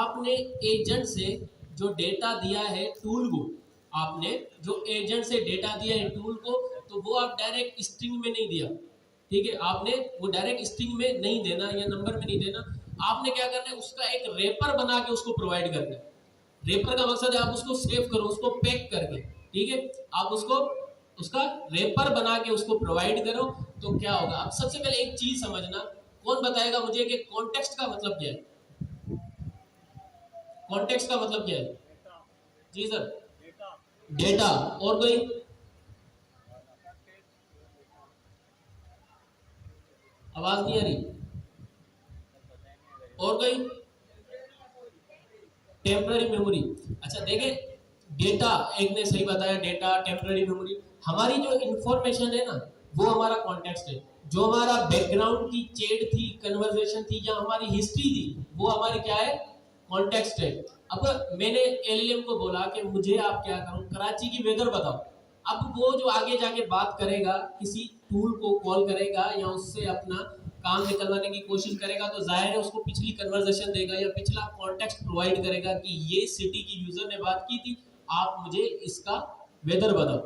आपने एजेंट से जो डेटा दिया है टूल को, आपने जो एजेंट से डेटा दिया है टूल को, तो वो आप डायरेक्ट स्ट्रिंग में नहीं दिया, ठीक है, आपने वो डायरेक्ट स्ट्रिंग में नहीं देना या नंबर में नहीं देना, आपने क्या करना है उसका एक रेपर बना के उसको प्रोवाइड करना है। रेपर का मकसद है आप उसको सेव करो, उसको पैक करके, ठीक है, आप उसको उसका रेपर बना के उसको प्रोवाइड करो। तो क्या होगा, अब सबसे पहले एक चीज समझना, कौन बताएगा मुझे कि कॉन्टेक्स्ट का मतलब क्या है? कॉन्टेक्स्ट का मतलब क्या है? जी सर। डेटा। और कोई? आवाज नहीं आ रही। और कोई? Temporary memory. अच्छा देखें, डेटा, एक ने सही बताया, डेटा टेम्पररी मेमोरी। हमारी जो इंफॉर्मेशन है ना, वो हमारा कॉन्टेक्स्ट है। जो हमारा बैकग्राउंड की चैट थी, कन्वर्सेशन थी, या हमारी हिस्ट्री थी, वो हमारी क्या है? कॉन्टेक्स्ट है। अब मैंने एलएलएम को बोला कि मुझे आप क्या करो, कराची की वेदर बताओ। अब वो जो आगे जाके बात करेगा, किसी टूल को कॉल करेगा या उससे अपना काम निकलवाने की कोशिश करेगा, तो जाहिर है उसको पिछली कन्वर्सेशन देगा या पिछला कॉन्टेक्स्ट प्रोवाइड करेगा कि ये सिटी की यूजर ने बात की थी, आप मुझे इसका वेदर बताओ।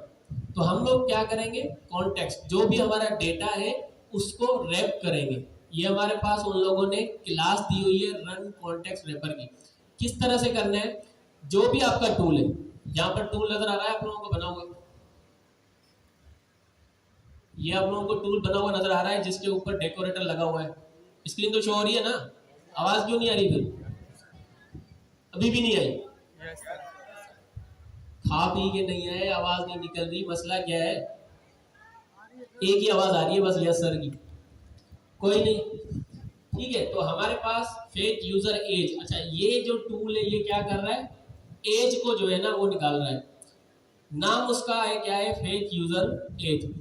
तो हम लोग क्या करेंगे, कॉन्टेक्स्ट जो भी हमारा डेटा है उसको रैप करेंगे। ये हमारे पास उन लोगों ने क्लास दी हुई है रन कॉन्टेक्स्ट रैपर की। किस तरह से करना है, जो भी आपका टूल है, यहाँ पर टूल नजर आ रहा है आप लोगों को बना हुआ, ये आप लोगों को टूल बना हुआ नजर आ रहा है जिसके ऊपर डेकोरेटर लगा हुआ है। स्क्रीन तो शो हो रही है ना? आवाज क्यों नहीं आ रही फिर? अभी भी नहीं आई? खा पी के नहीं आए, आवाज नहीं निकल रही, मसला क्या है? एक ही आवाज आ रही है बस, यस सर की। कोई नहीं, ठीक है। तो हमारे पास फेक यूजर एज, अच्छा ये जो टूल है ये क्या कर रहा है, एज को जो है ना वो निकाल रहा है। नाम उसका है क्या है, फेक यूजर एज।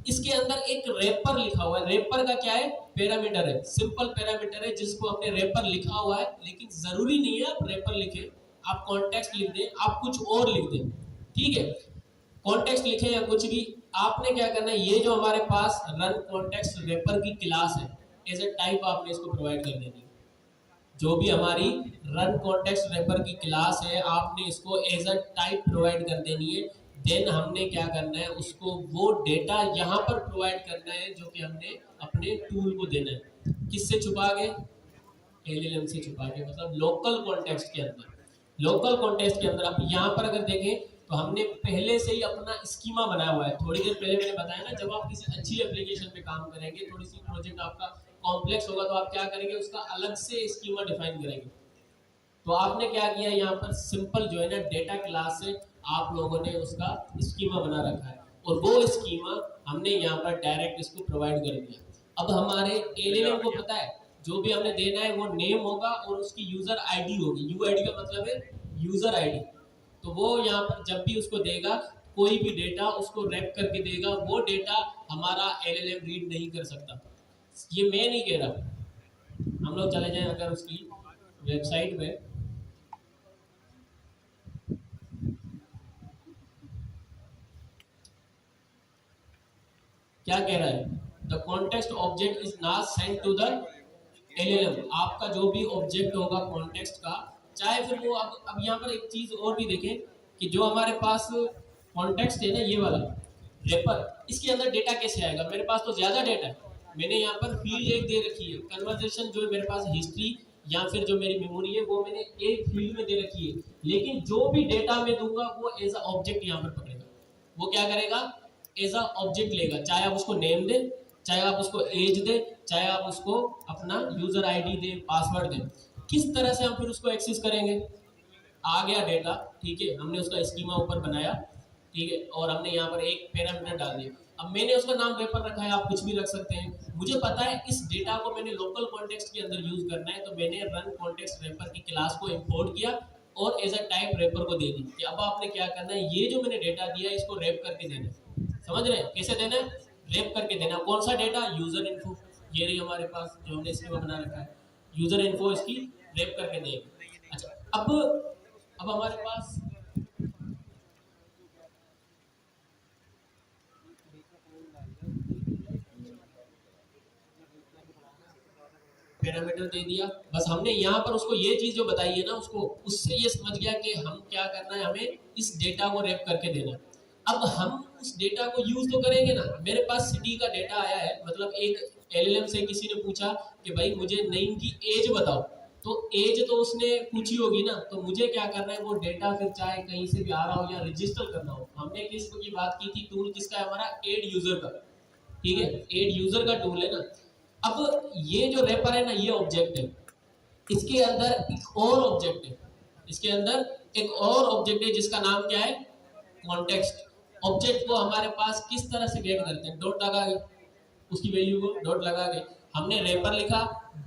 इसके अंदर एक रेपर लिखा हुआ है, रेपर का क्या है, पैरामीटर है, सिंपल पैरामीटर है जिसको हमने रेपर लिखा हुआ है। लेकिन जरूरी नहीं है आप रेपर लिखे, आप कॉन्टेक्स्ट लिख दें, आप कुछ और लिख दें, ठीक है। कॉन्टेक्स्ट लिखे या कुछ भी, आपने क्या करना है, ये जो हमारे पास रन कॉन्टेक्स्ट रेपर की क्लास है, एज ए टाइप आपने इसको प्रोवाइड कर देनी है। जो भी हमारी रन कॉन्टेक्स्ट रेपर की क्लास है, आपने इसको एज अ टाइप प्रोवाइड कर देनी है। देन हमने क्या करना है, उसको वो डेटा यहाँ पर प्रोवाइड करना है जो कि हमने अपने टूल को देना है। किससे छुपा के? एलएलएम से छुपा के, मतलब लोकल कॉन्टेक्स्ट के अंदर। लोकल कॉन्टेक्स्ट के अंदर अब यहाँ पर अगर देखें तो हमने पहले से ही अपना स्कीमा बनाया हुआ है। थोड़ी देर पहले मैंने बताया ना, जब आप किसी अच्छी एप्लीकेशन पे काम करेंगे, थोड़ी सी प्रोजेक्ट आपका कॉम्प्लेक्स होगा, तो आप क्या करेंगे, उसका अलग से स्कीमा डिफाइन करेंगे। तो आपने क्या किया, यहाँ पर सिंपल जो है ना डेटा क्लास से आप लोगों ने उसका स्कीमा बना रखा है, और वो स्कीमा हमने यहाँ पर डायरेक्ट इसको प्रोवाइड कर दिया। अब हमारे एलएलएम को पता है जो भी हमने देना है वो नेम होगा और उसकी यूजर आईडी होगी। यूआईडी का मतलब है यूजर आईडी। तो वो यहाँ पर जब भी उसको देगा, कोई भी डेटा उसको रैप करके देगा, वो डेटा हमारा एलएलएम रीड नहीं कर सकता। ये मैं नहीं कह रहा, हम लोग चले जाएं अगर उसकी वेबसाइट पे, क्या कह रहा है, the context object is not sent to the LLM. आपका जो भी ऑब्जेक्ट होगा कॉन्टेक्स्ट का, चाहे फिर वो, अब यहाँ पर एक चीज और भी देखें कि जो हमारे पास कॉन्टेक्स्ट है ना, ये वाला रेपर, इसके अंदर डेटा कैसे आएगा? मेरे पास तो ज्यादा डेटा है, मैंने यहाँ पर फील्ड एक दे रखी है, कन्वर्सेशन जो है मेरे पास, हिस्ट्री या फिर जो मेरी मेमोरी है वो मैंने एक फील्ड में दे रखी है। लेकिन जो भी डेटा मैं दूंगा वो एज अ ऑब्जेक्ट यहाँ पर पकड़ेगा। वो क्या करेगा, एज अ ऑब्जेक्ट लेगा, चाहे आप उसको नेम दें, चाहे आप उसको एज दें, चाहे आप उसको अपना यूजर आईडी दें, पासवर्ड दें। किस तरह से हम फिर उसको एक्सेस करेंगे? आ गया डेटा, ठीक है, हमने उसका स्कीमा ऊपर बनाया, ठीक है, और हमने यहाँ पर एक पैरामीटर डाल दिया। अब मैंने उसका नाम रेपर रखा है, आप कुछ भी रख सकते हैं। मुझे पता है इस डेटा को मैंने लोकल कॉन्टेक्स्ट के अंदर यूज करना है, तो मैंने रन कॉन्टेक्स्ट रेपर की क्लास को इंपोर्ट किया और एज अ टाइप रेपर को दे दी कि अब आपने क्या करना है, ये जो मैंने डेटा दिया है इसको रैप करके देना है। समझ रहे हैं कैसे देना है? रैप करके देना। कौन सा डेटा? User info. ये रही हमारे पास जो हमने स्कीमा बना रखा है, यूजर इन्फो इसकी रैप करके देंगे। अच्छा, अब हमारे पास पैरामीटर दे दिया, बस हमने यहाँ पर उसको ये चीज़ जो बताई है ना, उसको उससे ये समझ गया कि हम क्या करना है, हमें इस डेटा को रैप करके देना है। अब हम उस डेटा को यूज तो करेंगे ना। मेरे पास सिटी का डेटा आया है, मतलब एक एलएलएम से किसी ने पूछा कि भाई मुझे नेम की एज बताओ, तो एज तो उसने पूछी होगी ना, तो मुझे क्या करना है, वो डेटा फिर चाहे कहीं से भी आ रहा हो या रजिस्टर करना हो। हमने किस की बात की थी, टूल किसका है हमारा, एड यूजर का, ठीक है, एड यूजर का टूल है ना। अब ये जो रैपर है ना, ये ऑब्जेक्ट है, इसके अंदर एक और ऑब्जेक्ट है, इसके अंदर एक और ऑब्जेक्ट है जिसका नाम क्या है, कॉन्टेक्स्ट। ऑब्जेक्ट को हमारे पास किस तरह से गेट करते हैं, डॉट लगा के, उसकी वैल्यू को डॉट लगा के हमने रैपर लिखा,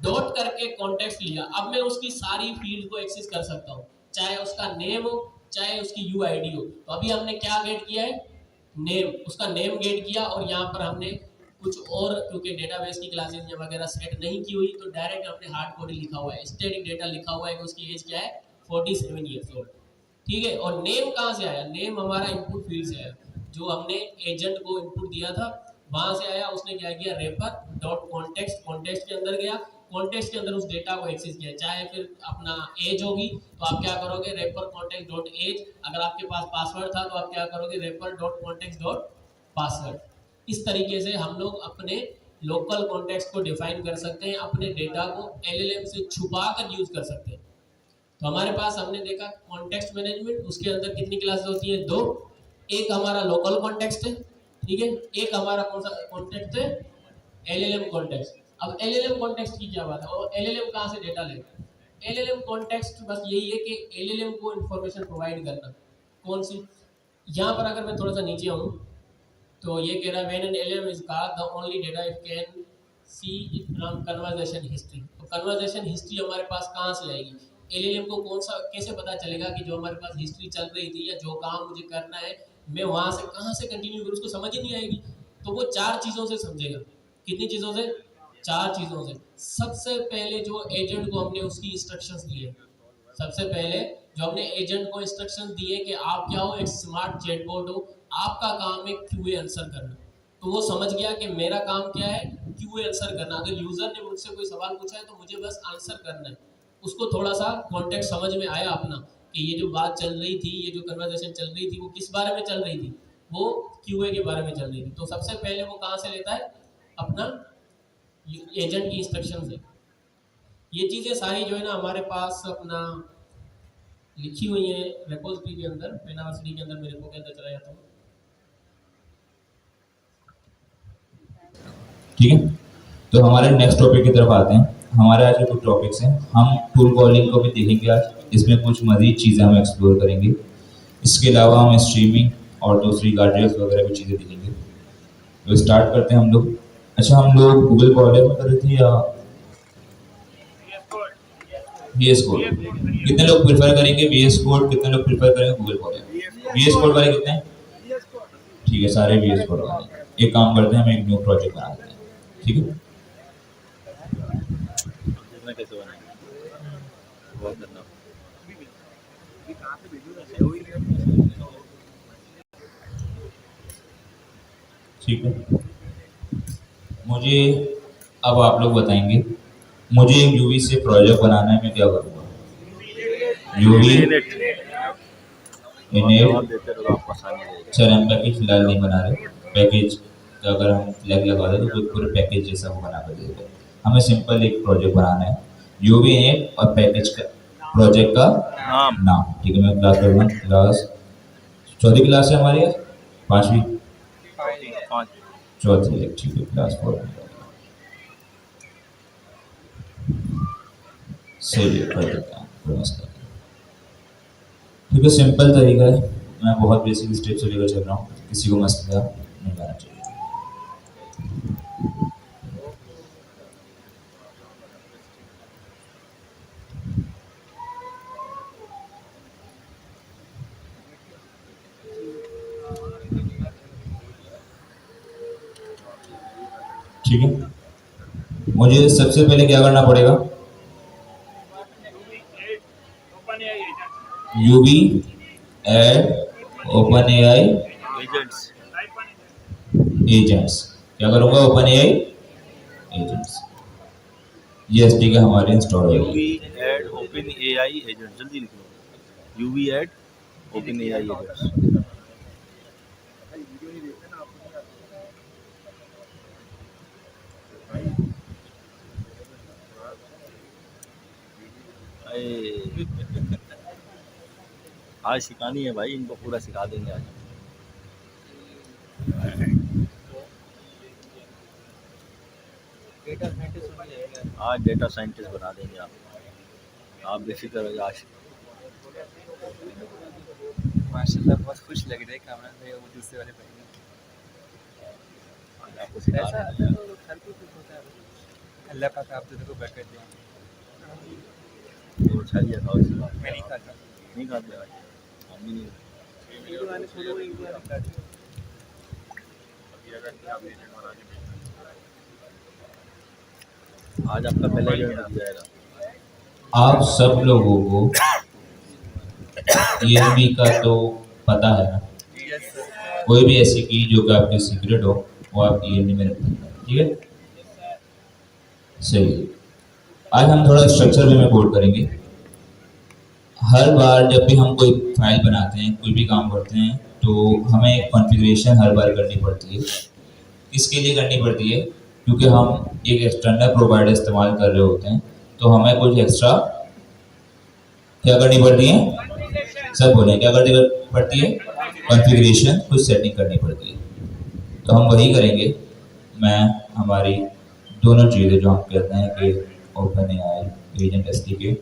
डॉट करके कॉन्टेक्स्ट लिया। अब मैं उसकी सारी फील्ड को एक्सेस कर सकता हूँ, चाहे उसका नेम हो, चाहे उसकी यूआईडी हो। तो अभी हमने क्या गेट किया है, नेम, उसका नेम गेट किया, और यहाँ पर हमने कुछ और, क्योंकि डेटाबेस की क्लासेस वगैरह सेट नहीं की हुई, तो डायरेक्ट हमने हार्ड कोड लिखा हुआ है, स्टैटिक डेटा लिखा हुआ है कि उसकी एज क्या है, 47 ईयर्स ओल्ड, ठीक है। और नेम कहाँ से आया, नेम हमारा इनपुट फील्ड से आया, जो हमने एजेंट को इनपुट दिया था वहां से आया। उसने क्या किया, रेपर डॉट कॉन्टेक्स्ट, कॉन्टेक्स्ट के अंदर गया, कॉन्टेक्स्ट के अंदर उस डेटा को एक्सेस किया, चाहे फिर अपना एज होगी तो आप क्या करोगे, रेपर कॉन्टेक्स्ट डॉट एज, अगर आपके पास पासवर्ड था तो आप क्या करोगे, रेपर डॉट कॉन्टेक्स्ट डॉट पासवर्ड। इस तरीके से हम लोग अपने लोकल कॉन्टेक्स्ट को डिफाइन कर सकते हैं, अपने डेटा को एलएलएम से छुपा कर यूज कर सकते हैं। तो हमारे पास हमने देखा कॉन्टेक्स्ट मैनेजमेंट, उसके अंदर कितनी क्लासेस होती है, दो। एक हमारा लोकल कॉन्टेक्स्ट है, ठीक है, एक हमारा कौन सा कॉन्टेक्स्ट है, एलएलएम कॉन्टेक्स्ट। अब एलएलएम कॉन्टेक्स्ट की क्या बात है, और एलएलएम कहाँ से डेटा लेगा, एलएलएम कॉन्टेक्स्ट बस यही है कि एलएलएम को इंफॉर्मेशन प्रोवाइड करना। कौन सी, यहाँ पर अगर मैं थोड़ा सा नीचे आऊँ तो ये कह रहा है when an LLM is called the only data it can see it from conversation history. तो कन्वर्सेशन हिस्ट्री हमारे पास कहाँ से आएगी, एलएलएम को कौन सा, कैसे पता चलेगा कि जो हमारे पास हिस्ट्री चल रही थी या जो काम मुझे करना है मैं वहां से कहाँ से कंटिन्यू करूँ, उसको समझ ही नहीं आएगी। तो वो चार चीज़ों से समझेगा, कितनी चीज़ों से, चार चीज़ों से। सबसे पहले जो एजेंट को हमने उसकी इंस्ट्रक्शंस दिए, सबसे पहले जो हमने एजेंट को इंस्ट्रक्शन दिए कि आप क्या हो, एक स्मार्ट चैटबॉट हो, आपका काम है क्यूए आंसर करना। तो वो समझ गया कि मेरा काम क्या है, क्यूए आंसर करना। अगर यूजर ने मुझसे कोई सवाल पूछा है तो मुझे बस आंसर करना है। उसको थोड़ा सा कॉन्टेक्स्ट समझ में आया अपना, कि ये जो बात चल रही थी, ये जो कन्वर्सेशन चल रही थी, वो किस बारे में चल रही थी, वो क्यूए के बारे में चल रही थी। तो सबसे पहले वो कहाँ से लेता है, अपना एजेंट की इंस्ट्रक्शन से। ये चीज़ें सारी जो है ना हमारे पास अपना लिखी हुई है रेपोजिटरी के अंदर, पेनावर्सिटी के अंदर, मेरे को के अंदर चला जाता हूँ, ठीक है। तो हमारे नेक्स्ट टॉपिक की तरफ आते हैं। हमारे आज के कुछ टॉपिक्स हैं, हम टूल कॉलिंग को भी देखेंगे आज, इसमें कुछ मज़ीद चीज़ें हम एक्सप्लोर करेंगे। इसके अलावा हम स्ट्रीमिंग और दूसरी गार्ड्रेल्स वगैरह भी चीज़ें देखेंगे। तो स्टार्ट करते हैं हम लोग। अच्छा, हम लोग गूगल कॉलिंग में कर रहे थे या VS कोड? कितने लोग प्रेफर करेंगे VS कोड, कितने लोग प्रेफर करेंगे गूगल कॉलिंग? VS कोड वाले कितने हैं? ठीक है, सारे VS कोड वाले। एक काम करते हैं, हम एक न्यू प्रोजेक्ट बनाते हैं, ठीक है। ठीक है, मुझे अब आप लोग बताएंगे, मुझे एक यूवी से प्रोजेक्ट बनाना है, मैं क्या करूँगा? यूवी इनेट, चल हम पैकेज फिलहाल नहीं बना रहे, पैकेज का अगर हम फ्लैग लगा दें तो पूरे पैकेज जैसा वो बना कर देगा। हमें सिंपल एक प्रोजेक्ट बनाना है, यूवी इनेट और पैकेज का प्रोजेक्ट का नाम, ठीक है। मैं क्लास करूँगा, क्लास चौथी क्लास है हमारी, पाँचवीं, चौथी, ठीक है, क्लास 4 सही है, कर देता हूँ, नमस्कार। ठीक है, सिंपल तरीका है, मैं बहुत बेसिक स्टेप से लेकर चल रहा हूँ, किसी को मसला नहीं आना चाहिए। ठीक है, मुझे सबसे पहले क्या करना पड़ेगा, UV add OpenAI agents, क्या करूँगा, ओपन एआई एजेंट्स। ये एसडीके हमारे इंस्टॉल हो यूवी गए। एड ओपन एआई एजेंट, जल्दी लिख लो, UV add OpenAI agents. आज सिखानी है भाई, इनको पूरा सिखा देंगे आज। आज डेटा साइंटिस्ट बना देंगे आप बेफिक्र हो आज। माशाल्लाह बहुत खुश लग रहे हैं कामरान भाई, वो दूसरे वाले भाई आज आपको सिखा ऐसा देंगे। तो हर कोई खुश होता है। अल्लाह पाक आप दोनों को बरकत दे। वो छालिया खाओ इस बार। मैं नहीं खाता। नहीं खाते भाई, हम भी नहीं। ये वाले छोड़ो, एक बार खाता। आज आपका पहला ईवेंट हो जाएगा। आप सब लोगों को ईएनबी का तो पता है ना, यस सर। कोई भी ऐसी की जो कि आपकी सीक्रेट हो वो आप ईएनबी में रख सकते हैं, ठीक है। सही है। आज हम थोड़ा स्ट्रक्चर वे में कोड करेंगे। हर बार जब भी हम कोई फाइल बनाते हैं, कोई भी काम करते हैं, तो हमें एक कॉन्फ़िगरेशन हर बार करनी पड़ती है। किसके लिए करनी पड़ती है? क्योंकि हम एक एक्सटर्नल प्रोवाइडर इस्तेमाल कर रहे होते हैं, तो हमें कुछ एक्स्ट्रा क्या करनी पड़ती है? सब बोले क्या करनी पड़ती है? कॉन्फ़िगरेशन, कुछ सेटिंग करनी पड़ती है। तो हम वही करेंगे। मैं हमारी दोनों चीज़ें जो हम कहते हैं कि ओपन एआई एजेंट एसडीके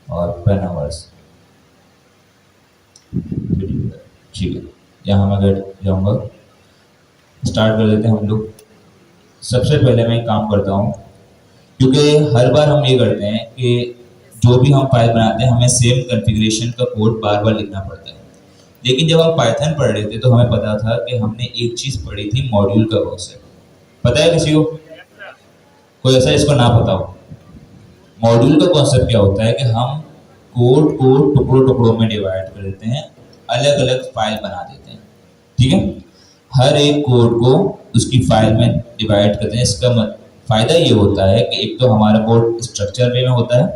और पेनावर्स, ठीक है। यहाँ मैं बैठ जाऊँगा, स्टार्ट कर देते हैं हम लोग। सबसे पहले मैं एक काम करता हूँ, क्योंकि हर बार हम ये करते हैं कि जो भी हम फाइल बनाते हैं हमें सेम कॉन्फ़िगरेशन का कोड बार बार लिखना पड़ता है। लेकिन जब हम पाइथन पढ़ रहे थे तो हमें पता था कि हमने एक चीज़ पढ़ी थी, मॉड्यूल का कॉन्सेप्ट। पता है किसी को? कोई ऐसा इसको ना पता हो? मॉड्यूल का कॉन्सेप्ट क्या होता है कि हम कोड को टुकड़ों टुकड़ों में डिवाइड कर देते हैं, अलग अलग फाइल बना देते हैं, ठीक है। हर एक कोड को उसकी फाइल में डिवाइड करते हैं। इसका फ़ायदा ये होता है कि एक तो हमारा कोड स्ट्रक्चर वे में होता है,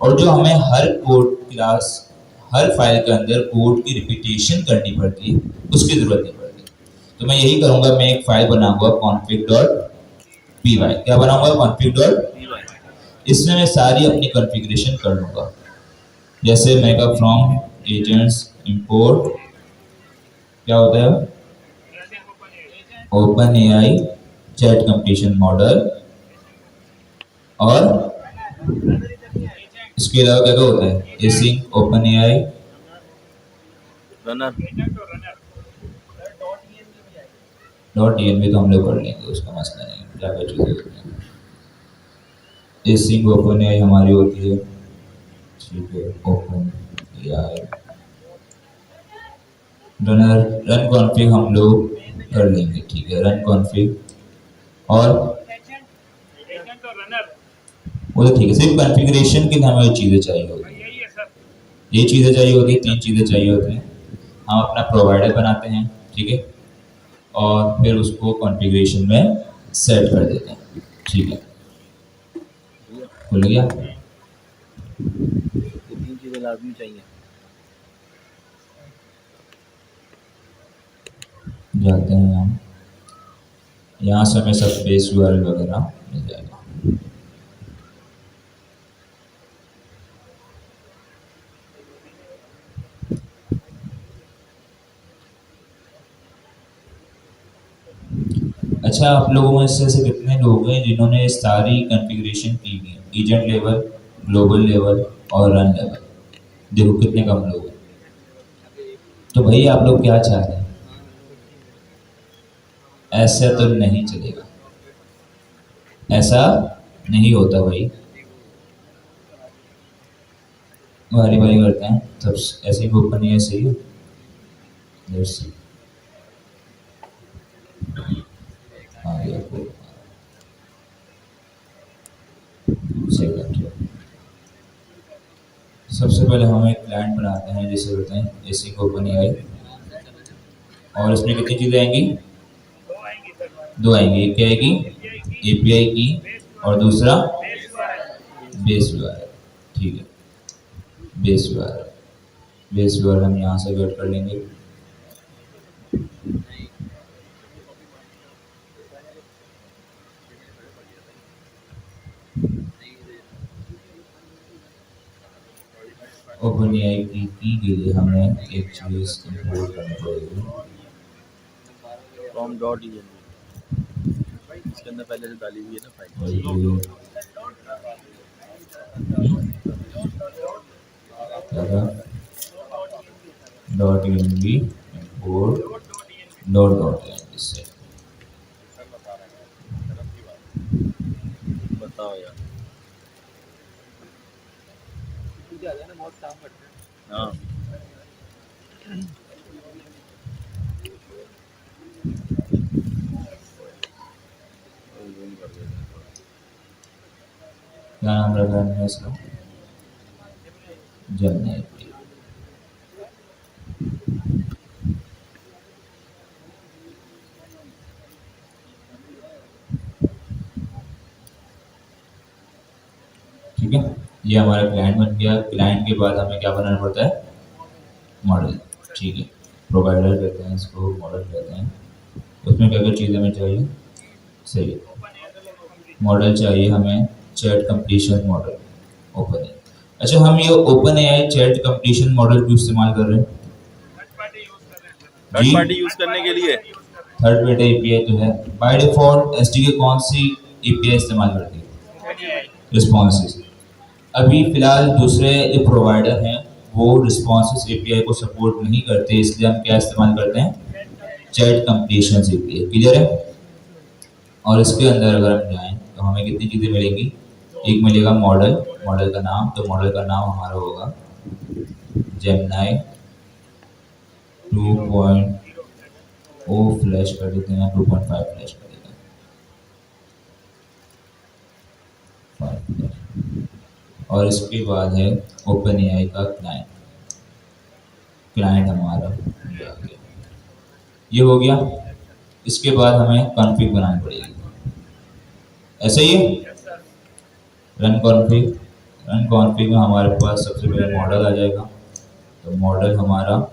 और जो हमें हर कोड क्लास, हर फाइल के अंदर कोड की रिपीटेशन करनी पड़ती है, उसकी ज़रूरत नहीं पड़ती। तो मैं यही करूँगा, मैं एक फाइल बनाऊँगा config.py। क्या बनाऊँगा? config.py। इसमें मैं सारी अपनी कॉन्फ़िगरेशन कर लूँगा। जैसे मेगा फ्रॉम एजेंट्स इंपोर्ट क्या होता है? Open AI chat completion model, और इसके अलावा क्या क्या होता है? Async open AI runner dot env तो हम लोग कर लेंगे, उसका मसला नहीं, ज़्यादा चीज़ें होती हैं। एसिंक ओपन एआई हमारी होती है, ठीक है। Open AI runner, run config हम लोग कर लेंगे, ठीक है। रन कॉन्फ़िग और वो तो ठीक है। सिर्फ कॉन्फ़िगरेशन के लिए हमें चीज़ें चाहिए होती है, ये चीज़ें चाहिए होती है, 3 चीज़ें चाहिए होती हैं। हम अपना प्रोवाइडर बनाते हैं, ठीक है, और फिर उसको कॉन्फ़िगरेशन में सेट कर देते हैं, ठीक है। खुल गया? ये 3 चीज़ें लाजमी चाहिए। जाते हैं हम, यहाँ से हमें सब बेस यूआरएल वगैरह मिल जाएगा। अच्छा, आप लोगों में से ऐसे कितने लोग हैं जिन्होंने सारी कॉन्फ़िगरेशन की हुई है? एजेंट लेवल, ग्लोबल लेवल और रन लेवल। देखो कितने कम लोग हैं। तो भाई आप लोग क्या चाह रहे हैं? ऐसा तो नहीं चलेगा, ऐसा नहीं होता भाई। बारी बारी करते हैं, तब ऐसे ही ओपन है, सही है। Let's see। आ गया कोड, सेकंड। सबसे पहले हम एक क्लाइंट बनाते हैं जिसे बोलते हैं एसिंक ओपन एआई, और इसमें कितनी चीज़ें आएंगी? 2 आएंगी। एक क्या आएगी? एपीआई की, और दूसरा बेस यूआरएल, ठीक है, बेस यूआरएल हम यहाँ से गेट कर लेंगे। ओपन एआई की के लिए हमें एक चीज़ इंपोर्ट करनी पड़ेगी, फ्रॉम डॉट ई इसके अंदर पहले से डाली हुई है ना फाइल। और ये क्या था, डॉट यूएनबी इंपोर्ट डॉट से। बताओ यार। बहुत काम करते हैं। हाँ क्या नाम रखा है हमने इसका, जर्नल। ठीक है, ये हमारा क्लाइंट बन गया। क्लाइंट के बाद हमें क्या बनाना पड़ता है, मॉडल, ठीक है, प्रोवाइडर कहते हैं इसको, मॉडल कहते हैं। उसमें क्या क्या चीज़ें हमें चाहिए, सही है, मॉडल चाहिए हमें chat completion model, open AI. अच्छा, हम ये open AI chat completion model क्यों इस्तेमाल कर रहे हैं, थर्ड पार्टी यूज करने के लिए। थर्ड पार्टी एपीआई जो है बाय डिफॉल्ट एसडीके कौन सी एपीआई इस्तेमाल करती है, रिस्पॉन्सिस। अभी फिलहाल दूसरे जो प्रोवाइडर हैं वो रिस्पॉन्सिस एपीआई को सपोर्ट नहीं करते, इसलिए हम क्या इस्तेमाल करते हैं, चैट कंप्लीशन एपीआई। क्लियर है। और इसके अंदर अगर हम जाएं तो हमें कितनी चीज़ें मिलेंगी, एक मिलेगा मॉडल, मॉडल का नाम, तो मॉडल का नाम हमारा होगा जेमिनी 2.0 फ्लैश कर देते हैं, 2.5 फ्लैश कर देते हैं, 5 फ्लैश। और इसके बाद है ओपन एआई का क्लाइंट, क्लाइंट हमारा ये आ गया, ये हो गया। इसके बाद हमें कॉन्फ़िग बनानी पड़ेगी, ऐसे ही रन कॉन्फ़िग। रन कॉन्फ़िग में हमारे पास सबसे पहले मॉडल आ जाएगा, तो मॉडल हमारा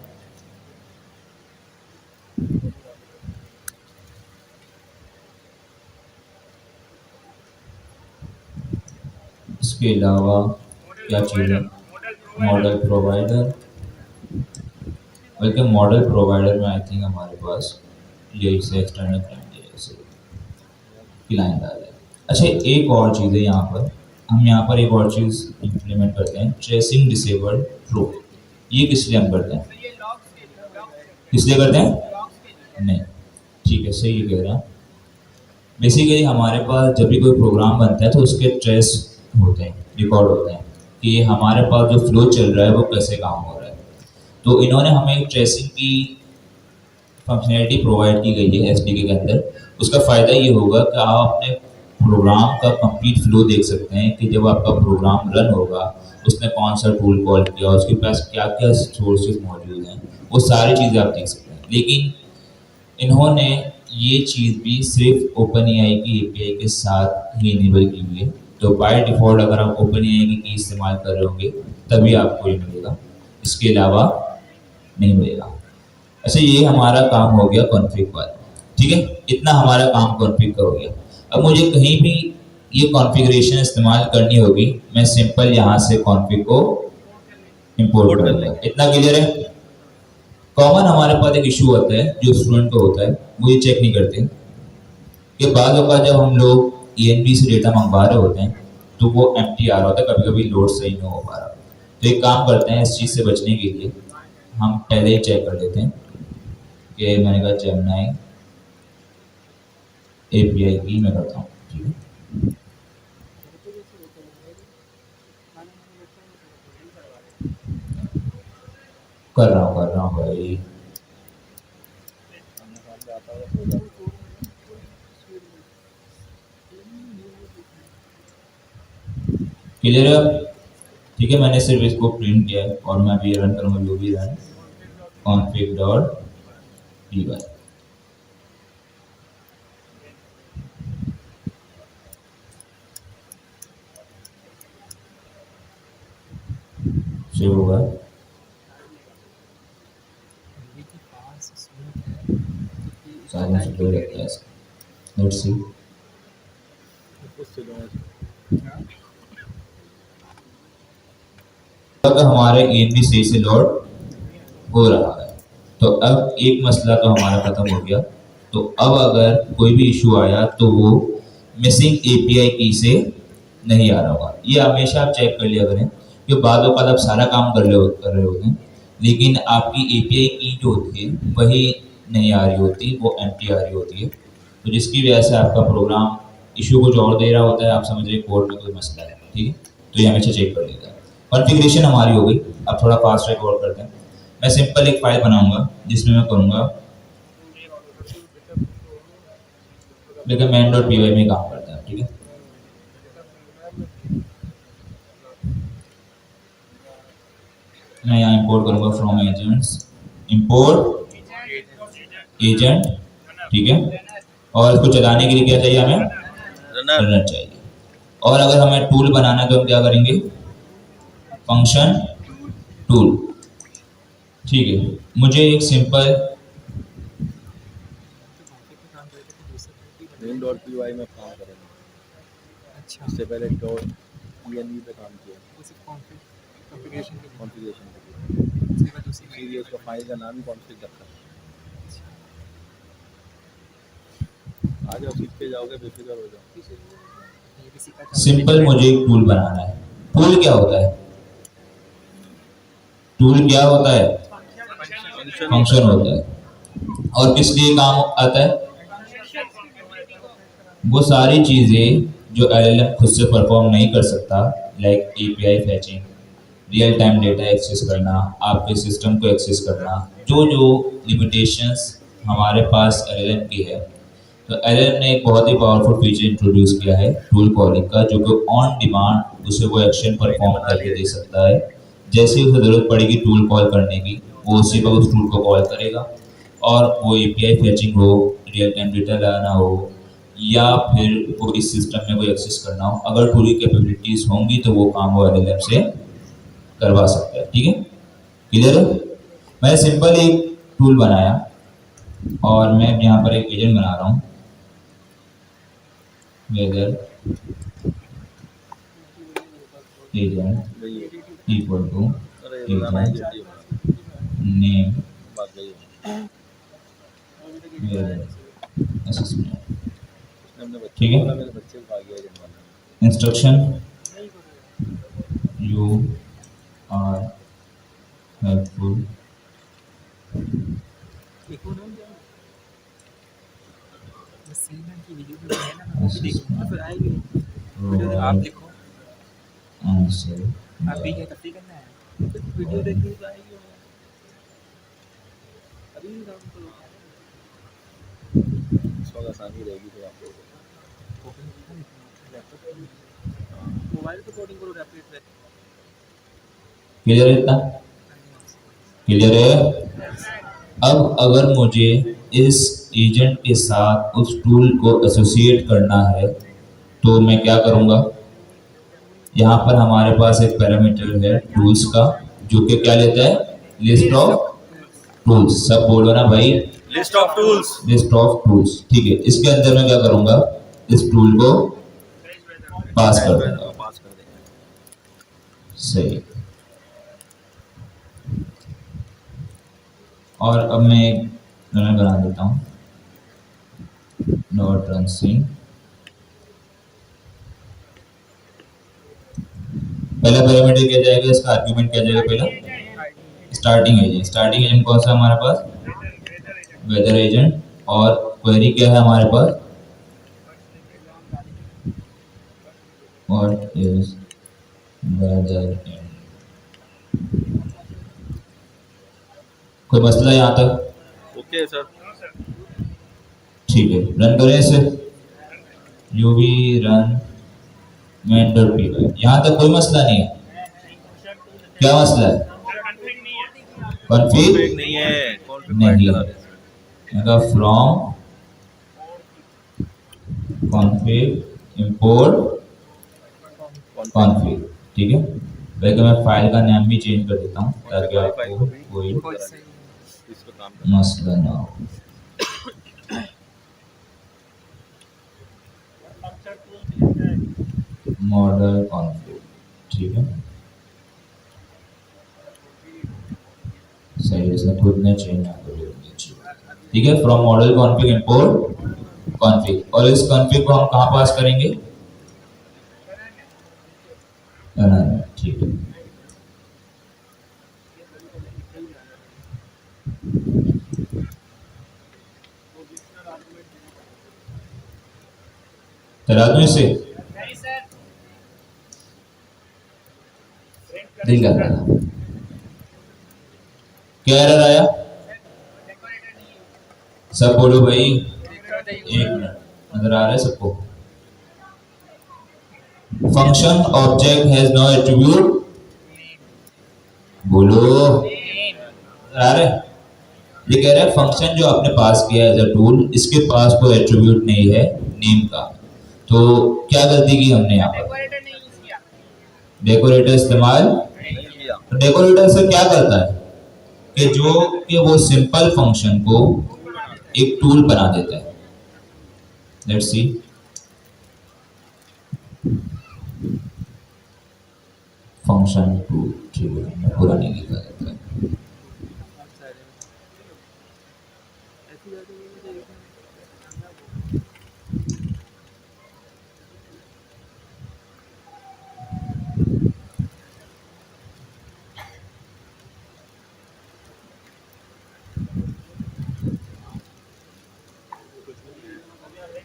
इसके अलावा क्या चीज़ है, मॉडल प्रोवाइडर, बल्कि मॉडल प्रोवाइडर में आई थिंक हमारे पास ये से एक्सटर्नल क्लाइंट आ जाए। अच्छा, एक और चीज़ है यहाँ पर, हम यहाँ पर एक और चीज़ इम्प्लीमेंट करते हैं, ट्रेसिंग डिसेबल्ड ट्रू। ये किस लिए हम करते हैं, किस लिए करते हैं, नहीं, ठीक है, सही कह रहे हैं। बेसिकली हमारे पास जब भी कोई प्रोग्राम बनता है तो उसके ट्रेस होते हैं, रिकॉर्ड होते हैं कि हमारे पास जो फ्लो चल रहा है वो कैसे काम हो रहा है। तो इन्होंने हमें एक ट्रेसिंग की फंक्शनैलिटी प्रोवाइड की गई है एसडीके के अंदर। उसका फ़ायदा ये होगा कि आप अपने प्रोग्राम का कंप्लीट फ्लो देख सकते हैं कि जब आपका प्रोग्राम रन होगा उसने कौन सा टूल कॉल किया, उसके पास क्या क्या सोर्सेज मौजूद हैं, वो सारी चीज़ें आप देख सकते हैं। लेकिन इन्होंने ये चीज़ भी सिर्फ ओपन एआई की एपीआई के साथ ही इनेबल की हुई है। तो बाय डिफ़ॉल्ट अगर आप ओपन एआई की इस्तेमाल कर रहे होंगे तभी आपको ये मिलेगा, इसके अलावा नहीं मिलेगा। अच्छा, ये हमारा काम हो गया कॉन्फ़िग वाला, ठीक है, इतना हमारा काम कॉन्फ़िग का हो गया। अब मुझे कहीं भी ये कॉन्फ़िगरेशन इस्तेमाल करनी होगी, मैं सिंपल यहाँ से कॉन्फ़िग को इंपोर्ट कर लूँगा। इतना क्लियर है। कॉमन हमारे पास एक इशू होता है जो स्टूडेंट को होता है, वो ये चेक नहीं करते कि बाद का जब हम लोग ईएनबी से डेटा मंगवा रहे होते हैं तो वो एम्प्टी आ रहा होता है, कभी कभी लोड सही नहीं हो पा रहा। तो एक काम करते हैं, इस चीज़ से बचने के लिए हम पहले ही चेक कर लेते हैं कि मैंने कहा जेमिनी एपीआई की मैं करता हूँ, ठीक है, कर रहा हूँ भाई। क्लियर है अब? ठीक है, मैंने सिर्फ इसको प्रिंट किया है और मैं अभी रन करूँगा, जो भी run config dot py। Save होगा। यूवी के पास स्मूथ है क्योंकि साइलेंस स्लो रहता है इसका। Let's see. उससे जो है अगर हमारे ईएमवी सही से लोड हो रहा है तो अब एक मसला तो हमारा खत्म हो गया। तो अब अगर कोई भी इशू आया तो वो मिसिंग एपीआई की से नहीं आ रहा होगा। ये हमेशा आप चेक कर लिया करें कि बाद में आप सारा काम कर रहे होते हैं लेकिन आपकी एपीआई की जो होती है वही नहीं आ रही होती, वो एम्प्टी आ रही होती है। तो जिसकी वजह से आपका प्रोग्राम इशू कुछ और दे रहा होता है, आप समझ रहे कोड में कोई मसला है। ठीक है, तो ये हमेशा चेक कर लेगा। कॉन्फ़िगरेशन हमारी हो गई। अब थोड़ा फास्ट रिकॉर्ड करते हैं। मैं सिंपल एक फाइल बनाऊंगा जिसमें मैं करूंगा लेकिन main.py में काम करता है। ठीक है, मैं यहाँ इंपोर्ट करूंगा फ्रॉम एजेंट्स, इंपोर्ट एजेंट। ठीक है, और इसको चलाने के लिए क्या चाहिए हमें? रनर चाहिए। और अगर हमें टूल बनाना है तो हम क्या करेंगे? Function tool. ठीक है, मुझे एक simple main dot P Y में काम करेंगे। अच्छा इससे पहले डॉट पीएनवी पे काम किया, उसी कॉन्फ़िगरेशन के लिए कॉन्फ़िगरेशन के लिए। उसके बाद उसी में इसीलिए उसका फाइल का नाम ही कॉन्फ़िग रखा है। आ जाओ, सीख के जाओगे, बेफिक्र हो जाओ। ये भी सीखा था। सिंपल मुझे एक टूल बनाना है। टूल क्या होता है? टूल क्या होता है? फंक्शन होता है। और किस लिए काम आता है? वो सारी चीजें जो एलएलएम खुद से परफॉर्म नहीं कर सकता, like API fetching, real time data access करना, आपके सिस्टम को एक्सेस करना, जो जो लिमिटेशंस हमारे पास एलएलएम की है। तो एलएलएम ने एक बहुत ही पावरफुल फीचर इंट्रोड्यूस किया है टूल कॉलिंग का, जो कि ऑन डिमांड उसे वो एक्शन परफॉर्म करके दे सकता है। जैसे ही उसे ज़रूरत पड़ेगी टूल कॉल करने की, वो उसी पर उस टूल को कॉल करेगा। और वो एपीआई फैचिंग हो, रियल टाइम डेटा लाना हो, या फिर वो इस सिस्टम में कोई एक्सेस करना हो, अगर टूल की कैपेबिलिटीज़ होंगी तो वो काम वो एलएलएम से करवा सकता है। ठीक है, क्लियर है? मैं सिंपल एक टूल बनाया और मैं यहाँ पर एक एजेंट बना रहा हूँ, weather agent equal to agent name बात गई वेदर असेसमेंट। हमने बच्चे ठीक है, बोला, मेरे बच्चे को आ गया एजेंट वाला। इंस्ट्रक्शन यू आर हेल्पफुल देखो ना बस सीन है कि वीडियो में है ना, वो भी देखो तो फिर आएगी वीडियो। आप देखो, आंसर आप भी क्या करते करना है, फिर वीडियो देखनी तो आएगी। अभी भी काम करो, इस वक्त आसानी रहेगी तो आप लोगों को। मोबाइल पे कोडिंग करो रैपिड से। क्लियर है? इतना क्लियर है? अब अगर मुझे इस एजेंट के साथ उस टूल को एसोसिएट करना है तो मैं क्या करूंगा? यहाँ पर हमारे पास एक पैरामीटर है टूल्स का, जो कि क्या लेता है? List of tools. सब बोलो ना भाई, list of tools. List of tools. ठीक है, इसके अंदर मैं क्या करूंगा? इस टूल को पास कर दूंगा। पास कर देंगे। सही। और अब मैं एक रनर बना देता हूँ, नॉट रन सीन। पहला पैरामीटर क्या जाएगा? इसका आर्गुमेंट क्या जाएगा? पहला स्टार्टिंग एजेंट। स्टार्टिंग एजेंट कौन सा हमारे पास? Weather agent. और क्वेरी क्या है हमारे पास? What is weather agent. कोई मसला यहाँ तक? Okay sir. ठीक है, रन करें इसे। UV run main.py। यहाँ तक कोई मसला नहीं है? क्या मसला है? कॉन्फ़िग नहीं है, नहीं है। From config import config. ठीक है, वैसे मैं फाइल का नाम भी चेंज कर देता हूँ ताकि आपको कोई इस पे काम करना मसला ना हो। मॉडल कॉन्फ़िग, ठीक है, सही है, इसमें खुद ने चेंज ना कर दिया, ठीक है। From model config import config, और इस कॉन्फ़िग को हम कहाँ पास करेंगे, ठीक है। करा दूं इसे, दिल कर रहा था, क्या एरर आया, सब बोलो भाई, एक मिनट, नजर आ रहा है सबको। Function object has no attribute, बोलो, नजर आ रहा है। ये कह रहा है फंक्शन जो आपने पास किया एज अ टूल, इसके पास कोई एट्रीब्यूट नहीं है नेम का। तो क्या गलती की हमने यहाँ पर, डेकोरेटर इस्तेमाल। तो डेकोरेटर से क्या करता है कि वो सिंपल फंक्शन को एक टूल बना देता है। लेट्स सी, फंक्शन टूल, ठीक है, मैं पूरा नहीं लिखा जाता है।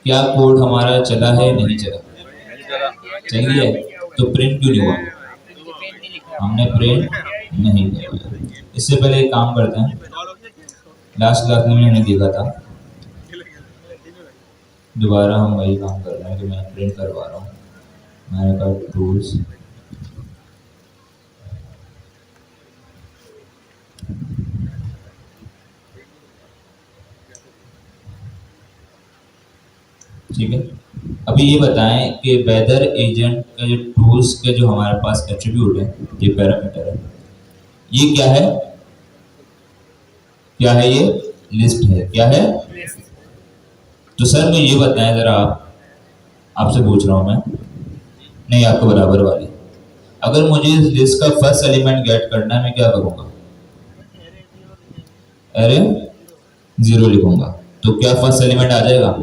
क्या कोड हमारा चला है, नहीं चला, चल गया, तो प्रिंट क्यों नहीं हुआ, हमने प्रिंट नहीं किया। इससे पहले एक काम करते हैं, लास्ट क्लास में मैंने देखा था, दोबारा हम वही काम कर रहे हैं कि मैं प्रिंट करवा रहा हूँ। मैंने कहा टूल्स, ठीक है। अभी ये बताएं कि वेदर एजेंट का जो टूल्स के जो हमारे पास एट्रीब्यूट है, ये पैरामीटर है, ये क्या है, क्या है, ये लिस्ट है, क्या है। तो सर मैं ये बताएं जरा, आपसे पूछ रहा हूं मैं, नहीं आपको बराबर वाली, अगर मुझे इस लिस्ट का फर्स्ट एलिमेंट गेट करना है, मैं क्या करूंगा, अरे 0 लिखूंगा, तो क्या फर्स्ट एलिमेंट आ जाएगा,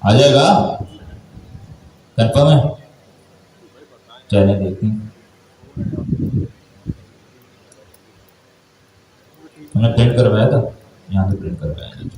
आ जाएगा, कंफर्म है, चलिए देखते हैं। हमने प्रिंट करवाया था, यहाँ से प्रिंट करवाया था।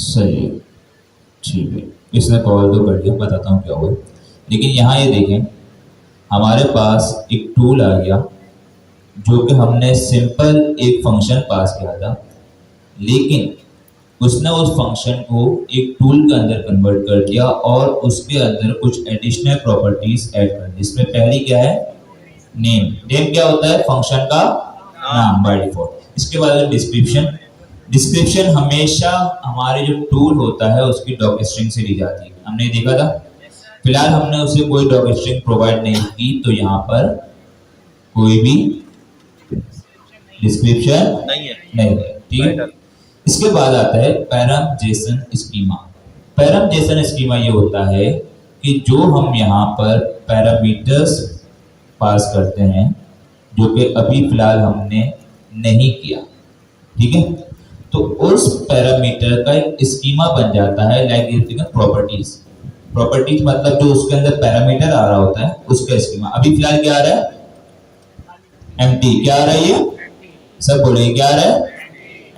सही, ठीक है, इसने कॉल तो कर दिया, बताता हूँ क्या हुआ। लेकिन यहाँ ये देखें, हमारे पास एक टूल आ गया जो कि हमने सिंपल एक फंक्शन पास किया था, लेकिन उसने उस फंक्शन को एक टूल के अंदर कन्वर्ट कर दिया और उसके अंदर कुछ एडिशनल प्रॉपर्टीज ऐड कर दी। इसमें पहली क्या है, नेम। नेम क्या होता है, फंक्शन का नाम बाय डिफॉल्ट। इसके बाद डिस्क्रिप्शन। डिस्क्रिप्शन हमेशा हमारे जो टूल होता है उसकी डॉक स्ट्रिंग से ली जाती है, हमने देखा था। फिलहाल हमने उसे कोई डॉक स्ट्रिंग प्रोवाइड नहीं की, तो यहाँ पर कोई भी डिस्क्रिप्शन नहीं है, ठीक है। इसके बाद आता है param Jason schema. Param Jason schema ये होता है कि जो हम यहाँ पर पैरामीटर्स पास करते हैं, जो कि अभी फिलहाल हमने नहीं किया, ठीक है, तो उस पैरामीटर का एक स्कीमा बन जाता है, लाइक प्रॉपर्टीज। प्रॉपर्टीज मतलब जो उसके अंदर पैरामीटर आ रहा होता है उसका स्कीमा। अभी फिलहाल क्या आ रहा है, एम्प्टी। क्या आ रहा है, ये सब बोले क्या आ रहा है,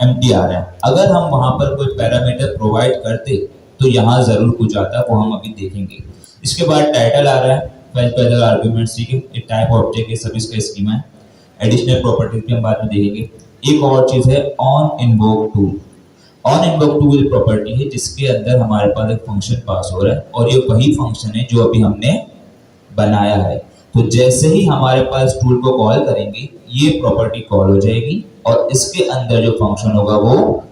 एम्प्टी आ रहा है। अगर हम वहां पर कोई पैरामीटर प्रोवाइड करते तो यहाँ जरूर कुछ आता है, वो हम अभी देखेंगे। इसके बाद टाइटल आ रहा है, वेरिएबल आर्गुमेंट्स, ठीक है, ये टाइप ऑब्जेक्ट, ये सब इसका स्कीमा है। एडिशनल प्रॉपर्टीज भी हम बाद में देखेंगे। एक और चीज है on invoke tool. On invoke tool property है जिसके अंदर हमारे पास एक फंक्शन पास हो रहा है और ये वही फंक्शन है जो अभी हमने बनाया है। तो जैसे ही हमारे पास टूल को कॉल करेंगे ये प्रॉपर्टी कॉल हो जाएगी और इसके अंदर जो फंक्शन होगा वो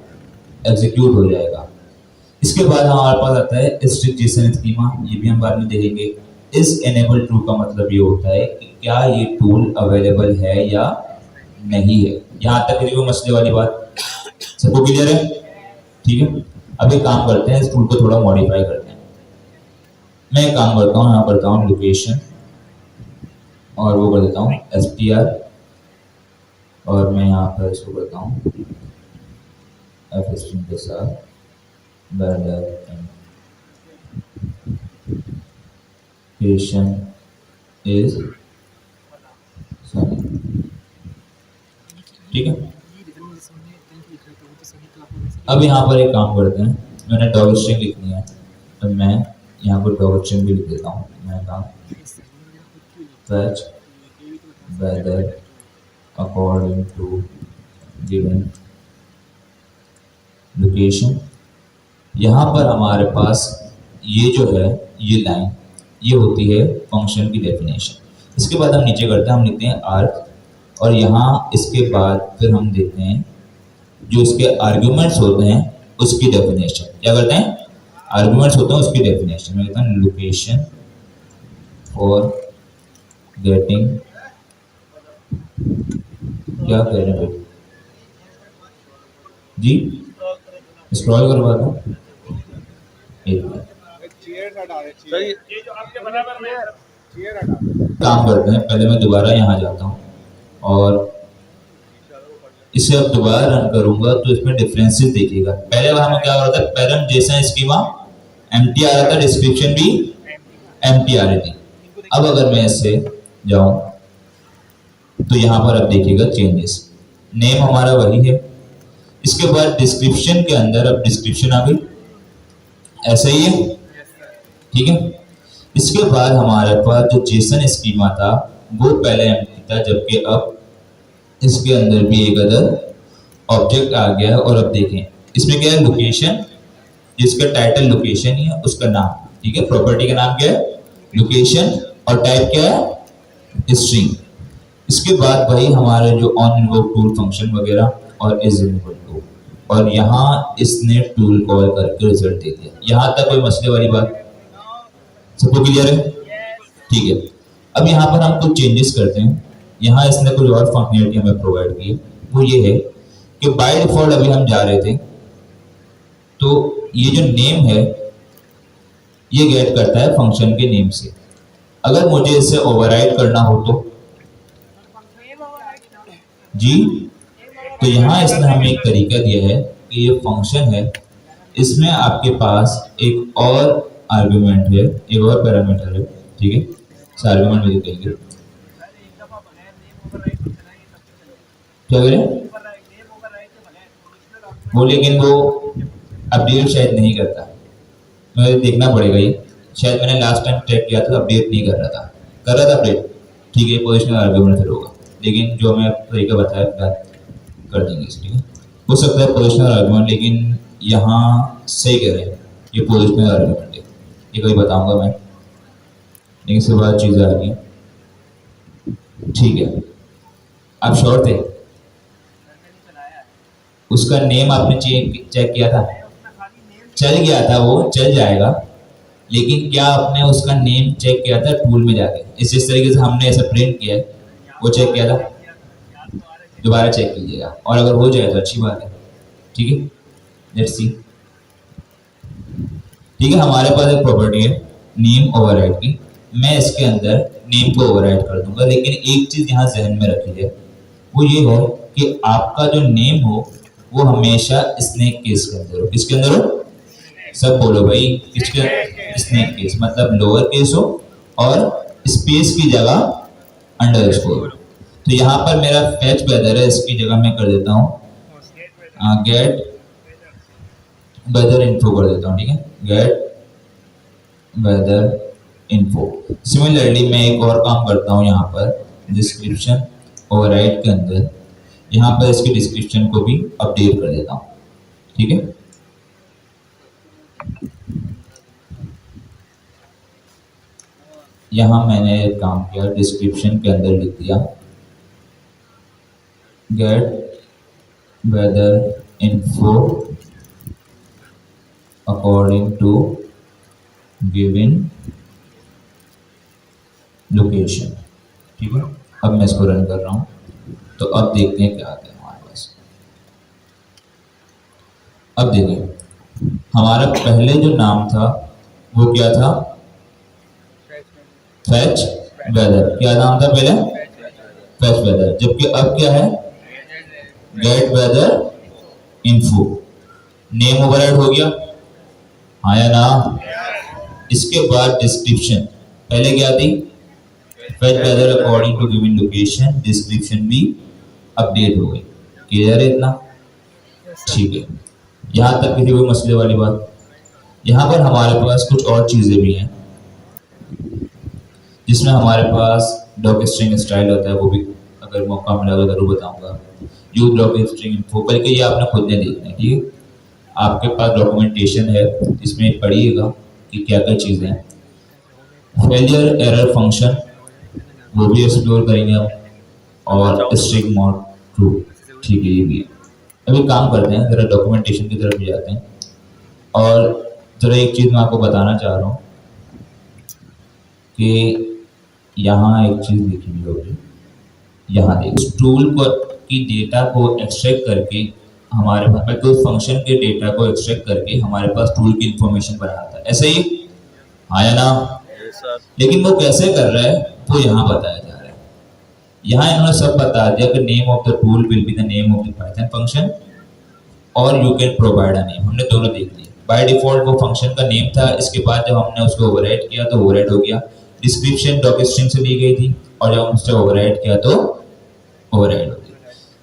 एग्जीक्यूट हो जाएगा। इसके बाद हमारे पास आता है स्ट्रिक्ट जेसन स्कीमा, ये भी हम बाद में देखेंगे। इस एनेबल टूल का मतलब ये होता है कि क्या ये टूल अवेलेबल है या नहीं है। यहाँ तक किसी को मसले वाली बात सबको क्लियर है? ठीक है, अब एक काम करते हैं, इस टूल को थोड़ा मॉडिफाई करते हैं। मैं एक काम करता हूँ, यहाँ करता हूँ लोकेशन और वो कर देता हूँ str और मैं यहाँ पर इसको करता हूँ f string के साथ location is sunny। ठीक है, अब यहाँ पर एक काम करते हैं, मैंने डॉग स्ट्रिंग लिखनी है तो मैं यहाँ पर डॉग स्ट्रिंग भी लिख देता हूँ। मैं काम fetch weather according to given location। यहाँ पर हमारे पास ये जो है ये लाइन ये होती है फंक्शन की डेफिनेशन। इसके बाद हम नीचे करते हैं, हम लिखते हैं आर्ग और यहाँ इसके बाद फिर हम देते हैं जो इसके आर्ग्यूमेंट्स होते हैं उसकी डेफिनेशन। क्या करते हैं? आर्ग्यूमेंट्स होते हैं उसकी डेफिनेशन। मैं कहता हूँ लोकेशन फॉर गेटिंग, क्या कह रहे हैं जी, स्क्रॉल करवा दो एक मिनट। काम करते हैं, पहले मैं दोबारा यहाँ जाता हूँ और इसे अब दोबारा रन करूंगा तो इसमें डिफरेंसेस देखिएगा। पहले बार में क्या हो रहा था, पैरम जेसन स्कीमा एम्प्टी आ रहा था, डिस्क्रिप्शन भी एम्प्टी आ रही थी। अब अगर मैं इससे जाऊं तो यहाँ पर अब देखिएगा चेंजेस, नेम हमारा वही है। इसके बाद डिस्क्रिप्शन के अंदर अब डिस्क्रिप्शन आ गई, ऐसा ही है, ठीक है। इसके बाद हमारे पास जो जेसन स्कीमा था वो पहले एम्प्टी था, जबकि अब इसके अंदर भी एक अदर ऑब्जेक्ट आ गया है। और अब देखें इसमें क्या है, लोकेशन, जिसका टाइटल लोकेशन ही है, उसका नाम, ठीक है, प्रॉपर्टी का नाम क्या है लोकेशन और टाइप क्या है स्ट्रिंग। इसके बाद वही हमारे जो ऑन इन्वोक टूल फंक्शन वगैरह और इज इन्वोक टूल, और यहाँ इसने टूल कॉल करके रिजल्ट दे दिया। यहाँ तक कोई मसले वाली बात सबको क्लियर है? ठीक है, अब यहाँ पर हम कुछ चेंजेस करते हैं। यहाँ इसने कुछ और फंक्शनलिटी हमें प्रोवाइड की है, वो ये है कि बाय डिफॉल्ट अभी हम जा रहे थे तो ये जो नेम है ये गेट करता है फंक्शन के नेम से। अगर मुझे इसे ओवरराइड करना हो तो जी, तो यहाँ इसने हमें एक तरीका दिया है कि ये फंक्शन है, इसमें आपके पास एक और आर्गुमेंट है, एक और पैरामीटर है, ठीक है, इस आर्गुमेंट में देखेंगे क्या करें वो, लेकिन वो अपडेट शायद नहीं करता, मुझे देखना पड़ेगा। ये शायद मैंने लास्ट टाइम चेक किया था, अपडेट नहीं कर रहा था अपडेट, ठीक है, पोजिशनल आर्गुमेंट फिर होगा, लेकिन जो हमें तरीका बताया कर देंगे इसलिए। हो सकता है पोजिशनल आर्गुमेंट, लेकिन यहाँ सही कह रहे हैं ये पोजिशनल आर्गुमेंट है, ये कभी बताऊंगा मैं, लेकिन इसके बाद चीज़ें आ गई, ठीक है। आप श्योर थे? उसका नेम आपने चेक किया था, चल गया था, वो चल जाएगा, लेकिन क्या आपने उसका नेम चेक किया था टूल में जाके? इस तरीके से हमने ऐसा प्रिंट किया है, वो चेक किया था, दोबारा चेक कीजिएगा, और अगर हो जाए तो अच्छी बात है, ठीक है, लेट्स सी। ठीक है, हमारे पास एक प्रॉपर्टी है नेम ओवरराइड की, मैं इसके अंदर नेम को ओवरराइड कर दूंगा, लेकिन एक चीज यहाँ जहन में रखी है, वो ये है कि आपका जो नेम हो वो हमेशा स्नेक केस के अंदर हो। किसके अंदर हो? सब बोलो भाई, किसके? स्नेक केस, मतलब लोअर केस हो और स्पेस की जगह अंडरस्कोर। तो यहाँ पर मेरा फेच वेदर है, इसकी जगह मैं कर देता हूँ गेट वेदर इन्फो कर देता हूँ, ठीक है, गेट वेदर इन्फो। सिमिलरली मैं एक और काम करता हूँ यहाँ पर, डिस्क्रिप्शन ओवरराइड के अंदर यहाँ पर इसके डिस्क्रिप्शन को भी अपडेट कर देता हूँ, ठीक है। यहाँ मैंने काम किया, डिस्क्रिप्शन के अंदर लिख दिया get weather info according to given location, ठीक है। अब मैं इसको रन कर रहा हूँ, तो अब देखते हैं क्या आता है हमारे पास। अब देखिए हमारा पहले जो नाम था वो क्या था, फैच वेदर। क्या नाम था पहले, फैच वेदर, जबकि अब क्या है, get weather info. Name override हो गया, हाँ या ना। इसके बाद डिस्क्रिप्शन, पहले क्या थी, fetch weather according to given location, description भी अपडेट हो गई। क्लियर है इतना, ठीक है। यहाँ तक किसी कोई मसले वाली बात। यहाँ पर हमारे पास कुछ और चीजें भी हैं जिसमें हमारे पास डॉक स्ट्रिंग स्टाइल होता है, वो भी अगर मौका मिला तो जरूर बताऊंगा। यूज डॉक स्ट्रिंग इन्फो, बल्कि ये आपने खुद ने देखना है, ठीक है। आपके पास डॉक्यूमेंटेशन है, इसमें पढ़िएगा कि क्या क्या चीज़ें हैं। फेलियर एरर फंक्शन वो भी एक्सप्लोर करेंगे हम, और स्ट्रिंग मोड ट्रू, ठीक है, ये भी है। अभी काम करते हैं, ज़रा डॉक्यूमेंटेशन की तरफ भी जाते हैं। और ज़रा एक चीज़ मैं आपको बताना चाह रहा हूँ कि यहाँ एक चीज़ लिखी हुई होगी, यहाँ देखिए टूल को की डेटा को एक्सट्रैक्ट करके हमारे पास तो फंक्शन के डेटा को एक्सट्रैक्ट करके हमारे पास टूल की इंफॉर्मेशन बनाता है, ऐसे ही आया ना। लेकिन वो कैसे कर रहा है वो यहाँ बताया जा रहा है। यहाँ इन्होंने सब बता दिया कि name of the tool will be the name of the Python function और you can provide a name. हमने दोनों देख लिए। बाय डिफॉल्ट वो फंक्शन का नेम था, इसके बाद जब हमने उसको ओवरराइड किया तो ओवरराइड हो गया। डिस्क्रिप्शन डॉक स्ट्रिंग से ली गई थी और जब हम उससे ओवरराइड किया तो ओवरराइड हो गई।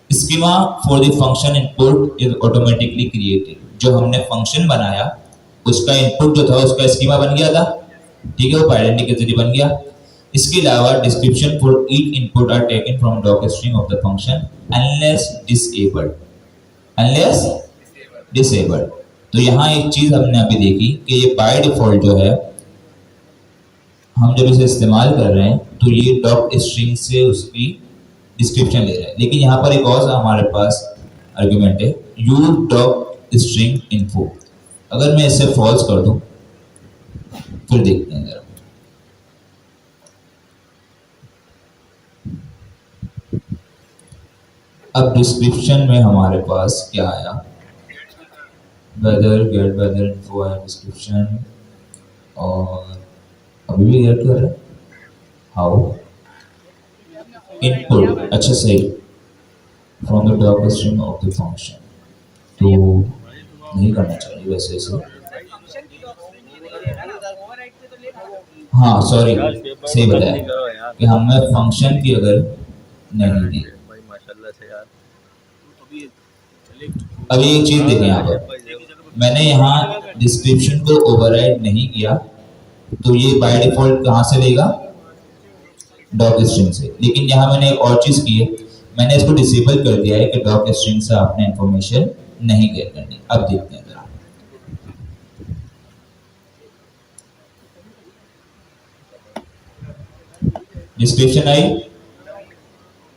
Schema for the function input is automatically created. जो हमने फंक्शन बनाया उसका इनपुट जो था उसका स्कीमा बन गया था, ठीक है, वो पाइडेंटिटी के जरिए बन गया। इसके अलावा description for each input are taken from doc string of the function unless disabled, unless disabled. तो यहाँ एक चीज हमने अभी देखी कि ये बाय डिफॉल्ट जो है हम जब इसे इस्तेमाल कर रहे हैं तो ये डॉक स्ट्रिंग से उसकी डिस्क्रिप्शन ले रहा है। लेकिन यहाँ पर एक और हमारे पास आर्गुमेंट है, यूज डॉक स्ट्रिंग इन्फो। अगर मैं इसे फॉल्स कर दूं फिर देखते हैं जरा। अब डिस्क्रिप्शन में हमारे पास क्या आया, वेदर गेट वेदर इन्फो आया डिस्क्रिप्शन, और अभी भी गेट कर रहा है हाउ इनपुट, अच्छा सही, from the doc string of the function. तो नहीं करना चाहिए वैसे इसे, हाँ सॉरी सही बताया कि हमने फंक्शन की अगर नहीं दी। अभी एक चीज देखें यहाँ पर, मैंने यहाँ डिस्क्रिप्शन को ओवरराइड नहीं किया तो ये बाय डिफॉल्ट कहाँ से लेगा, डॉक स्ट्रिंग से। लेकिन यहाँ मैंने एक और चीज की है, मैंने इसको डिसेबल कर दिया है कि डॉक स्ट्रिंग से आपने इंफॉर्मेशन नहीं गेट करनी। अब देखते हैं जरा, डिस्क्रिप्शन आई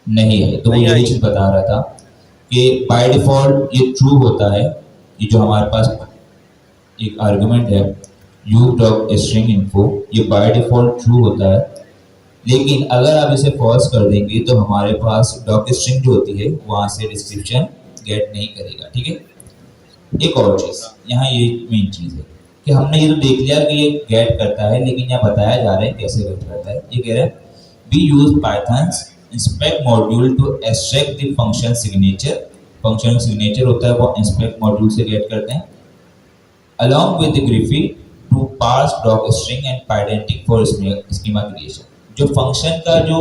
नहीं है, तो वो यही चीज बता रहा था कि बाय डिफॉल्ट ये ट्रू होता है। ये जो हमारे पास एक आर्गुमेंट है यूज डॉक स्ट्रिंग इन्फो, ये बाय डिफॉल्ट ट्रू होता है। लेकिन अगर आप इसे फॉल्स कर देंगे तो हमारे पास डॉक स्ट्रिंग जो होती है वहां से डिस्क्रिप्शन गेट नहीं करेगा, ठीक है। एक और चीज यहाँ ये मेन चीज है कि हमने ये तो देख लिया कि ये गेट करता है, लेकिन यहाँ बताया जा रहा है कैसे गेट करता है। ये कह रहा है we use Python's inspect module to extract the function signature. Function signature होता है वो इंस्पेक्ट मॉड्यूल से गेट करते हैं, along with the griffe to parse docstring and pydantic for schema creation. जो फंक्शन का जो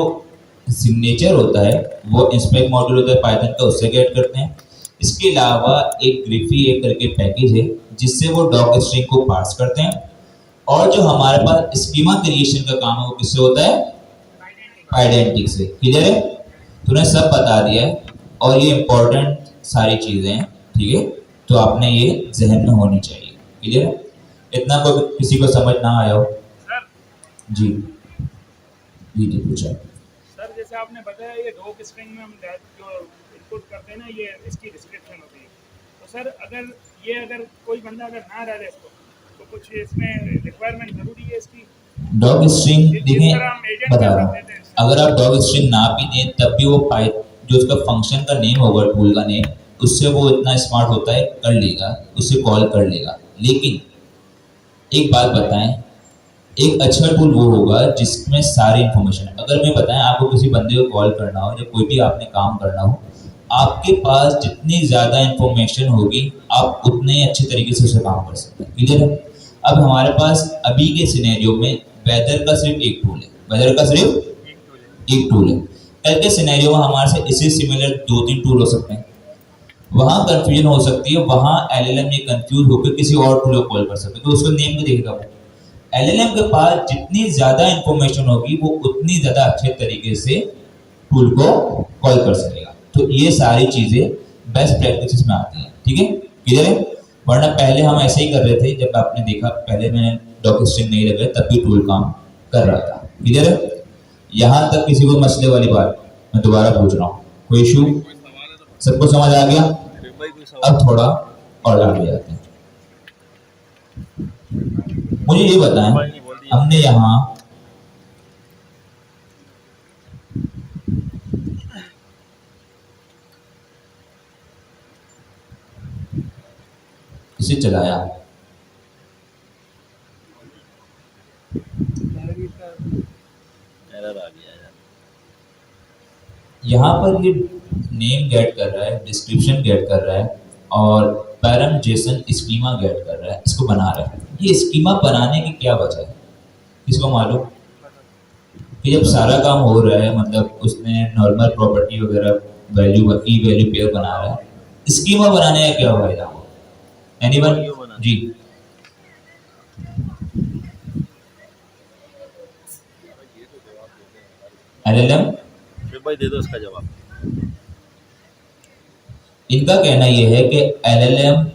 सिग्नेचर होता है वो इंस्पेक्ट मॉड्यूल होता है पाइथन का, उससे गेट करते हैं। इसके अलावा एक ग्रिफी एक करके पैकेज है जिससे वो डॉक स्ट्रिंग को पार्स करते हैं। और जो हमारे पास स्कीमा क्रिएशन का काम है वो किससे होता है, पाइडेंटिक से। क्लियर है। तूने सब बता दिया है और ये इम्पोर्टेंट सारी चीजें हैं, ठीक है। तो आपने ये जहन में होनी चाहिए, क्लियर है। इतना कोई किसी को समझ ना आया हो? सर जी जी पूछा। सर जैसे आपने बताया ये डॉक स्ट्रिंग में हम जो इनपुट करते हैं ना, ये इसकी डिस्क्रिप्शन होती है। तो सर अगर कोई बंदा अगर ना रह रहे इसको, तो कुछ इसमें रिक्वायरमेंट जरूरी है इसकी? डॉग स्ट्रिंग जिस देखें, तरह हम एजेंट बता कर रहा सकते हूँ, थे अगर आप डॉग स्ट्रिंग ना भी दें तब भी वो पाइप जो उसका फंक्शन का नेम होगा, टूल का नेम, उससे वो इतना स्मार्ट होता है, कर लेगा, उससे कॉल कर लेगा। लेकिन एक बात बताएं, एक अच्छा टूल वो होगा जिसमें सारी इंफॉर्मेशन है। अगर मैं बताएं आपको किसी बंदे को कॉल करना हो या कोई भी आपने काम करना हो, आपके पास जितनी ज़्यादा इंफॉर्मेशन होगी आप उतने ही अच्छे तरीके से उसे काम कर सकते हैं, क्लियर है। अब हमारे पास अभी के सिनेरियो में वेदर का सिर्फ एक टूल है, वेदर का सिर्फ एक टूल है। कल के सिनेरियो में हमारे से इससे सिमिलर 2-3 टूल हो सकते हैं, वहाँ कंफ्यूजन हो सकती है, वहाँ एलएलएम ये कंफ्यूज होकर किसी और टूल को कॉल कर सकते हैं, तो उसको नेम भी देखेगा वो। एलएलएम के पास जितनी ज़्यादा इंफॉर्मेशन होगी वो उतनी ज़्यादा अच्छे तरीके से टूल को कॉल कर सकेगा। तो ये सारी चीज़ें बेस्ट प्रैक्टिसेस में आती हैं, ठीक है, क्लियर है। वरना पहले हम ऐसे ही कर रहे थे, जब आपने देखा पहले मैंने डॉक स्ट्रिंग नहीं लगे तब भी टूल काम कर रहा था, क्लियर है। यहाँ तक किसी को मसले वाली बात मैं दोबारा पूछ रहा हूँ, कोई इशू? सबको समझ आ गया? अब थोड़ा और आगे जाते हैं। मुझे ये बताएं, हमने यहाँ इसे चलाया, एरर आ गया यार। यहाँ पर ये नेम गेट कर रहा है, डिस्क्रिप्शन गेट कर रहा है और पैरम जेसन स्कीमा गेट कर रहा है, इसको बना रहा है। ये स्कीमा बनाने की क्या वजह है, किसको मालूम? कि जब सारा काम हो रहा है, मतलब उसने नॉर्मल प्रॉपर्टी वगैरह वैल्यू की वैल्यू पेयर बना रहा है, स्कीमा बनाने का क्या फायदा? एनीवन? जी एलएलएम भाई दे दो इसका जवाब। इनका कहना यह है कि एलएलएम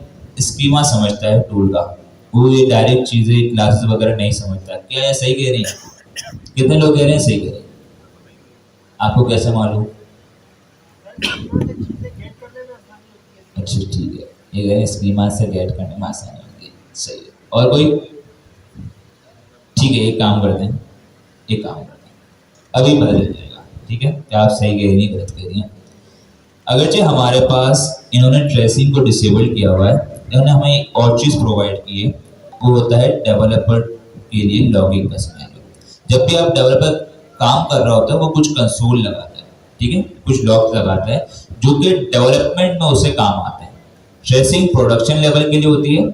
स्कीमा समझता है टूल का, वो ये डायरेक्ट चीजें क्लासेस वगैरह नहीं समझता। क्या ये सही कह रही हैं? कितने लोग कह रहे हैं सही कह रहे हैं? आपको कैसे मालूम? अच्छा ठीक है, ये कह रहे हैं स्कीमा से गेट करने में आसानी होगी, सही है। और कोई? ठीक है, एक काम करते हैं, अभी बदल जाएगा, ठीक है, क्या आप सही कह रही हैं गलत कह रही हैं। अगरचे हमारे पास इन्होंने ट्रेसिंग को डिसेबल किया हुआ है, इन्होंने हमें एक और चीज़ प्रोवाइड की है, वो होता है डेवलपर के लिए लॉगिंग का सिनेरियो। जब भी आप डेवलपर काम कर रहा होता है वो कुछ कंसोल लगाता है, ठीक है, कुछ लॉग्स लगाता है जो कि डेवलपमेंट में उसे काम आते हैं। ट्रेसिंग प्रोडक्शन लेवल के लिए होती है,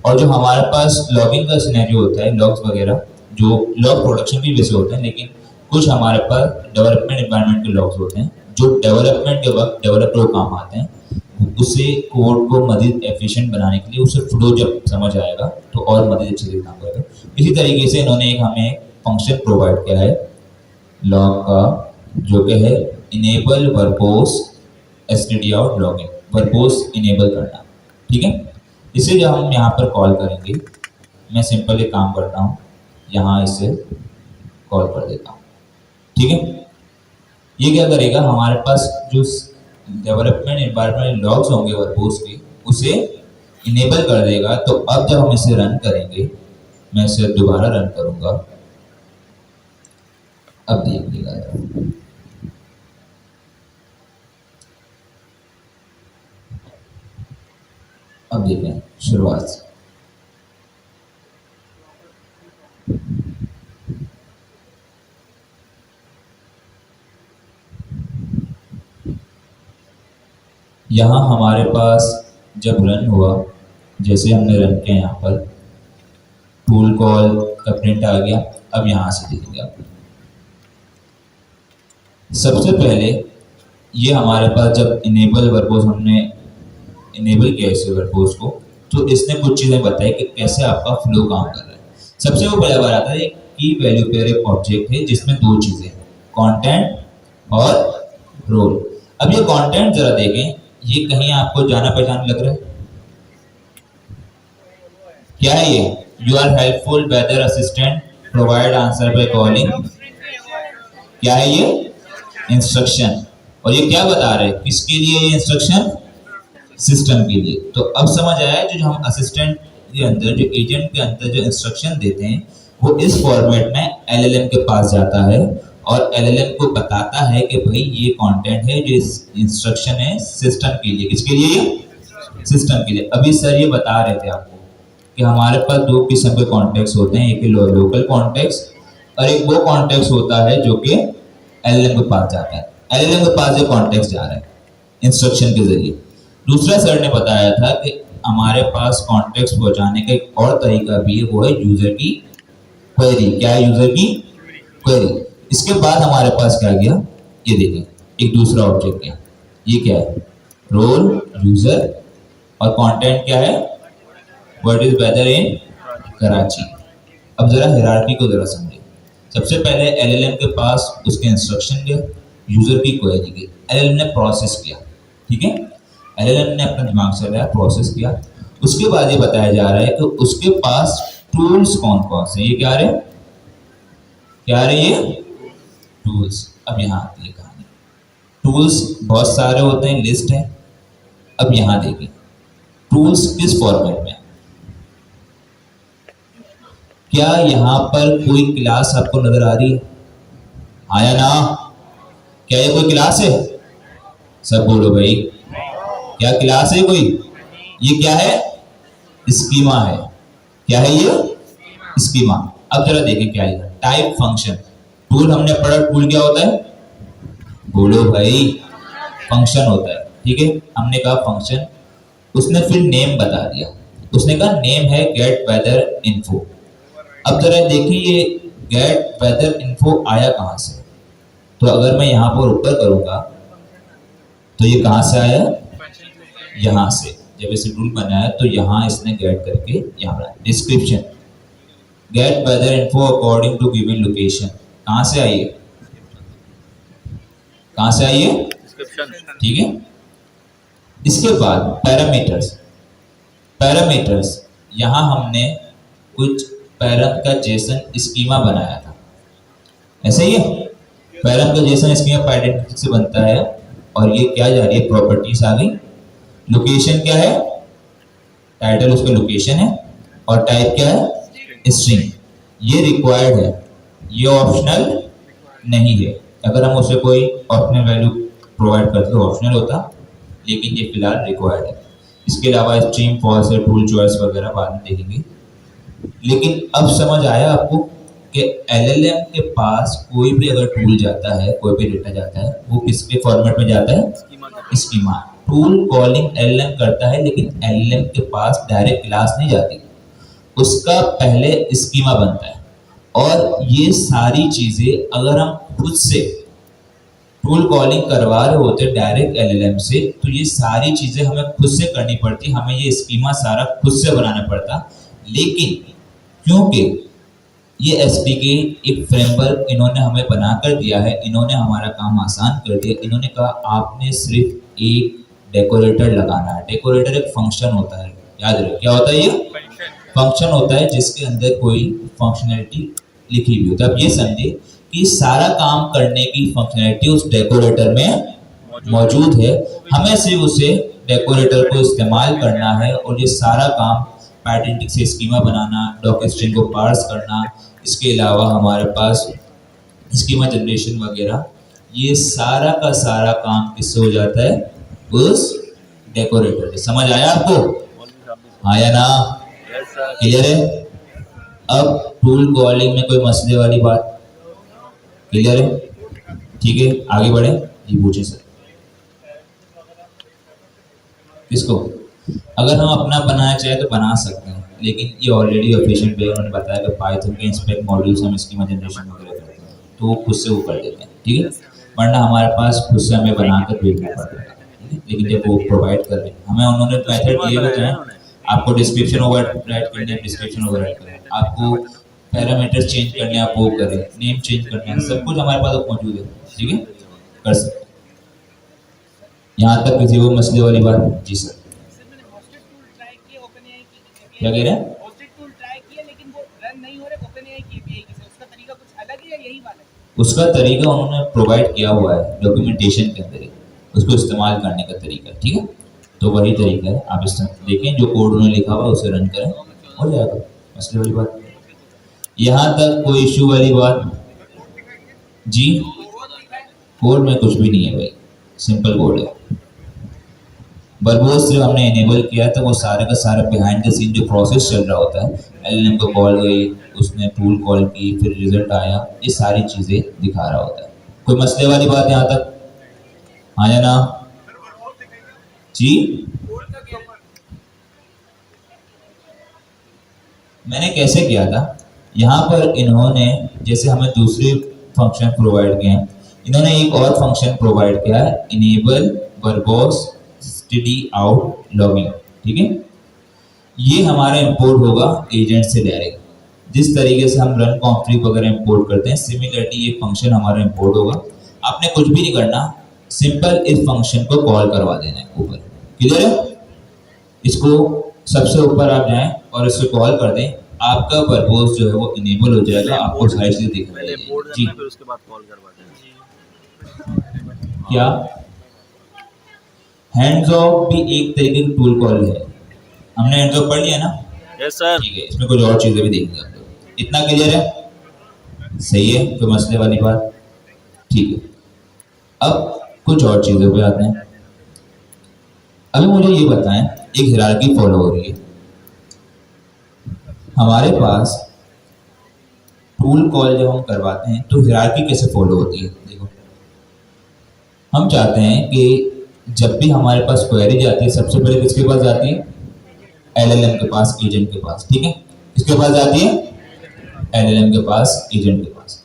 और जो हमारे पास लॉगिंग का सिनेरियो होता है, लॉग्स वगैरह, जो लॉग प्रोडक्शन भी वैसे होते हैं, लेकिन कुछ हमारे पास डेवलपमेंट एनवायरनमेंट के लॉग्स होते हैं जो डेवलपमेंट के वक्त डेवलपर को काम आते हैं। उसे कोड को मज़ीद एफिशिएंट बनाने के लिए उसे फ्लो जब समझ आएगा तो और मज़ीद अच्छे से काम करेगा। इसी तरीके से इन्होंने एक हमें फंक्शन प्रोवाइड किया है लॉग का, जो कि है enable verbose std out logging, verbose enable करना, ठीक है। इसे जब हम यहाँ पर कॉल करेंगे, मैं सिंपल एक काम करता हूँ, यहाँ इसे कॉल कर देता हूँ, ठीक है। ये क्या करेगा, हमारे पास जो डेवलपमेंट एनवायरनमेंट लॉग्स होंगे वर्बोस के, उसे इनेबल कर देगा। तो अब जब हम इसे रन करेंगे, मैं इसे दोबारा रन करूंगा, अब देखिएगा, अब देखें शुरुआत से। यहाँ हमारे पास जब रन हुआ, जैसे हमने रन किया, यहाँ पर टूल कॉल का प्रिंट आ गया। अब यहाँ से देखेंगे आप, सबसे पहले ये हमारे पास जब इनेबल वर्बोस हमने इनेबल किया इस वर्बोस को, तो इसने कुछ चीज़ें बताई कि कैसे आपका फ्लो काम कर रहा है। सबसे वो पहला बार आता है की वैल्यू पेयर एक ऑब्जेक्ट है जिसमें दो चीज़ें, कंटेंट और रोल। अब ये कंटेंट जरा देखें, ये कहीं आपको जाना पहचान लग रहा है? क्या है ये? You are helpful weather assistant, provide answer by calling. क्या है ये? इंस्ट्रक्शन। और ये क्या बता रहे हैं, किसके लिए ये इंस्ट्रक्शन? सिस्टम के लिए। तो अब समझ आया, जो हम असिस्टेंट के अंदर, जो एजेंट के अंदर जो इंस्ट्रक्शन देते हैं, वो इस फॉर्मेट में एलएलएम के पास जाता है और एलएलएम को बताता है कि भाई ये कंटेंट है, जो इंस्ट्रक्शन है सिस्टम के लिए। किसके लिए? ये सिस्टम के लिए। अभी सर ये बता रहे थे आपको कि हमारे पास दो किस्म के कॉन्टेक्स्ट होते हैं, एक लोकल कॉन्टेक्स्ट और एक वो कॉन्टेक्स्ट होता है जो कि एलएलएम के पास जाता है। एलएलएम के पास जो कॉन्टेक्स्ट जा रहा है इंस्ट्रक्शन के जरिए। दूसरा सर ने बताया था कि हमारे पास कॉन्टेक्स्ट पहुंचाने का एक और तरीका भी है, वो है यूजर की क्वेरी। क्या है? यूजर की क्वेरी। इसके बाद हमारे पास क्या गया, ये देखें, एक दूसरा ऑब्जेक्ट गया। ये क्या है? रोल, यूजर, और कंटेंट क्या है? What is weather in Karachi. अब जरा हायरार्की को जरा समझे। सबसे पहले एलएलएम के पास उसके इंस्ट्रक्शन गए, यूजर की क्वेरी गई, एलएलएम ने प्रोसेस किया। ठीक है, एलएलएम ने अपना दिमाग से लाया, प्रोसेस किया। उसके बाद ये बताया जा रहा है कि उसके पास टूल्स कौन कौन से। ये क्या रहे? क्या रहे ये? टूल्स। अब यहाँ आती है कहानी। टूल्स बहुत सारे होते हैं, लिस्ट है। अब यहाँ देखिए टूल्स किस फॉर्मेट में। क्या यहाँ पर कोई क्लास आपको नजर आ रही है? आया ना? क्या ये कोई क्लास है? सब बोलो भाई, क्या क्लास है कोई? ये क्या है? स्कीमा है। क्या है ये? स्कीमा। अब जरा देखें क्या है। Type function. टूल हमने पढ़ा, टूल क्या होता है? बोलो भाई, फंक्शन होता है। ठीक है, हमने कहा फंक्शन। उसने फिर नेम बता दिया, उसने कहा नेम है गेट वेदर इन्फो। अब जरा देखिए ये गेट वेदर इन्फो आया कहां से। तो अगर मैं यहां पर ऊपर करूंगा तो ये कहां से आया? यहां से। जब इसे टूल बनाया तो यहां इसने गेट करके यहां बनाया। Description, get weather info according to given location. कहां से आई है? कहां से आई है? ठीक है। इसके बाद पैरामीटर्स। पैरामीटर्स, यहां हमने कुछ पैरम का जेसन स्कीमा बनाया था, ऐसे ही है। पैरम का जेसन स्कीमा आइडेंटिटी से बनता है और ये क्या जा रही है? प्रॉपर्टीज आ गई। लोकेशन क्या है? टाइटल उसका लोकेशन है और टाइप क्या है? स्ट्रिंग। ये रिक्वायर्ड है, ये ऑप्शनल नहीं है। अगर हम उसे कोई ऑप्शनल वैल्यू प्रोवाइड करते तो ऑप्शनल होता, लेकिन ये फिलहाल रिक्वायर्ड है। इसके अलावा स्ट्रीम, फॉल्स, टूल चॉइस वगैरह बाद में देखेंगे। लेकिन अब समझ आया आपको कि एलएलएम के पास कोई भी अगर टूल जाता है, कोई भी डेटा जाता है, वो किसके फॉर्मेट में जाता है? स्कीमा। टूल कॉलिंग एलएलएम करता है, लेकिन एलएलएम के पास डायरेक्ट क्लास नहीं जाती, उसका पहले स्कीमा बनता है। और ये सारी चीजें अगर हम खुद से टूल कॉलिंग करवा रहे होते डायरेक्ट एलएलएम से, तो ये सारी चीजें हमें खुद से करनी पड़ती, हमें ये स्कीमा सारा खुद से बनाना पड़ता। लेकिन क्योंकि ये एसडीके एक फ्रेमवर्क इन्होंने हमें बना कर दिया है, इन्होंने हमारा काम आसान कर दिया। इन्होंने कहा आपने सिर्फ एक डेकोरेटर लगाना है। डेकोरेटर एक फंक्शन होता है, याद रखिए क्या होता है? ये फंक्शन होता है जिसके अंदर कोई फंक्शनैलिटी लिखी हुई होती है। अब ये समझे कि सारा काम करने की फंक्शनैलिटी उस डेकोरेटर में मौजूद है, हमें सिर्फ उसे डेकोरेटर को इस्तेमाल करना है। और ये सारा काम पैडेंटिक से स्कीमा बनाना, डॉक स्ट्रिंग को पार्स करना, इसके अलावा हमारे पास स्कीमा जनरेशन वगैरह, ये सारा का सारा काम किससे हो जाता है? उस डेकोरेटर से। समझ आया आपको? आया ना? क्लियर है? अब टूल कॉलिंग में कोई मसले वाली बात? क्लियर है? ठीक है, आगे बढ़े। जी पूछे सर। किसको? अगर हम अपना बनाना चाहे तो बना सकते हैं, लेकिन ये ऑलरेडी ऑफिशियल वे उन्होंने बताया कि पाइथन के इंस्पेक्ट मॉड्यूल्स हम स्कीमा जनरेशन वगैरह करते हैं, तो वो खुद से वो कर देते हैं। ठीक है, वरना हमारे पास खुद से हमें बनाकर भेजना पड़ता है। लेकिन जब वो प्रोवाइड कर रहे हैं, हमें उन्होंने मेथड दिए हुए हैं, आपको डिस्क्रिप्शन ओवर राइट करना है, डिस्क्रिप्शन ओवर राइट करना है, आपको पैरामीटर्स चेंज करने आप वो करें, नेम चेंज करना है, सब कुछ हमारे पास मौजूद है। ठीक है, कर सकते हैं। यहाँ तक किसी को मसले वाली बात? जी सर, सर मैंने होस्टेड टूल ट्राई किया ओपनएआई की क्या कह रहे हैं? होस्टेड टूल ट्राई किया लेकिन वो रन नहीं हो रहे ओपनएआई की API की से उसका तरीका कुछ अलग है या यही वाला है? उसका तरीका उन्होंने प्रोवाइड किया हुआ है डॉक्यूमेंटेशन के अंदर ही, उसको इस्तेमाल करने का तरीका, ठीक है? तो वही तरीका है, आप इस देखें जो कोड उन्होंने लिखा हुआ है उसे रन करें, हो जाएगा, मसले वाली बात नहीं है। यहाँ तक कोई इशू वाली बात? जी, कोड में कुछ भी नहीं है भाई, सिंपल कोड है। वर्बोस से हमने इनेबल किया तो वो सारे का सारा बिहाइंड द सीन जो प्रोसेस चल रहा होता है, एलएलएम को कॉल गई, उसने टूल कॉल की, फिर रिजल्ट आया, ये सारी चीज़ें दिखा रहा होता है। कोई मसले वाली बात यहाँ तक? हाँ या ना? जी, मैंने कैसे किया था, यहाँ पर इन्होंने जैसे हमें दूसरे फंक्शन प्रोवाइड किए हैं, इन्होंने एक और फंक्शन प्रोवाइड किया है, enable verbose study out logging, ठीक है? ये हमारा इंपोर्ट होगा एजेंट से डायरेक्ट, जिस तरीके से हम रन कॉन्फ्लिग वगैरह इंपोर्ट करते हैं, सिमिलरली ये फंक्शन हमारा इंपोर्ट होगा। आपने कुछ भी नहीं करना, सिंपल इस फंक्शन को कॉल करवा देना है ऊपर, क्लियर है? इसको सबसे ऊपर आप जाएं और इसको कॉल कर दें, आपका वर्बोस जो है वो इनेबल हो जाएगा, आपको सारी चीजें दिख पहले रही इंपोर्ट है। जी, करना फिर उसके बाद कॉल करवा देना। क्या हैंड्स ऑफ भी एक तरीके की टूल कॉल है, हमने हैंड्स ऑफ पढ़ लिया ना? Yes sir. ठीक है, इसमें कुछ और चीजें भी देखेंगे आप लोग, इतना क्लियर है? सही है, कोई मसले वाली बात? ठीक है, अब कुछ और चीजों पे आते हैं। अभी मुझे ये बताएं, एक हिरार्की फॉलो हो रही है हमारे पास, टूल कॉल जब हम करवाते हैं तो हिरार्की कैसे फॉलो होती है? देखो, हम चाहते हैं कि जब भी हमारे पास क्वेरी जाती है सबसे पहले किसके पास जाती है? एलएलएम के पास, एजेंट के पास, ठीक है? किसके पास जाती है? एलएलएम के पास, एजेंट के पास।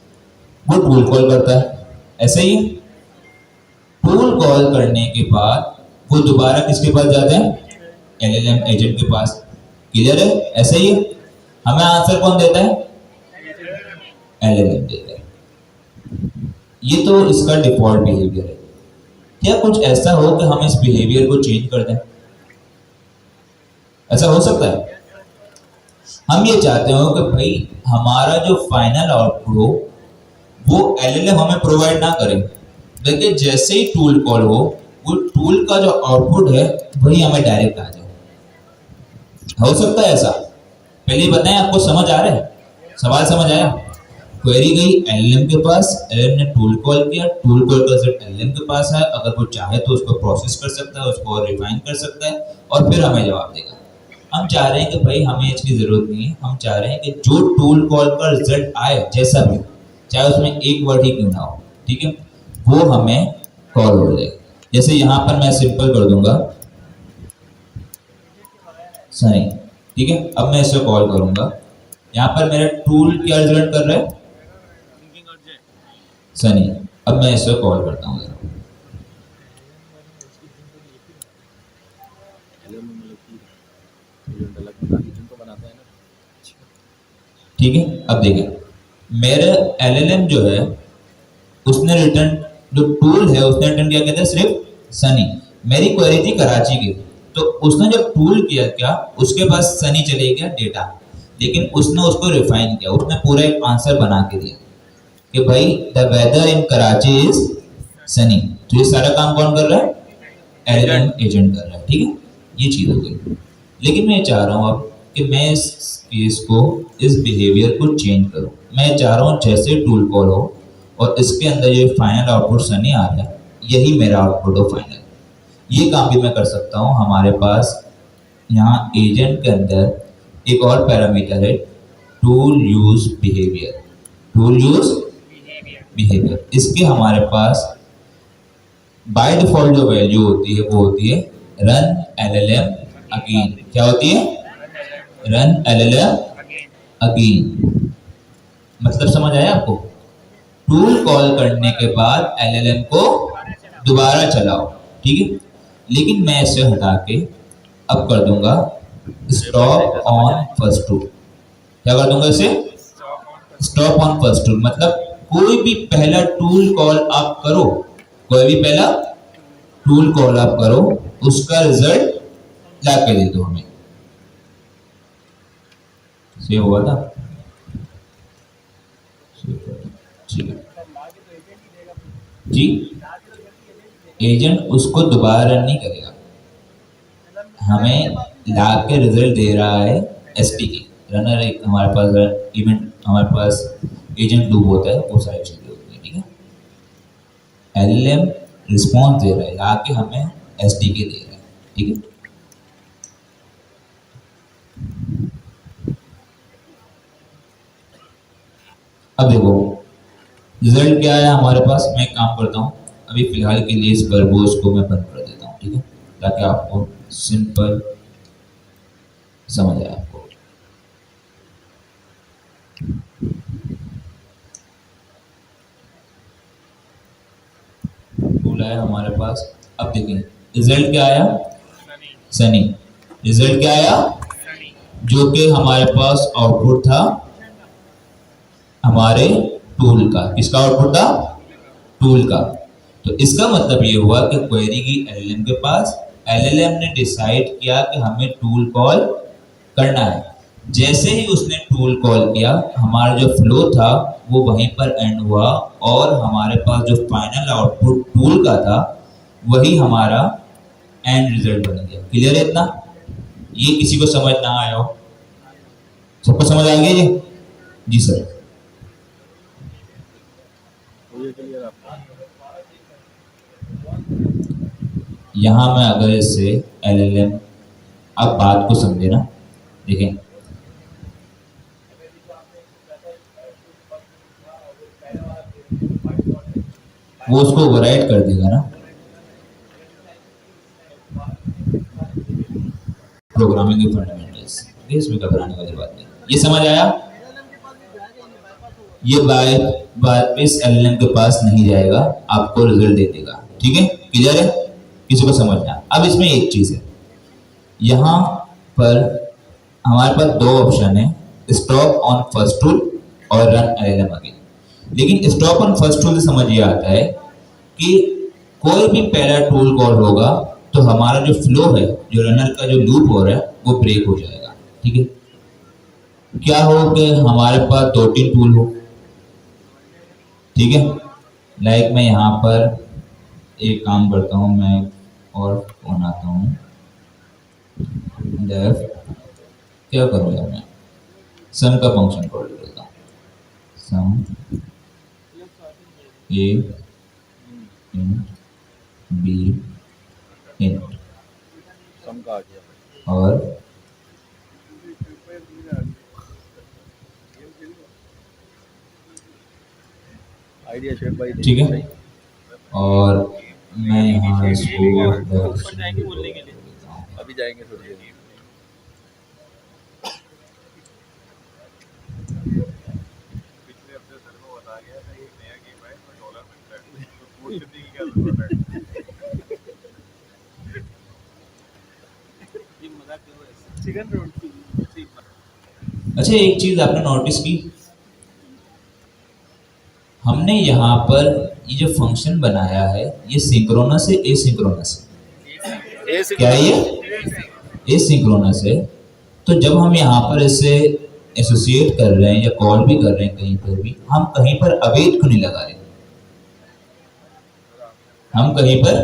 वो टूल कॉल करता है, ऐसे ही टूल कॉल करने के बाद वो दोबारा किसके पास जाते हैं? एलएलएम एजेंट के पास, क्लियर है? ऐसे ही हमें आंसर कौन देता है? एलएलएम देता है। ये तो इसका डिफॉल्ट बिहेवियर है। क्या कुछ ऐसा हो कि हम इस बिहेवियर को चेंज कर दें? ऐसा हो सकता है? हम ये चाहते हो कि भाई हमारा जो फाइनल आउटपुट हो वो एलएलएम हमें प्रोवाइड ना करे, बल्कि जैसे ही टूल कॉल हो वो टूल का जो आउटपुट है वही हमें डायरेक्ट आ जाए। हो सकता है ऐसा? पहले बताएं, आपको समझ आ रहा है? सवाल समझ आया? क्वेरी गई एलएलएम के पास, एलएलएम ने टूल कॉल किया, टूल कॉल का रिजल्ट एलएलएम के पास है, अगर वो चाहे तो उसको प्रोसेस कर सकता है, उसको और रिफाइन कर सकता है और फिर हमें जवाब देगा। हम चाह रहे हैं कि भाई हमें इसकी जरूरत नहीं है, हम चाह रहे हैं कि जो टूल कॉल का रिजल्ट आए जैसा भी, चाहे उसमें एक वर्ड ही क्यों ना हो, ठीक है, वो हमें कॉल हो जाए। जैसे यहाँ पर मैं सिंपल कर दूंगा सनी, ठीक है? अब मैं इसे कॉल करूंगा, यहाँ पर मेरा टूल क्या रिजल्ट कर रहा है? सनी। अब मैं इसे कॉल करता हूँ, ठीक है? अब देखें मेरा एलएलएम जो है उसने रिटर्न, जो टूल है उसने रिटर्न क्या कहता है? सिर्फ सनी। मेरी क्वेरी थी कराची की, तो उसने जब टूल किया क्या, उसके पास सनी चले गया डेटा, लेकिन उसने उसको रिफाइन किया, उसने पूरा एक आंसर बना के दिया कि भाई the weather in Karachi is sunny. तो ये सारा काम कौन कर रहा है? एलएलएम एजेंट कर रहा है, ठीक है? ये चीज़ हो गई। लेकिन मैं चाह रहा हूँ अब कि मैं इस केस को, इस बिहेवियर को चेंज करूँ। मैं चाह रहा हूँ जैसे टूल कॉल हो और इसके अंदर ये फाइनल आउटपुट सनी आ रहा है, यही मेरा आउटपुट हो फाइनल। ये काम भी मैं कर सकता हूँ। हमारे पास यहाँ एजेंट के अंदर एक और पैरामीटर है, tool use behaviour. Tool use behaviour, इसके हमारे पास बाय डिफॉल्ट जो वैल्यू होती है वो होती है रन एलएलएम अगेन। क्या होती है? Run LLM again. मतलब समझ आया आपको? टूल कॉल करने के बाद एलएलएम को दोबारा चलाओ, ठीक है? लेकिन मैं इसे हटा के अब कर दूंगा स्टॉप ऑन फर्स्ट टूल। क्या कर दूंगा इसे? Stop on first tool. मतलब कोई भी पहला टूल कॉल आप करो, कोई भी पहला टूल कॉल आप करो, उसका रिजल्ट ला के दे दो हमें। सेव हुआ था? ठीक है जी, एजेंट उसको दोबारा रन नहीं करेगा, हमें ला के रिजल्ट दे रहा है एसपीके रनर। एक हमारे पास इवेंट, हमारे पास एजेंट लूप होता है, वो सारी चीजें होती है, ठीक है। एलएलएम रिस्पॉन्स दे रहा है, ला के हमें एसडीके दे रहा है, ठीक है। अब देखो रिजल्ट क्या है हमारे पास। मैं एक काम करता हूँ, अभी फिलहाल के लिए इस वर्बोस को मैं बंद कर देता हूँ, ठीक है, ताकि आपको सिंपल समझ आए आपको। टूल आया हमारे पास। अब देखें रिजल्ट क्या आया, सनी। रिजल्ट क्या आया, जो कि हमारे पास आउटपुट था हमारे टूल का। किसका आउटपुट था? टूल का। तो इसका मतलब ये हुआ कि क्वेरी की एलएलएम के पास, एलएलएम ने डिसाइड किया कि हमें टूल कॉल करना है। जैसे ही उसने टूल कॉल किया, हमारा जो फ्लो था वो वहीं पर एंड हुआ और हमारे पास जो फाइनल आउटपुट टूल का था वही हमारा एंड रिजल्ट बन गया। क्लियर है इतना? ये किसी को समझ ना आया हो? सबको समझ आ गया ये? जी सर। यहां मैं अगर इससे एलएलएम, अब बात को समझे ना, देखें वो उसको ओवरराइड कर देगा ना, प्रोग्रामिंग के फंडामेंटल्स, इसमें घबराने वाली बात नहीं। ये समझ आया? ये वापस एलएलएम के पास नहीं जाएगा, आपको रिजल्ट दे देगा, ठीक है। क्लियर है? किसी को समझना? अब इसमें एक चीज है, यहां पर हमारे पास दो ऑप्शन है, स्टॉप ऑन फर्स्ट टूल और रन एलएलएम अगेन। लेकिन स्टॉप ऑन फर्स्ट टूल से समझ ये आता है कि कोई भी पहला टूल कॉल होगा तो हमारा जो फ्लो है, जो रनर का जो लूप हो रहा है वो ब्रेक हो जाएगा, ठीक है। क्या हो कि हमारे पास 2-3 टूल हो, ठीक है। लाइक मैं यहाँ पर एक काम करता हूँ, मैं और बनाता हूँ डेफ, क्या करूँ यार, मैं सम का फंक्शन कॉल करता हूँ, सम ए इन बी इन, सम का आ गया और आइडिया शेप बाय, ठीक है। और मैं यहाँ इसको अभी जाएंगे थोड़ी देर। पिछले हफ्ते सर को बता गया था ये नया गेम है, इसमें डॉलर मिलता है, तो कोड करने की क्या जरूरत है? अच्छा एक चीज आपने नोटिस की, हमने यहाँ पर ये जो फंक्शन बनाया है ये सिंक्रोनस है, एसिंक्रोनस है? क्या है ये? एसिंक्रोनस है। तो जब हम यहाँ पर इसे एसोसिएट कर रहे हैं या कॉल भी कर रहे हैं कहीं पर भी, हम कहीं पर अवेट क्यों नहीं लगा रहे? हम कहीं पर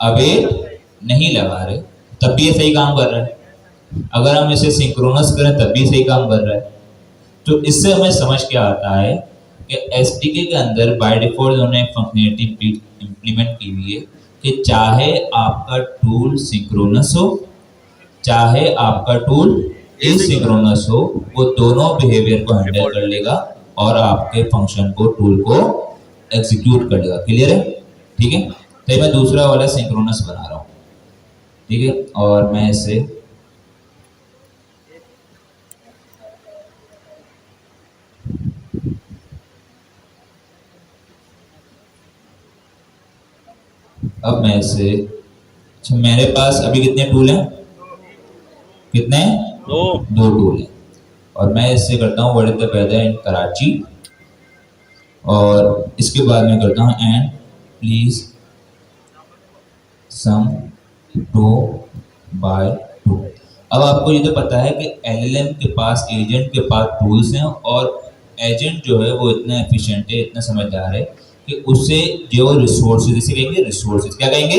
अवेट नहीं लगा रहे, तब भी ये सही काम कर रहा है। अगर हम इसे सिंक्रोनस करें तब भी सही काम कर रहा है। तो इससे हमें समझ के आता है कि एसडीके के अंदर बाय डिफॉल्ट उन्होंने फंक्शनैलिटी इंप्लीमेंट की हुई है कि चाहे आपका टूल सिंक्रोनस हो, चाहे आपका टूल एसिंक्रोनस हो, वो दोनों बिहेवियर को हैंडल कर लेगा और आपके फंक्शन को, टूल को एग्जीक्यूट कर लेगा। क्लियर है? ठीक है। तो मैं दूसरा वाला सिंक्रोनस बना रहा हूँ, ठीक है। और मैं इसे अब मैं इसे, अच्छा मेरे पास अभी कितने टूल हैं? कितने? दो टूल हैं। और मैं इससे करता हूँ what is the weather in Karachi, और इसके बाद मैं करता हूँ एंड प्लीज सम 2/2। अब आपको ये तो पता है कि एलएलएम के पास, एजेंट के पास टूल्स हैं, और एजेंट जो है वो इतना एफिशिएंट है, इतना समझदार है कि उससे जो रिसोर्सेज, जैसे कहेंगे रिसोर्सेज, क्या कहेंगे,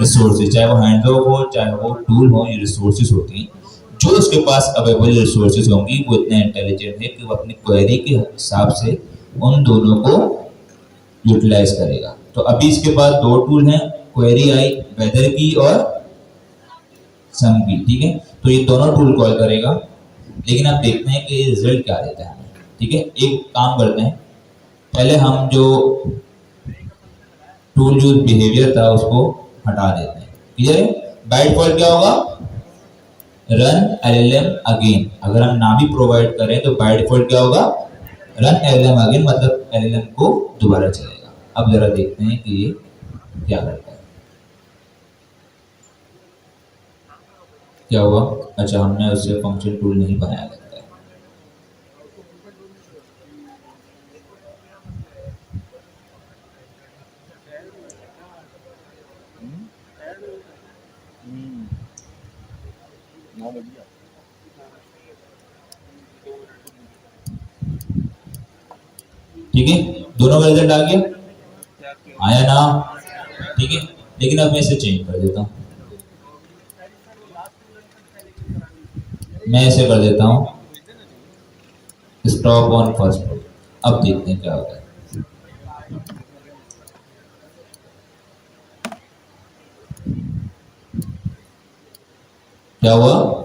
रिसोर्सेज, चाहे वो हैंड ऑफ हो चाहे वो टूल हो, ये रिसोर्सेज होती हैं। जो उसके पास अवेलेबल रिसोर्सेज होंगी वो इतना इंटेलिजेंट है कि वो अपनी क्वेरी के हिसाब से उन दोनों को यूटिलाइज करेगा। तो अभी इसके पास दो टूल हैं, क्वेरी आई वेदर की और सम की, ठीक है। तो ये दोनों टूल कॉल करेगा, लेकिन आप देखते हैं कि रिजल्ट क्या देता है हमें, ठीक है। एक काम करते हैं, पहले हम जो टूल यूज बिहेवियर था उसको हटा देते हैं, क्लियर है। बाय डिफॉल्ट क्या होगा, रन एलएलएम अगेन। अगर हम ना भी प्रोवाइड करें तो बाय डिफॉल्ट क्या होगा, रन एलएलएम अगेन, मतलब एलएलएम को दोबारा चलेगा। अब जरा देखते हैं कि ये क्या करता है। क्या हुआ, अच्छा हमने उससे फंक्शन टूल नहीं बनाया लगता है। ठीक है, दोनों का रिजल्ट आ गया, आया ना, ठीक है। लेकिन अब मैं इसे चेंज कर देता हूँ, मैं इसे कर देता हूँ स्टॉप ऑन फर्स्ट। अब देखते हैं क्या होता है। क्या हुआ,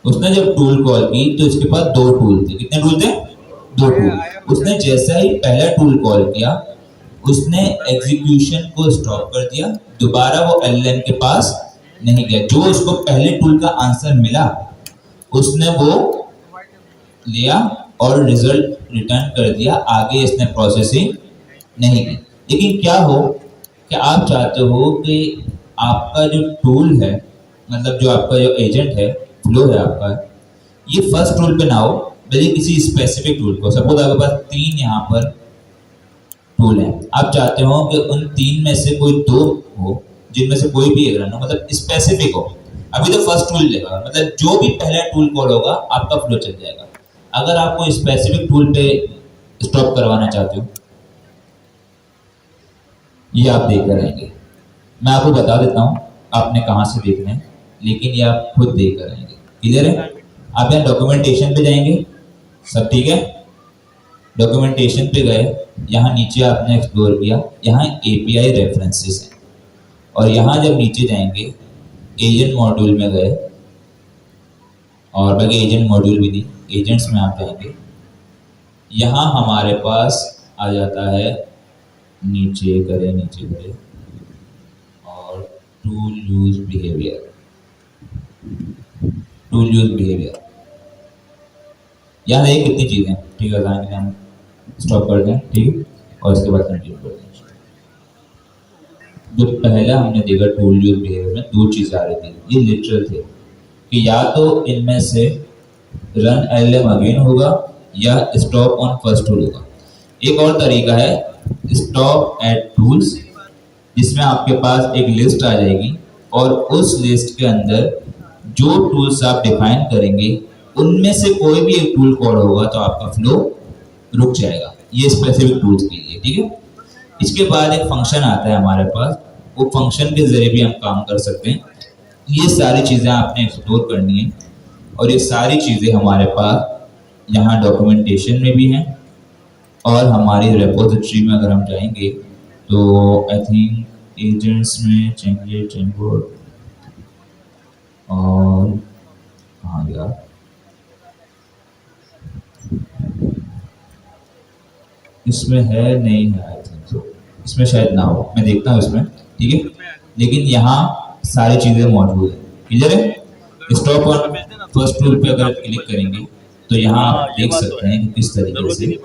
उसने जब टूल कॉल की तो इसके पास दो टूल थे। कितने टूल थे, दो टूल। उसने जैसा ही पहला टूल कॉल किया, उसने एग्जीक्यूशन को स्टॉप कर दिया, दोबारा वो एलएलएम के पास नहीं गया। जो उसको पहले टूल का आंसर मिला उसने वो लिया और रिजल्ट रिटर्न कर दिया, आगे इसने प्रोसेसिंग नहीं की। लेकिन क्या हो कि आप चाहते हो कि आपका जो टूल है, मतलब जो आपका जो एजेंट है, फ्लो है आपका, ये फर्स्ट टूल पे ना हो, बल्कि किसी स्पेसिफिक टूल को। सपोज आपके पास 3 यहाँ पर टूल हैं, आप चाहते हो कि उन 3 में से कोई 2 हो, जिनमें से कोई भी एक रन हो, मतलब स्पेसिफिक हो। अभी तो फर्स्ट टूल लेगा, मतलब जो भी पहला टूल कॉल होगा आपका फ्लो चल जाएगा। अगर आपको स्पेसिफिक टूल पे स्टॉप करवाना चाहते हो, ये आप देख कर आएंगे। मैं आपको बता देता हूँ आपने कहाँ से देखना है, लेकिन ये आप खुद देख कर आएंगे, क्लियर है। आप यहाँ डॉक्यूमेंटेशन पे जाएंगे, सब ठीक है। डॉक्यूमेंटेशन पे गए, यहाँ नीचे आपने एक्सप्लोर किया, यहाँ एपीआई रेफरेंसेस हैं, और यहाँ जब नीचे जाएंगे एजेंट मॉड्यूल में गए, और बाकी एजेंट मॉड्यूल भी नहीं, एजेंट्स में आप जाएंगे, यहाँ हमारे पास आ जाता है, नीचे करें और tool use behaviour, tool use behaviour. यहाँ देखिए कितनी चीज़ें, ठीक है। हम स्टॉप कर दें, ठीक है, और इसके बाद कंटिन्यू कर दें। जो पहला हमने देखा टूल यूज बिहेवियर में 2 चीज़ें आ रही थी, ये लिटरल थे कि या तो इनमें से रन एलएम अगेन होगा या स्टॉप ऑन फर्स्ट टूल होगा। एक और तरीका है स्टॉप एट टूल्स, जिसमें आपके पास एक लिस्ट आ जाएगी, और उस लिस्ट के अंदर जो टूल्स आप डिफाइन करेंगे उनमें से कोई भी एक टूल कॉल होगा तो आपका फ्लो रुक जाएगा। ये स्पेसिफिक टूल्स के लिए, ठीक है। इसके बाद एक फंक्शन आता है हमारे पास, वो फंक्शन के जरिए भी हम काम कर सकते हैं। ये सारी चीज़ें आपने एक्सप्लोर करनी है, और ये सारी चीज़ें हमारे पास यहाँ डॉक्यूमेंटेशन में भी हैं, और हमारी रेपोजिटरी में अगर हम जाएंगे तो आई थिंक एजेंट्स में चेंगे और हाँ यार, इसमें है नहीं है, आई थिंक सो इसमें शायद ना हो, मैं देखता हूँ इसमें, ठीक है। लेकिन यहाँ सारी चीज़ें मौजूद है, क्लियर है। स्टॉप ऑन फर्स्ट टूल पे अगर क्लिक करेंगे तो यहाँ आप देख सकते हैं कि किस तरीके से,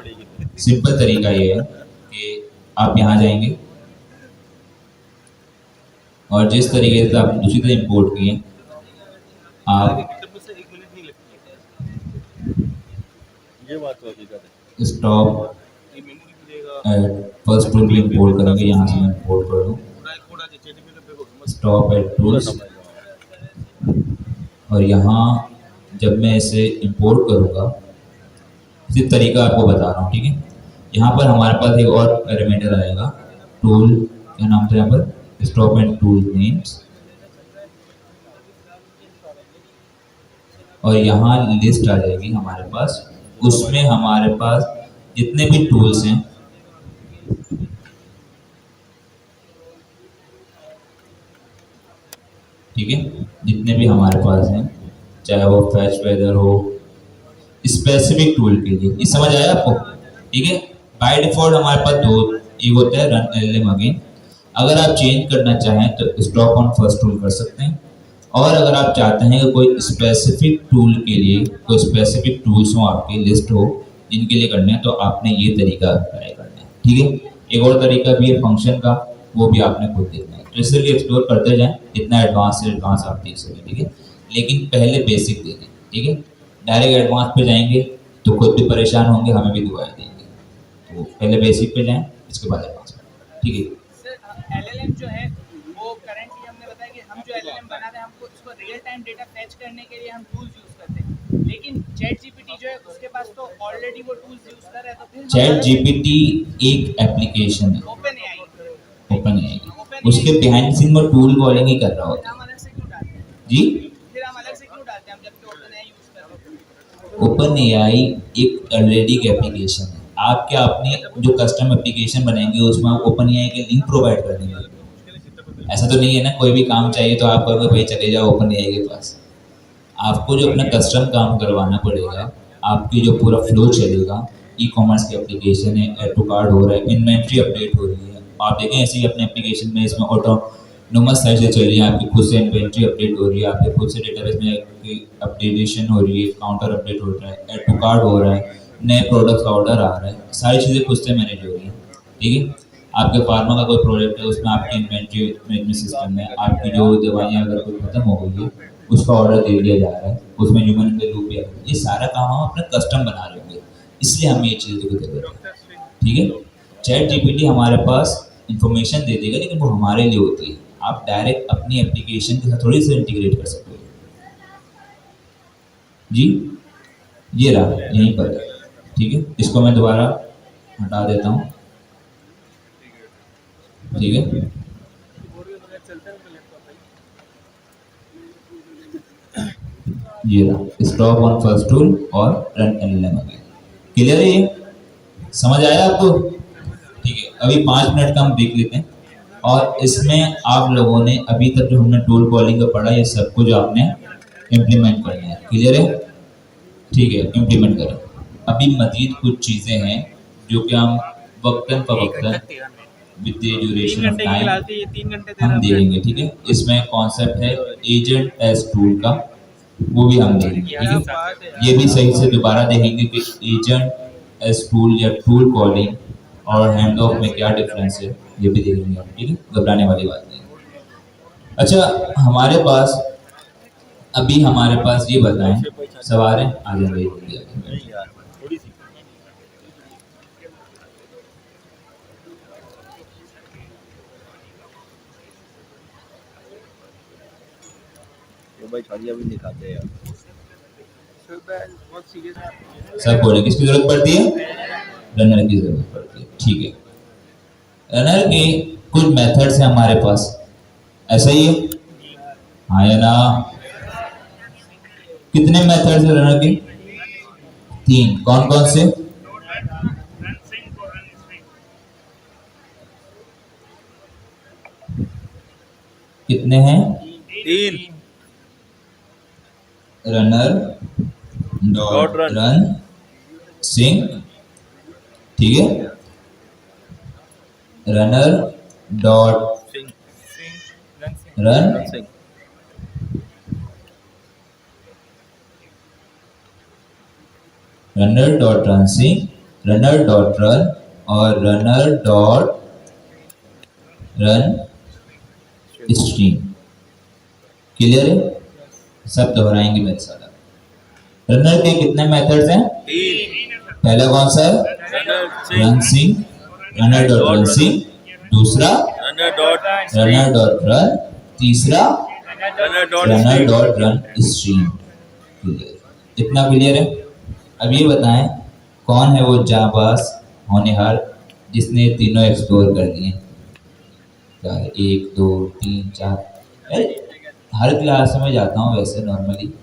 सिंपल तरीका ये है कि आप यहाँ जाएंगे, और जिस तरीके से आप दूसरी तरह इंपोर्ट किए, आप ये बात तो हकीकत है। स्टॉप फर्स्ट टूल पे इंपोर्ट करेंगे, यहाँ से मैं इंपोर्ट कर दूँ, स्टॉप एट टूल्स, और यहाँ जब मैं इसे इंपोर्ट करूँगा, इसी तरीका आपको बता रहा हूँ, ठीक है। यहाँ पर हमारे पास एक और पैरामीटर आएगा, टूल, क्या नाम था यहाँ पर, स्टॉप एंड टूल नेम्स, और यहाँ लिस्ट आ जाएगी हमारे पास, उसमें हमारे पास जितने भी टूल्स हैं, ठीक है, जितने भी हमारे पास हैं, चाहे वो फैच वेदर हो, स्पेसिफिक टूल के लिए, ये समझ आया आपको, ठीक है। बाय डिफॉल्ट हमारे पास दो, एक होता है रन एलएलएम अगेन, अगर आप चेंज करना चाहें तो स्टॉप ऑन फर्स्ट टूल कर सकते हैं, और अगर आप चाहते हैं कि कोई स्पेसिफिक टूल के लिए कोई स्पेसिफिक टूल्स हो, आपकी लिस्ट हो जिनके लिए करना है, तो आपने ये तरीका अप्लाई करना है, ठीक है। एक और तरीका भी है फंक्शन का, वो भी आपने खुद देखना है, तो इसलिए एक्सप्लोर करते जाएं, जितना एडवांस से एडवांस आप देख सकें, ठीक है। लेकिन पहले बेसिक देखें, ठीक है। डायरेक्ट एडवांस पे जाएंगे तो खुद भी परेशान होंगे, हमें भी दुआएं देंगे, तो पहले बेसिक पे जाएं, इसके बाद एडवांस पे, ठीक है। सर एलएलएम जो है वो करंटली हमने बताया कि हम जो एलएलएम बनाते हैं हमको उसको रियल टाइम डेटा फेच करने के लिए हम टूल्स यूज करते हैं, लेकिन चैट जीपीटी जो है उसके पास तो ऑलरेडी वो टूल्स यूज कर रहा है, तो फिर चैट जीपीटी एक एप्लीकेशन है, ओपन एआई, उसके बिहाइंड सीन में टूल कॉलिंग ही कर रहा होता है। हम अलग से क्यों डालते हैं? जी, फिर हम अलग से क्यों डालते हैं, हम जबकि ओपन एआई यूज कर रहे हैं? ओपन एआई एक ऑलरेडी एप्लीकेशन है, आप क्या अपने जो कस्टम एप्लीकेशन बनाएंगे उसमें आप ओपन एआई के लिंक प्रोवाइड कर देंगे? ऐसा तो नहीं है ना, कोई भी काम चाहिए तो आप कहोगे भाई चले जाओ ओपन एआई के पास। आपको जो अपना कस्टम काम करवाना पड़ेगा, आपकी जो पूरा फ्लो चलेगा, ई कॉमर्स की एप्लीकेशन है, ऐड टू कार्ट हो रहा है, इन्वेंट्री अपडेट हो रही है, आप देखें ऐसी अपने एप्लीकेशन में इसमें ऑटोनोमस साइड से चल रही है, आपकी खुद से इन्वेंट्री अपडेट हो रही है, आपके खुद से डेटाबेस में अपडेटेशन हो रही है, काउंटर अपडेट हो रहा है, ऐड टू कार्ट हो रहा है, नए प्रोडक्ट्स का ऑर्डर आ रहा है, सारी चीज़ें खुद से मैनेज हो रही हैं, ठीक है। आपके फार्मा का कोई प्रोडक्ट है, उसमें आपकी इन्वेंट्री मैनेजमेंट सिस्टम है, आपकी जो दवाइयाँ अगर कोई खत्म हो गई है उसका ऑर्डर दे दिया जा रहा है, उसमें ह्यूमन इन द लूप भी आ रहा है, ये सारा काम हम अपना कस्टम बना रहे होंगे, इसलिए हमें ये चीज़ की जरूरत है, ठीक है। चैट जीपीटी हमारे पास इंफॉर्मेशन दे देगा, लेकिन वो हमारे लिए होती है, आप डायरेक्ट अपनी एप्लीकेशन के साथ थोड़ी सी इंटीग्रेट कर सकते हो। जी, ये रहा यहीं पर, ठीक है। इसको मैं दोबारा हटा देता हूँ, ठीक है। ये रहा स्टॉप ऑन फर्स्ट टूल और रन एलएलएम अगेन, क्लियर है ये, समझ आया आपको, ठीक है। अभी 5 मिनट का हम देख लेते हैं, और इसमें आप लोगों ने अभी तक जो हमने टूल कॉलिंग का पढ़ा, ये सब कुछ आपने इम्प्लीमेंट करना है, क्लियर है, ठीक है, इम्प्लीमेंट करें। अभी मजीद कुछ चीज़ें हैं जो कि हम वक्तन फवक्तन with the duration of time हम देखेंगे, ठीक है। इसमें कॉन्सेप्ट है एजेंट एज टूल का, वो भी हम देखेंगे, ठीक है। ये भी सही से दोबारा देखेंगे कि एजेंट एज टूल या टूल कॉलिंग और हैंड ऑफ में क्या डिफरेंस है, ये भी देखेंगे हम, ठीक है, घबराने वाली बात नहीं। अच्छा, हमारे पास अभी हमारे पास ये बताएं, सवाल है, आ जाएंगे नहीं यार, थोड़ी सी तो भाई छाड़िया भी दिखाते हैं यार। सब बोले किसकी जरूरत पड़ती है, रनर की जरूरत पड़ती है, ठीक है। रनर के कुछ मेथड्स हैं हमारे पास, ऐसा ही है, हाँ या ना, कितने मेथड्स हैं रनर के? 3, कौन कौन से? कितने हैं? 3 रनर डॉट रन सिंक, ठीक है, runner dot run runner dot run sync, runner dot run और runner dot run stream, clear है, सब दोहराएंगे मेरे साथ। रनर के कितने मेथड्स हैं? 3 पहला कौन सा है? Run sync, runner dot run sync, दूसरा runner dot runner dot run तीसरा रनर डॉट रन स्ट्रीम। इतना क्लियर है। अब ये बताएं कौन है वो जाबाज होनहार जिसने तीनों एक्सप्लोर कर दिए? क्या है? 1 2 3 4। हर क्लास में जाता हूँ वैसे नॉर्मली,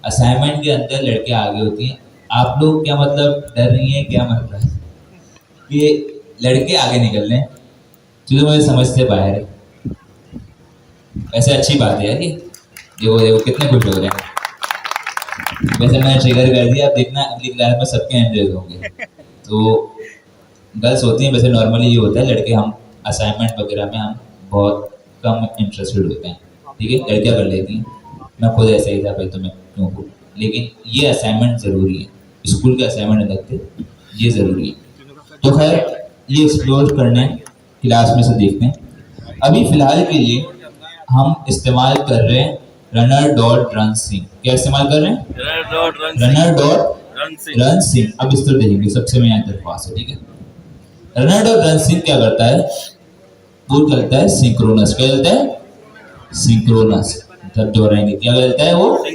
असाइनमेंट के अंदर लड़के आगे होती हैं। आप लोग क्या मतलब डर रही हैं? क्या मतलब कि लड़के आगे निकल रहे हैं? तो मुझे समझ से बाहर है। वैसे अच्छी बात है यार, ये देखो देखो कितने खुश हो रहे हैं। वैसे मैंने ट्रिगर कर दिया, अब देखना अगली क्लास में सबके एंड्रेज होंगे। तो गर्ल्स होती हैं, वैसे नॉर्मली ये होता है लड़के हम असाइनमेंट वगैरह में हम बहुत कम इंटरेस्टेड होते हैं, ठीक है। लड़कियाँ कर लेती हैं, मैं खुद ऐसा ही था पहले, तो मैं क्यों बोलूं। लेकिन ये असाइनमेंट ज़रूरी है, स्कूल के असाइनमेंट अलग थे, ये ज़रूरी है। तो खैर ये एक्सप्लोर करना है, क्लास में से देखते हैं। अभी फ़िलहाल के लिए हम इस्तेमाल कर रहे हैं रनर डॉट रन सिंक। क्या इस्तेमाल कर रहे हैं? Runner dot run sync. अब इस तरह देखेंगे, सबसे मैं यहाँ दरख्वास्त है, ठीक है। रनर डॉट रन सिंक क्या करता है? वो चलता है सिंक्रोनस। क्या चलता है? सिंक्रोनस। जब दोहराएंगे क्या चलता है वो?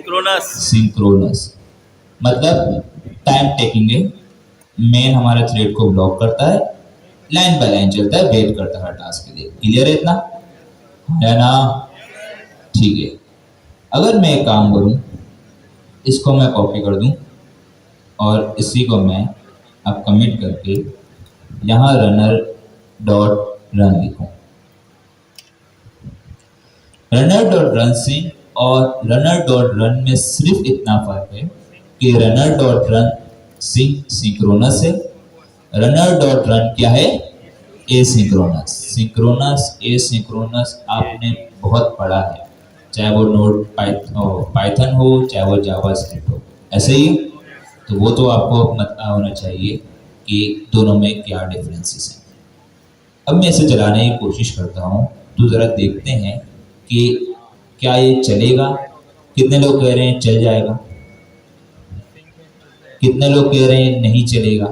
सिंक्रोनस मतलब टाइम टेकिंग है। मेन हमारे थ्रेड को ब्लॉक करता है, लाइन बाय लाइन चलता है, वेट करता है हर टास्क के लिए। क्लियर है इतना? है ना? ठीक है। अगर मैं एक काम करूं, इसको मैं कॉपी कर दूं और इसी को मैं अब कमिट करके यहाँ रनर डॉट रन लिखूं। रनर डॉट रन सिंक और रनर डॉट रन में सिर्फ इतना फर्क है कि runner dot run sync synchronous है, रनर डॉट रन क्या है? एसिंक्रोनस। सिंक्रोनस एसिंक्रोनस आपने बहुत पढ़ा है, चाहे वो नोड पाइथन हो, चाहे वो जावास्क्रिप्ट हो, ऐसे ही। तो वो तो आपको पता होना चाहिए कि दोनों में क्या डिफरेंसेस हैं। अब मैं इसे चलाने की कोशिश करता हूँ, तो ज़रा देखते हैं कि क्या ये चलेगा। कितने लोग कह रहे हैं चल जाएगा, कितने लोग कह रहे हैं नहीं चलेगा।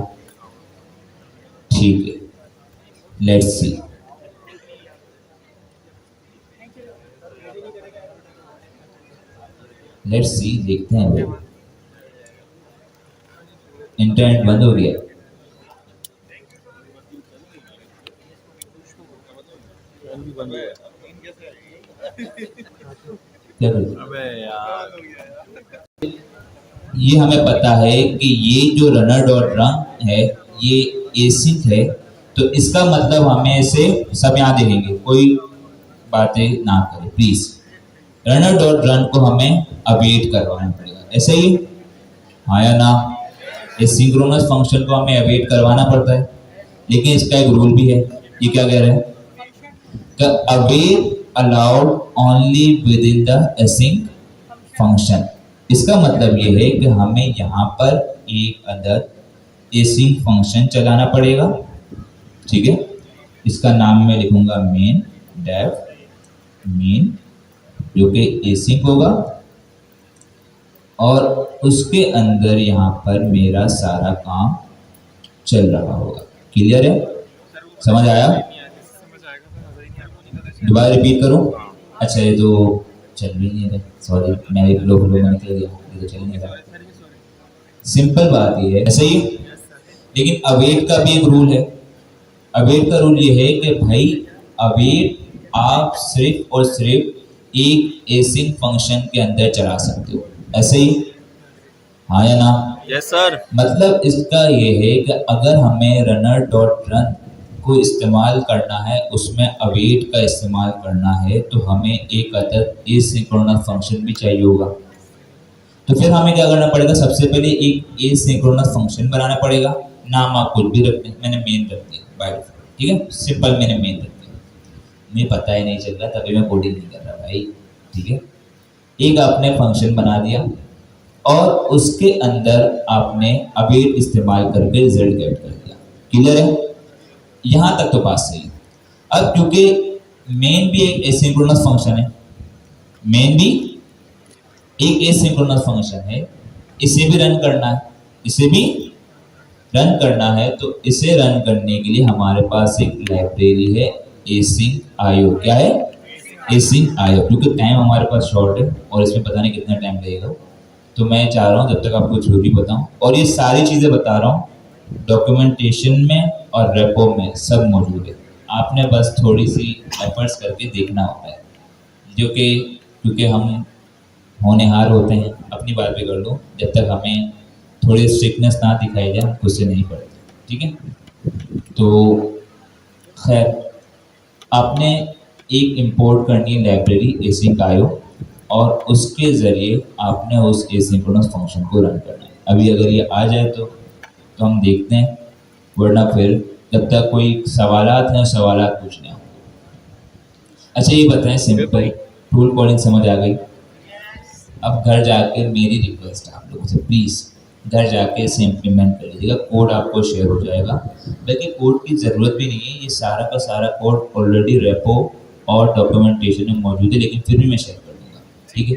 ठीक है, लेट्स सी। देखते हैं। वो इंटरनेट बंद हो गया। क्या करें? अबे यार, ये हमें पता है कि ये जो रनर डॉट रन है ये एसिंक है, तो इसका मतलब हमें इसे सब यहाँ देखेंगे, कोई बातें ना करें प्लीज। रनर डॉट रन को हमें अवेट करवाना पड़ेगा, ऐसे ही हाँ या ना? इस सिंक्रोनस फंक्शन को हमें अवेट करवाना पड़ता है, लेकिन इसका एक रूल भी है। ये क्या कह रहा है? Await allowed only with in the async function. इसका मतलब ये है कि हमें यहाँ पर एक अदर एसिंक फंक्शन चलाना पड़ेगा, ठीक है। इसका नाम मैं लिखूंगा मेन डेफ मेन, जो कि एसिंक होगा, और उसके अंदर यहाँ पर मेरा सारा काम चल रहा होगा। क्लियर है? समझ आया? दोबारा रिपीट करूं? अच्छा, ये तो चल भी नहीं रहा, सॉरी, मैं एक फ्लो में निकल गया, ये तो चल नहीं रहा। सिंपल बात ये है, ऐसे ही। लेकिन अवेट का भी एक रूल है। अवेट का रूल ये है कि भाई अवेट आप सिर्फ और सिर्फ एक एसिंक फंक्शन के अंदर चला सकते हो, ऐसे ही हाँ या ना? Yes sir. मतलब इसका ये है कि अगर हमें रनर डॉट रन को इस्तेमाल करना है, उसमें अवेट का इस्तेमाल करना है, तो हमें एक अदद एसिंक्रोनस फंक्शन भी चाहिए होगा। तो फिर हमें क्या करना पड़ेगा? सबसे पहले एक एसिंक्रोनस फंक्शन बनाना पड़ेगा। नाम आप कुछ भी रखते हैं, मैंने मेन रख दिया बाय डिफॉल्ट, ठीक है, सिंपल मैंने मेन रख दिया। मुझे पता ही नहीं चल रहा, तभी मैं कोडिंग नहीं कर रहा भाई, ठीक है। एक आपने फंक्शन बना दिया और उसके अंदर आपने अवेट इस्तेमाल करके रिजल्ट गेट कर दिया। क्लियर है? यहाँ तक तो बात सही है। अब क्योंकि मेन भी एक एसिंक्रोनस फंक्शन है, मेन भी एक एसिंक्रोनस फंक्शन है, इसे भी रन करना है, इसे भी रन करना है, तो इसे रन करने के लिए हमारे पास एक लाइब्रेरी है async IO। क्या है? एसिंक आयो, क्योंकि टाइम हमारे पास शॉर्ट है और इसमें पता नहीं कितना टाइम लगेगा, तो मैं चाह रहा हूँ जब तक आपको थ्योरी बताऊँ, और ये सारी चीज़ें बता रहा हूँ डॉक्यूमेंटेशन में और रेपो में सब मौजूद है। आपने बस थोड़ी सी एफर्ट्स करके देखना होता है, जो कि क्योंकि हम होनहार होते हैं, अपनी बात भी कर लो, जब तक हमें थोड़ी स्ट्रिक्टनेस ना दिखाई जाए हम खुद से नहीं पढ़ते, ठीक है। तो खैर, आपने एक इंपोर्ट करनी है लाइब्रेरी एसिंक आयो, और उसके ज़रिए आपने उस एसिंक्रोनस फंक्शन को रन करना है। अभी अगर ये आ जाए तो हम देखते हैं, वरना फिर जब तक कोई सवालात हैं सवालात पूछने हैं। अच्छा ये बताएं, सिंपल टूल कॉलिंग समझ आ गई? अब घर जाके मेरी रिक्वेस्ट है आप लोगों से, प्लीज़ घर जाके इसे इम्प्लीमेंट कर लीजिएगा। कोड आपको शेयर हो जाएगा, बल्कि कोड की ज़रूरत भी नहीं है, ये सारा का सारा कोड ऑलरेडी रेपो और डॉक्यूमेंटेशन में मौजूद है, लेकिन फिर भी मैं शेयर कर दूँगा, ठीक है।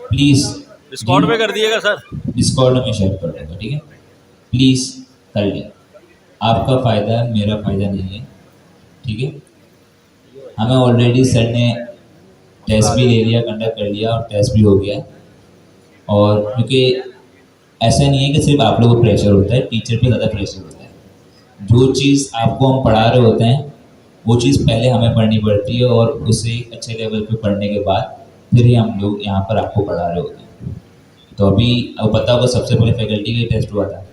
प्लीज़ डिस्कॉर्ड पे कर दिएगा सर। डिस्कॉर्ड में शेयर कर दूँगा, ठीक है। प्लीज़ कर लें, आपका फ़ायदा है, मेरा फ़ायदा नहीं है, ठीक है। हमें ऑलरेडी सर ने टेस्ट भी ले लिया, कंडक्ट कर लिया और टेस्ट भी हो गया है। और क्योंकि ऐसा नहीं है कि सिर्फ आप लोगों को प्रेशर होता है, टीचर पे ज़्यादा प्रेशर होता है। जो चीज़ आपको हम पढ़ा रहे होते हैं वो चीज़ पहले हमें पढ़नी पड़ती है, और उसे अच्छे लेवल पे पढ़ने के बाद फिर ही हम लोग यहाँ पर आपको पढ़ा रहे होते हैं। तो अभी अब पता होगा, सबसे पहले फैकल्टी का टेस्ट हुआ था,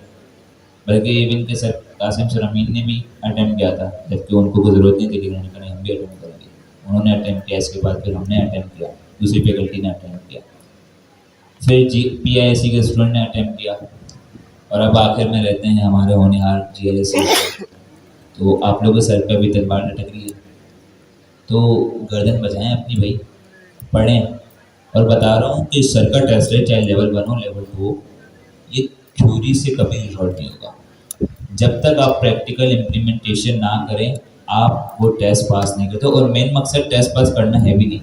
बल्कि इवन के सर कासिम सर अमीन ने भी अटैम्प्ट किया था, जबकि उनको कोई ज़रूरत नहीं थी, लेकिन उन्होंने कहा हम भी अटैम्प्ट करेंगे। उन्होंने अटैम्प्ट किया, इसके बाद फिर हमने अटैम्प्ट किया, दूसरी फैकल्टी ने अटैम्प्ट किया, फिर PISC के स्टूडेंट ने अटैम्प्ट किया, और अब आखिर में रहते हैं हमारे होनहार GLS। तो आप लोगों के सर पे अभी तलवार लटक रही है, तो गर्दन बचाएं अपनी भाई, पढ़ें। और बता रहा हूँ कि सर का टेस्ट है, चाहे लेवल 1 हो लेवल 2 हो, ये थ्योरी से कभी रिजॉल्व नहीं होगा। जब तक आप प्रैक्टिकल इम्प्लीमेंटेशन ना करें आप वो टेस्ट पास नहीं करते। और मेन मकसद टेस्ट पास करना है भी नहीं,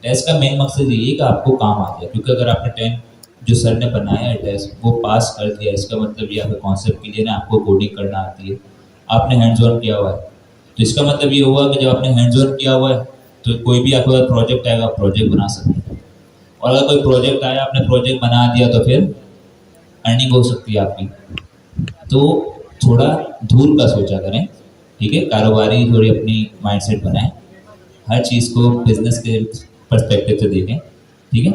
टेस्ट का मेन मकसद यही है कि आपको काम आ जाए। क्योंकि अगर आपने 10 जो सर ने बनाया है टेस्ट वो पास कर दिया, इसका मतलब ये आपका कॉन्सेप्ट क्लियर है, आपको कोडिंग करना आती है, आपने हैंड्स ऑन किया हुआ है, तो इसका मतलब ये हुआ कि जब आपने हैंड्स ऑन किया हुआ है तो कोई भी आपके पास प्रोजेक्ट आएगा, आप प्रोजेक्ट बना सकते हैं। और अगर कोई प्रोजेक्ट आया, आपने प्रोजेक्ट बना दिया, तो फिर अर्निंग हो सकती है आपकी। तो थोड़ा दूर का सोचा करें, ठीक है, कारोबारी थोड़ी अपनी माइंडसेट बनाएं, हर चीज़ को बिजनेस के पर्सपेक्टिव से देखें, ठीक है,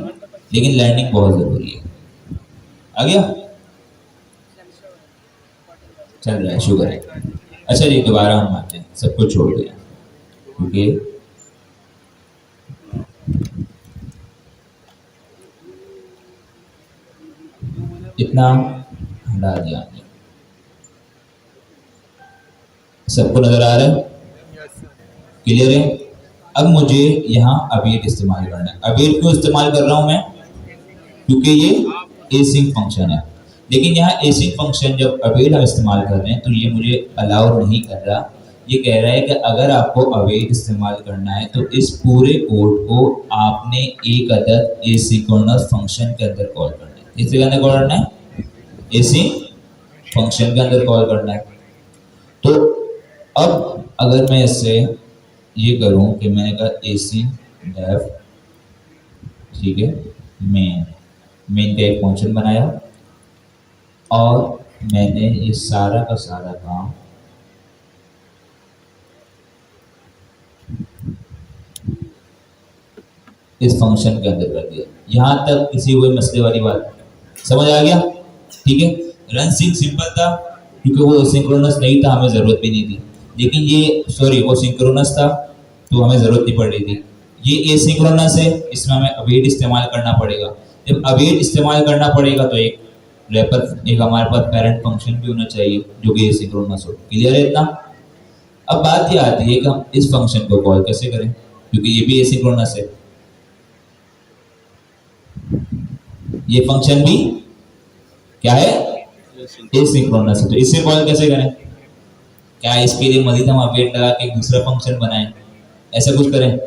लेकिन लर्निंग बहुत ज़रूरी है। आ गया, चल रहा है, शुगर है। अच्छा जी, दोबारा हम आते हैं, सब कुछ छोड़ दिया क्योंकि इतना हटा दिया हमने। सबको नजर आ रहा है, क्लियर है? अब मुझे यहाँ अवेट इस्तेमाल करना है। अवेट क्यों इस्तेमाल कर रहा हूँ मैं? क्योंकि ये एसिंक फंक्शन है, लेकिन यहाँ एसिंक फंक्शन जब अवेट हम इस्तेमाल कर रहे हैं तो ये मुझे अलाउ नहीं कर रहा। ये कह रहा है कि अगर आपको अवेट इस्तेमाल करना है तो इस पूरे कोड को आपने एक अदद एसिंक्रोनस फंक्शन के अंदर कॉल करना है। किसके अंदर कॉल करना है? एसिंक फंक्शन के अंदर कॉल करना है। तो अब अगर मैं इससे ये करूं कि मैंने कहा ACDEF, ठीक है, मेन का एक फंक्शन बनाया और मैंने ये सारा का सारा काम इस फंक्शन के अंदर कर दिया। यहां तक किसी कोई मसले वाली बात समझ आ गया? ठीक है, रन सिंपल था क्योंकि वो सिंक्रोनस नहीं था, हमें ज़रूरत भी नहीं थी। लेकिन ये वो सिंक्रोनस था तो हमें ज़रूरत नहीं पड़ रही थी। ये एसिंक्रोनस है, इसमें हमें अवेट इस्तेमाल करना पड़ेगा। जब अवेट इस्तेमाल करना पड़ेगा तो एक रैपर, एक हमारे पास पेरेंट फंक्शन भी होना चाहिए जो कि एसिंक्रोनस हो। क्लियर है इतना? अब बात ये आती है कि हम इस फंक्शन को कॉल कैसे करें, क्योंकि ये भी एसिंक्रोनस है, ये फंक्शन भी क्या है? एसिंक्रोनस है। तो इसे कॉल कैसे करें? क्या इसके लिए मजीद हम अवेट लगा के एक दूसरा फंक्शन बनाएं, ऐसा कुछ करें?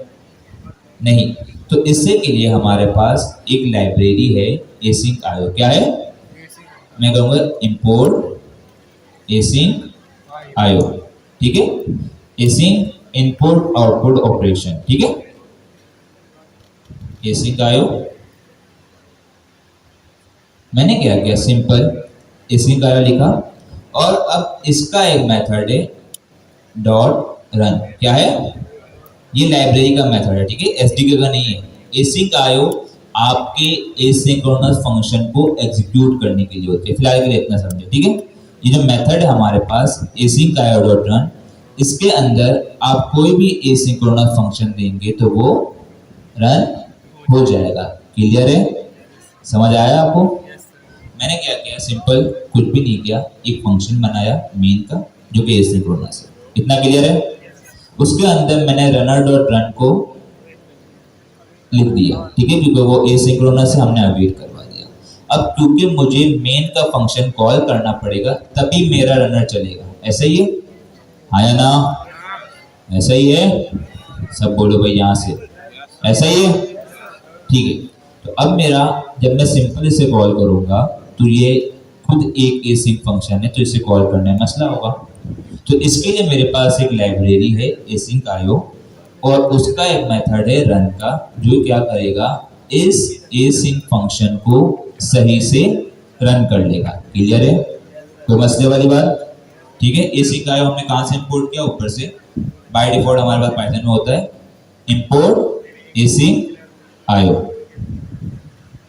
नहीं। तो इससे के लिए हमारे पास एक लाइब्रेरी है एसिंक आयो। क्या है? मैं कहूँगा इंपोर्ट एसिंक आयो, ठीक है, एसिंक इनपुट आउटपुट ऑपरेशन, ठीक है। एसिंक आयो, मैंने क्या किया सिंपल एसिंक आयो लिखा, और अब इसका एक मेथड है डॉट रन, क्या है ये लाइब्रेरी का मेथड है, ठीक है, एसडीके का नहीं है। एसिंक आयो आपके एसिंक्रोनस फंक्शन को एग्जीक्यूट करने के लिए होते हैं, फिलहाल के लिए इतना समझे, ठीक है। ये जो मेथड है हमारे पास एसिंक आयो डॉट रन, इसके अंदर आप कोई भी एसिंक्रोनस फंक्शन देंगे तो वो रन हो जाएगा। क्लियर है, समझ आया आपको? मैंने क्या किया सिंपल कुछ भी नहीं किया, एक फंक्शन बनाया मेन का जो कि एसिंक्रोनस है, इतना क्लियर है। उसके अंदर मैंने रनर डॉट रन को लिख दिया, ठीक है, क्योंकि वो एसिंक्रोनस से हमने अवेट करवा दिया। अब क्योंकि मुझे मेन का फंक्शन कॉल करना पड़ेगा तभी मेरा रनर चलेगा, ऐसा ही है, हाँ या ना? ऐसा ही है, सब बोलो भाई यहाँ से, ऐसा ही है, ठीक है। तो अब मेरा जब मैं सिंपल इसे कॉल करूंगा तो ये खुद एक एसिंक फंक्शन है, तो इसे कॉल करने में मसला होगा। तो इसके लिए मेरे पास एक लाइब्रेरी है एसिंक आयो, और उसका एक मेथड है रन का, जो क्या करेगा इस एसिंक फंक्शन को सही से रन कर लेगा। क्लियर है, कोई मसले वाली बात? ठीक है, एसिंक आयो हमने कहाँ से इंपोर्ट किया, ऊपर से। बाय डिफॉल्ट हमारे पास पाइथन में होता है इंपोर्ट एसिंक आयो,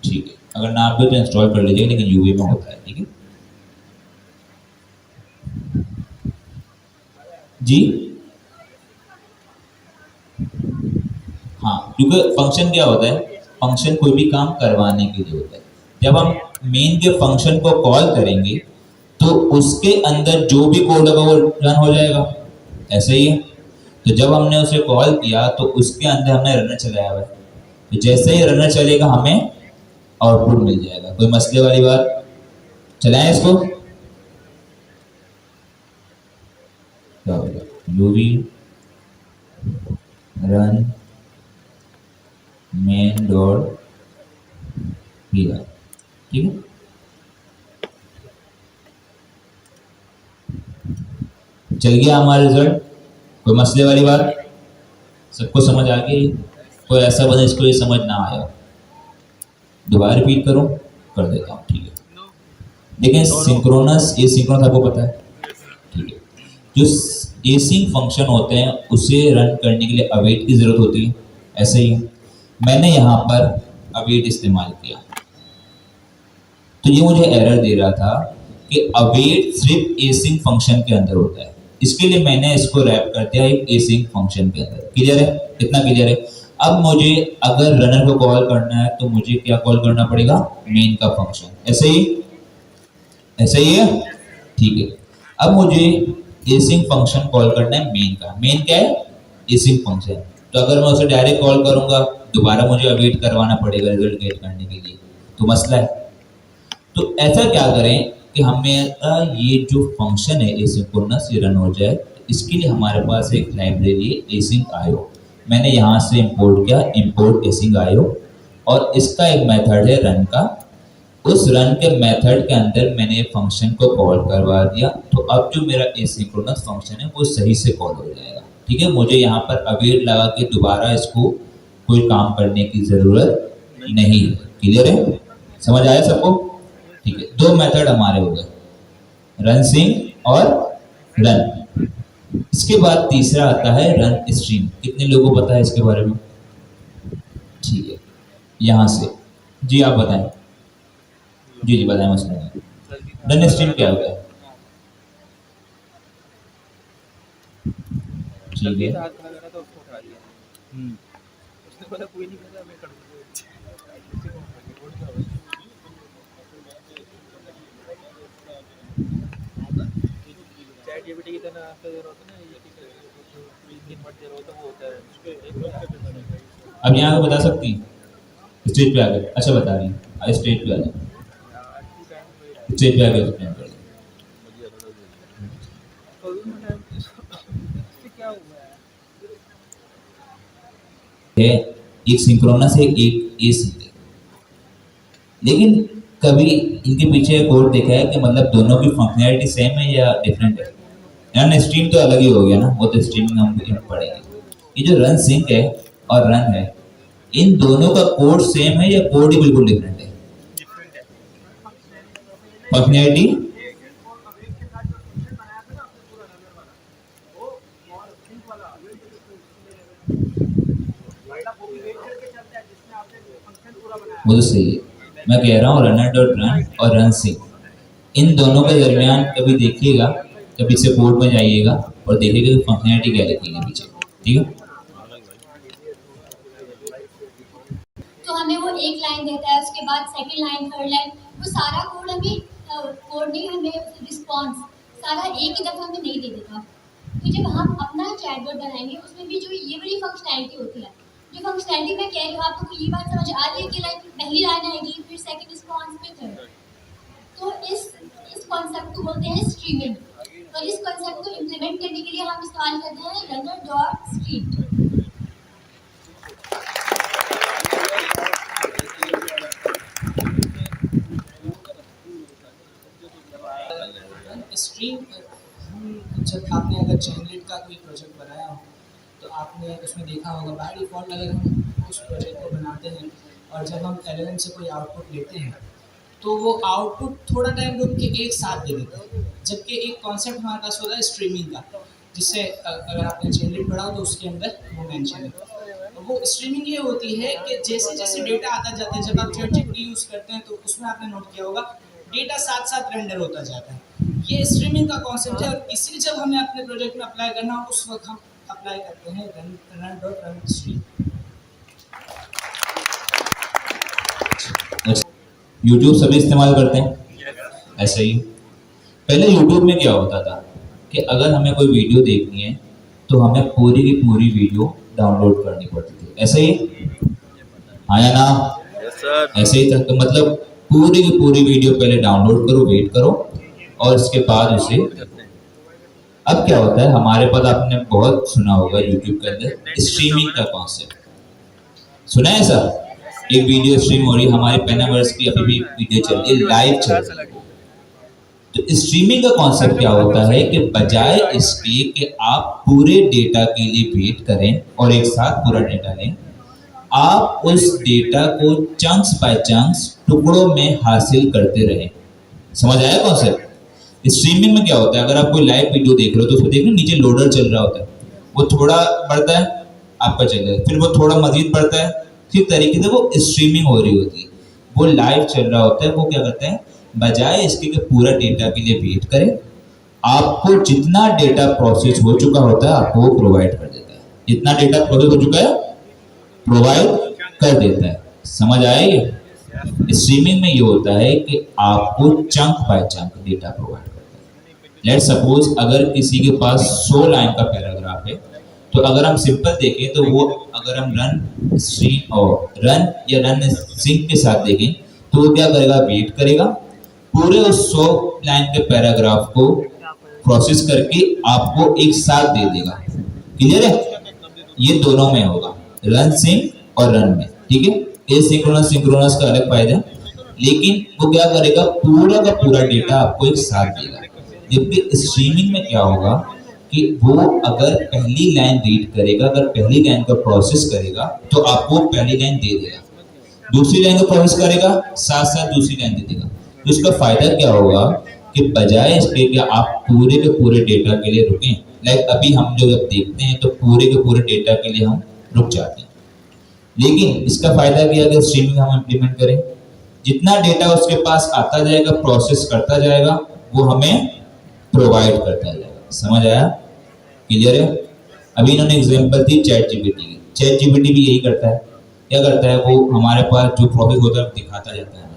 ठीक है, अगर ना आप तो इंस्टॉल कर लीजिए, लेकिन यूवी में होता है, ठीक है जी। हाँ, क्योंकि फंक्शन क्या होता है, फंक्शन कोई भी काम करवाने के लिए होता है। जब हम मेन के फंक्शन को कॉल करेंगे तो उसके अंदर जो भी कोड होगा वो रन हो जाएगा, ऐसे ही है। तो जब हमने उसे कॉल किया तो उसके अंदर हमने रनर चलाया हुआ है, तो जैसे ही रनर चलेगा हमें आउटपुट मिल जाएगा। कोई मसले वाली बात? चलाएं इसको, क्या होगा, UV run main dot P R, ठीक है। चल गया हमारा रिजल्ट, कोई मसले वाली बात? सबको समझ आ गई? कोई ऐसा बना इसको ये समझ ना आया, दोबारा रिपीट करूं? कर देता हूँ, ठीक है। लेकिन सिंक्रोनस एसिंक्रोनस आपको पता है, ठीक है। जो एसिंक फंक्शन होते हैं उसे रन करने के लिए अवेट की जरूरत होती है, ऐसे ही मैंने यहाँ पर अवेट इस्तेमाल किया, तो ये मुझे एरर दे रहा था कि अवेट सिर्फ एसिंक फंक्शन के अंदर होता है, इसके लिए मैंने इसको रैप कर दिया एक एसिंक फंक्शन के अंदर। क्लियर है, कितना क्लियर है? अब मुझे अगर रनर को कॉल करना है तो मुझे क्या कॉल करना पड़ेगा, मेन का फंक्शन, ऐसे ही, ऐसे ही है, ठीक है। अब मुझे एसिंक फंक्शन कॉल करना है मेन का, मेन क्या है, एसिंक फंक्शन। तो अगर मैं उसे डायरेक्ट कॉल करूंगा दोबारा मुझे अवेट करवाना पड़ेगा रिजल्ट गेट करने के लिए, तो मसला है। तो ऐसा क्या करें कि हमें ये जो फंक्शन है एसिंक्रोनस ये रन हो जाए, इसके लिए हमारे पास एक लाइब्रेरी है एसिंक आयो, मैंने यहाँ से इंपोर्ट किया इंपोर्ट एसिंक आयो, और इसका एक मेथड है रन का। उस रन के मेथड के अंदर मैंने फंक्शन को कॉल करवा दिया, तो अब जो मेरा एसिंक्रोनस फंक्शन है वो सही से कॉल हो जाएगा, ठीक है। मुझे यहाँ पर अवेट लगा के दोबारा इसको कोई काम करने की ज़रूरत नहीं है। क्लियर है, समझ आया सबको? ठीक है, दो मेथड हमारे हो गए, रन सिंक और रन। इसके बाद तीसरा आता है रन स्ट्रीम। कितने लोगों को पता है इसके बारे में? ठीक है, यहाँ से जी आप बताएं। जी जी बताएं, मसला रन स्ट्रीम क्या होता है? ठीक है, अब यहाँ को बता सकती हैं? स्टेज पे आ गए, अच्छा बता रही हैं, स्टेज पे आ जाए, स्टेज पे आ गए एक्सप्लेन कर दो। एक सिंक्रोनस है, एक एसिंक है, लेकिन कभी इनके पीछे कोड देखा है कि मतलब दोनों की फंक्शनैलिटी सेम है या डिफरेंट है? रन स्ट्रीम तो अलग ही हो गया ना, वो तो स्ट्रीमिंग हम पढ़ेंगे। ये जो रन सिंक है और रन है, इन दोनों का कोड सेम है या कोड ही बिल्कुल डिफरेंट है? फंक्शनैलिटी वो तो सही है, मैं कह रहा हूँ रनर डॉट रन और रन सिंक, इन दोनों के दरमियान कभी देखिएगा, कभी से कोड में जाइएगा और देखिएगा कि फंक्शनैलिटी क्या लिखी है पीछे, ठीक है? तो हमें वो एक लाइन देता है, उसके बाद सेकंड लाइन, थर्ड लाइन, वो सारा कोड हमें कोड नहीं, हमें रिस्पॉन्स सारा एक ही दफ़ा हमें नहीं दे देता। तो जब हम अपना चैटबॉट बनाएंगे उसमें भी जो ये वाली फंक्शनैलिटी होती है, जो फंक्शनैलिटी मैं कह रही हूँ, आपको ये बात समझ आ रही है कि लाइक पहली लाइन आएगी, फिर सेकंड रिस्पॉन्स, फिर थर्ड। तो इस कॉन्सेप्ट को बोलते हैं स्ट्रीमिंग, और इस कॉन्सेप्ट को इम्प्लीमेंट करने के लिए हम इस्तेमाल करते हैं रनर डॉट स्ट्रीम। स्ट्रीम जब आपने अगर चैनलेट का कोई प्रोजेक्ट बनाया हो तो आपने उसमें देखा होगा बाय डिफ़ॉल्ट अगर हम उस प्रोजेक्ट को बनाते हैं और जब हम LLM से कोई आउटपुट लेते हैं तो वो आउटपुट थोड़ा टाइम रुक के एक साथ दे देते हैं, जबकि एक कॉन्सेप्ट हमारे पास होता है स्ट्रीमिंग का, जिससे अगर आपने चैनलेट पढ़ा हो तो उसके अंदर वो मेंशन है। वो स्ट्रीमिंग ये होती है कि जैसे जैसे डेटा आता जाता है, जब आप ChatGPT यूज़ करते हैं तो उसमें आपने नोट किया होगा डेटा साथ साथ रेंडर होता जाता है। ये स्ट्रीमिंग का कॉन्सेप्ट है और इसी जब हमें अपने प्रोजेक्ट में अप्लाई करना हो उस वक्त हम अप्लाई करते हैं run dot run stream. YouTube सभी इस्तेमाल करते हैं ऐसे ही। पहले यूट्यूब में क्या होता था कि अगर हमें कोई वीडियो देखनी है तो हमें पूरी की पूरी वीडियो डाउनलोड करनी पड़ती थी, ऐसे ही आया ना? ऐसे ही था, तो मतलब पूरी की पूरी वीडियो पहले डाउनलोड करो, वेट करो और उसके बाद उसे। अब क्या होता है हमारे पास, आपने बहुत सुना होगा यूट्यूब के अंदर स्ट्रीमिंग का कॉन्सेप्ट, सुना है सर? एक वीडियो स्ट्रीम हो रही है, हमारे पेनावर्स की अभी भी वीडियो चल रही है, लाइव चल रही है। तो स्ट्रीमिंग का कॉन्सेप्ट क्या होता है कि बजाय इसके कि आप पूरे डेटा के लिए वेट करें और एक साथ पूरा डेटा लें, आप उस डेटा को चंक्स बाय चंक्स टुकड़ों में हासिल करते रहें। समझ आया कॉन्सेप्ट? स्ट्रीमिंग में क्या होता है, अगर आप कोई लाइव वीडियो देख रहे हो तो उसको देखो नीचे लोडर चल रहा होता है, वो थोड़ा बढ़ता है आपका चल रहा है, फिर वो थोड़ा मजीद बढ़ता है, फिर तरीके से वो स्ट्रीमिंग हो रही होती है, वो लाइव चल रहा होता है। वो क्या करता है, बजाय इसके कि पूरा डेटा के लिए वेट करें, आपको जितना डेटा प्रोसेस हो चुका होता है आपको वो प्रोवाइड कर देता है। जितना डेटा प्रोसेस हो चुका है प्रोवाइड कर देता है। समझ आएगी? स्ट्रीमिंग में ये होता है कि आपको chunk by chunk data provide करता है। लेट्स सपोज अगर किसी के पास 100 लाइन का पैराग्राफ है, तो अगर हम सिंपल देखें तो वो अगर हम रन स्ट्रीम और रन या रन सिंक के साथ देखें तो वो क्या करेगा, वेट करेगा, पूरे उस 100 लाइन के पैराग्राफ को प्रोसेस करके आपको एक साथ दे देगा। क्लियर है? ये दोनों में होगा, रन सिंक और रन में, ठीक है? एसिंक्रोनस सिंक्रोनस का अलग फायदा, लेकिन वो क्या करेगा, पूरा का पूरा डेटा आपको एक साथ देगा। जबकि स्ट्रीमिंग में क्या होगा कि वो अगर पहली लाइन रीड करेगा, अगर पहली लाइन का प्रोसेस करेगा तो आपको पहली लाइन दे देगा, दूसरी लाइन को प्रोसेस करेगा साथ साथ दूसरी लाइन दे देगा। तो इसका फायदा क्या होगा कि बजाय इसके कि आप पूरे के पूरे डेटा के लिए रुकें, लाइक अभी हम जो जब देखते हैं तो पूरे के पूरे डेटा के लिए हम रुक जाते हैं, लेकिन इसका फायदा क्या है, स्ट्रीमिंग हम इम्प्लीमेंट करें, जितना डेटा उसके पास आता जाएगा, प्रोसेस करता जाएगा, वो हमें प्रोवाइड करता जाएगा। समझ आया? क्लियर है? अभी इन्होंने एग्जांपल दी ChatGPT की। ChatGPT भी यही करता है, क्या करता है, वो हमारे पास जो प्रोसेस होता है दिखाता जाता है,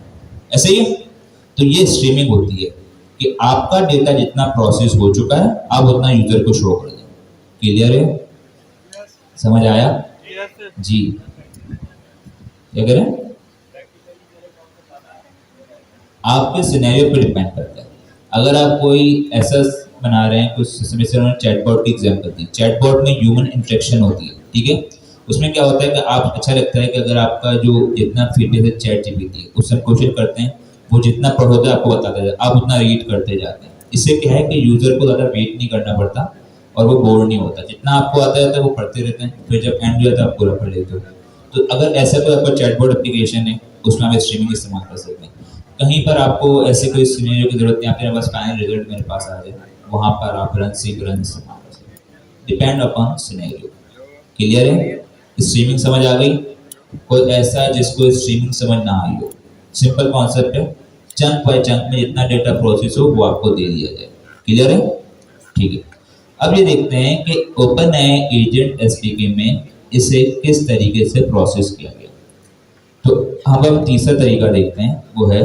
ऐसे ही। तो ये स्ट्रीमिंग होती है कि आपका डेटा जितना प्रोसेस हो चुका है आप उतना यूजर को शो कर दें। क्लियर है? समझ आया जी? क्या करें, आपके सिनेरियो पे डिपेंड करता है। अगर आप कोई ऐसा बना रहे हैं, कुछ चैटबॉट की एग्जांपल दी, चैटबॉट में ह्यूमन इंटरेक्शन होती है, ठीक है? उसमें क्या होता है कि आप अच्छा लगता है कि अगर आपका जो जितना फीडबैक है ChatGPT है उससे क्वेश्चन करते हैं, वो जितना पढ़ोगे आपको बताता है, आप उतना रीड करते जाते हैं। इससे क्या है कि यूजर को ज़्यादा वेट नहीं करना पड़ता और वो बोर नहीं होता, जितना आपको आता है वो पढ़ते रहते हैं, फिर जब एंड हो जाता है आप पूरा पढ़ लेते हो। तो अगर ऐसा कोई आपका चैटबॉट एप्लीकेशन है उसमें आप स्ट्रीमिंग इस्तेमाल कर सकते हैं। कहीं पर आपको ऐसे कोई सिनेरियो की जरूरत नहीं, आपके पास फाइनल रिजल्ट मेरे पास आ जाए, वहाँ पर आप रन इस्तेमाल कर सकते हैं, डिपेंड अपॉन सिनेरियो। क्लियर है? स्ट्रीमिंग समझ आ गई? कोई ऐसा जिसको स्ट्रीमिंग समझ ना आई हो? सिंपल कॉन्सेप्ट है, चंक बाय चंक में जितना डेटा प्रोसेस हो वो आपको दे दिया जाए। क्लियर है? ठीक है। अब ये देखते हैं कि ओपनएआई एजेंट एसडीके में इसे किस तरीके से प्रोसेस किया गया। तो हम तीसरा तरीका देखते हैं, वो है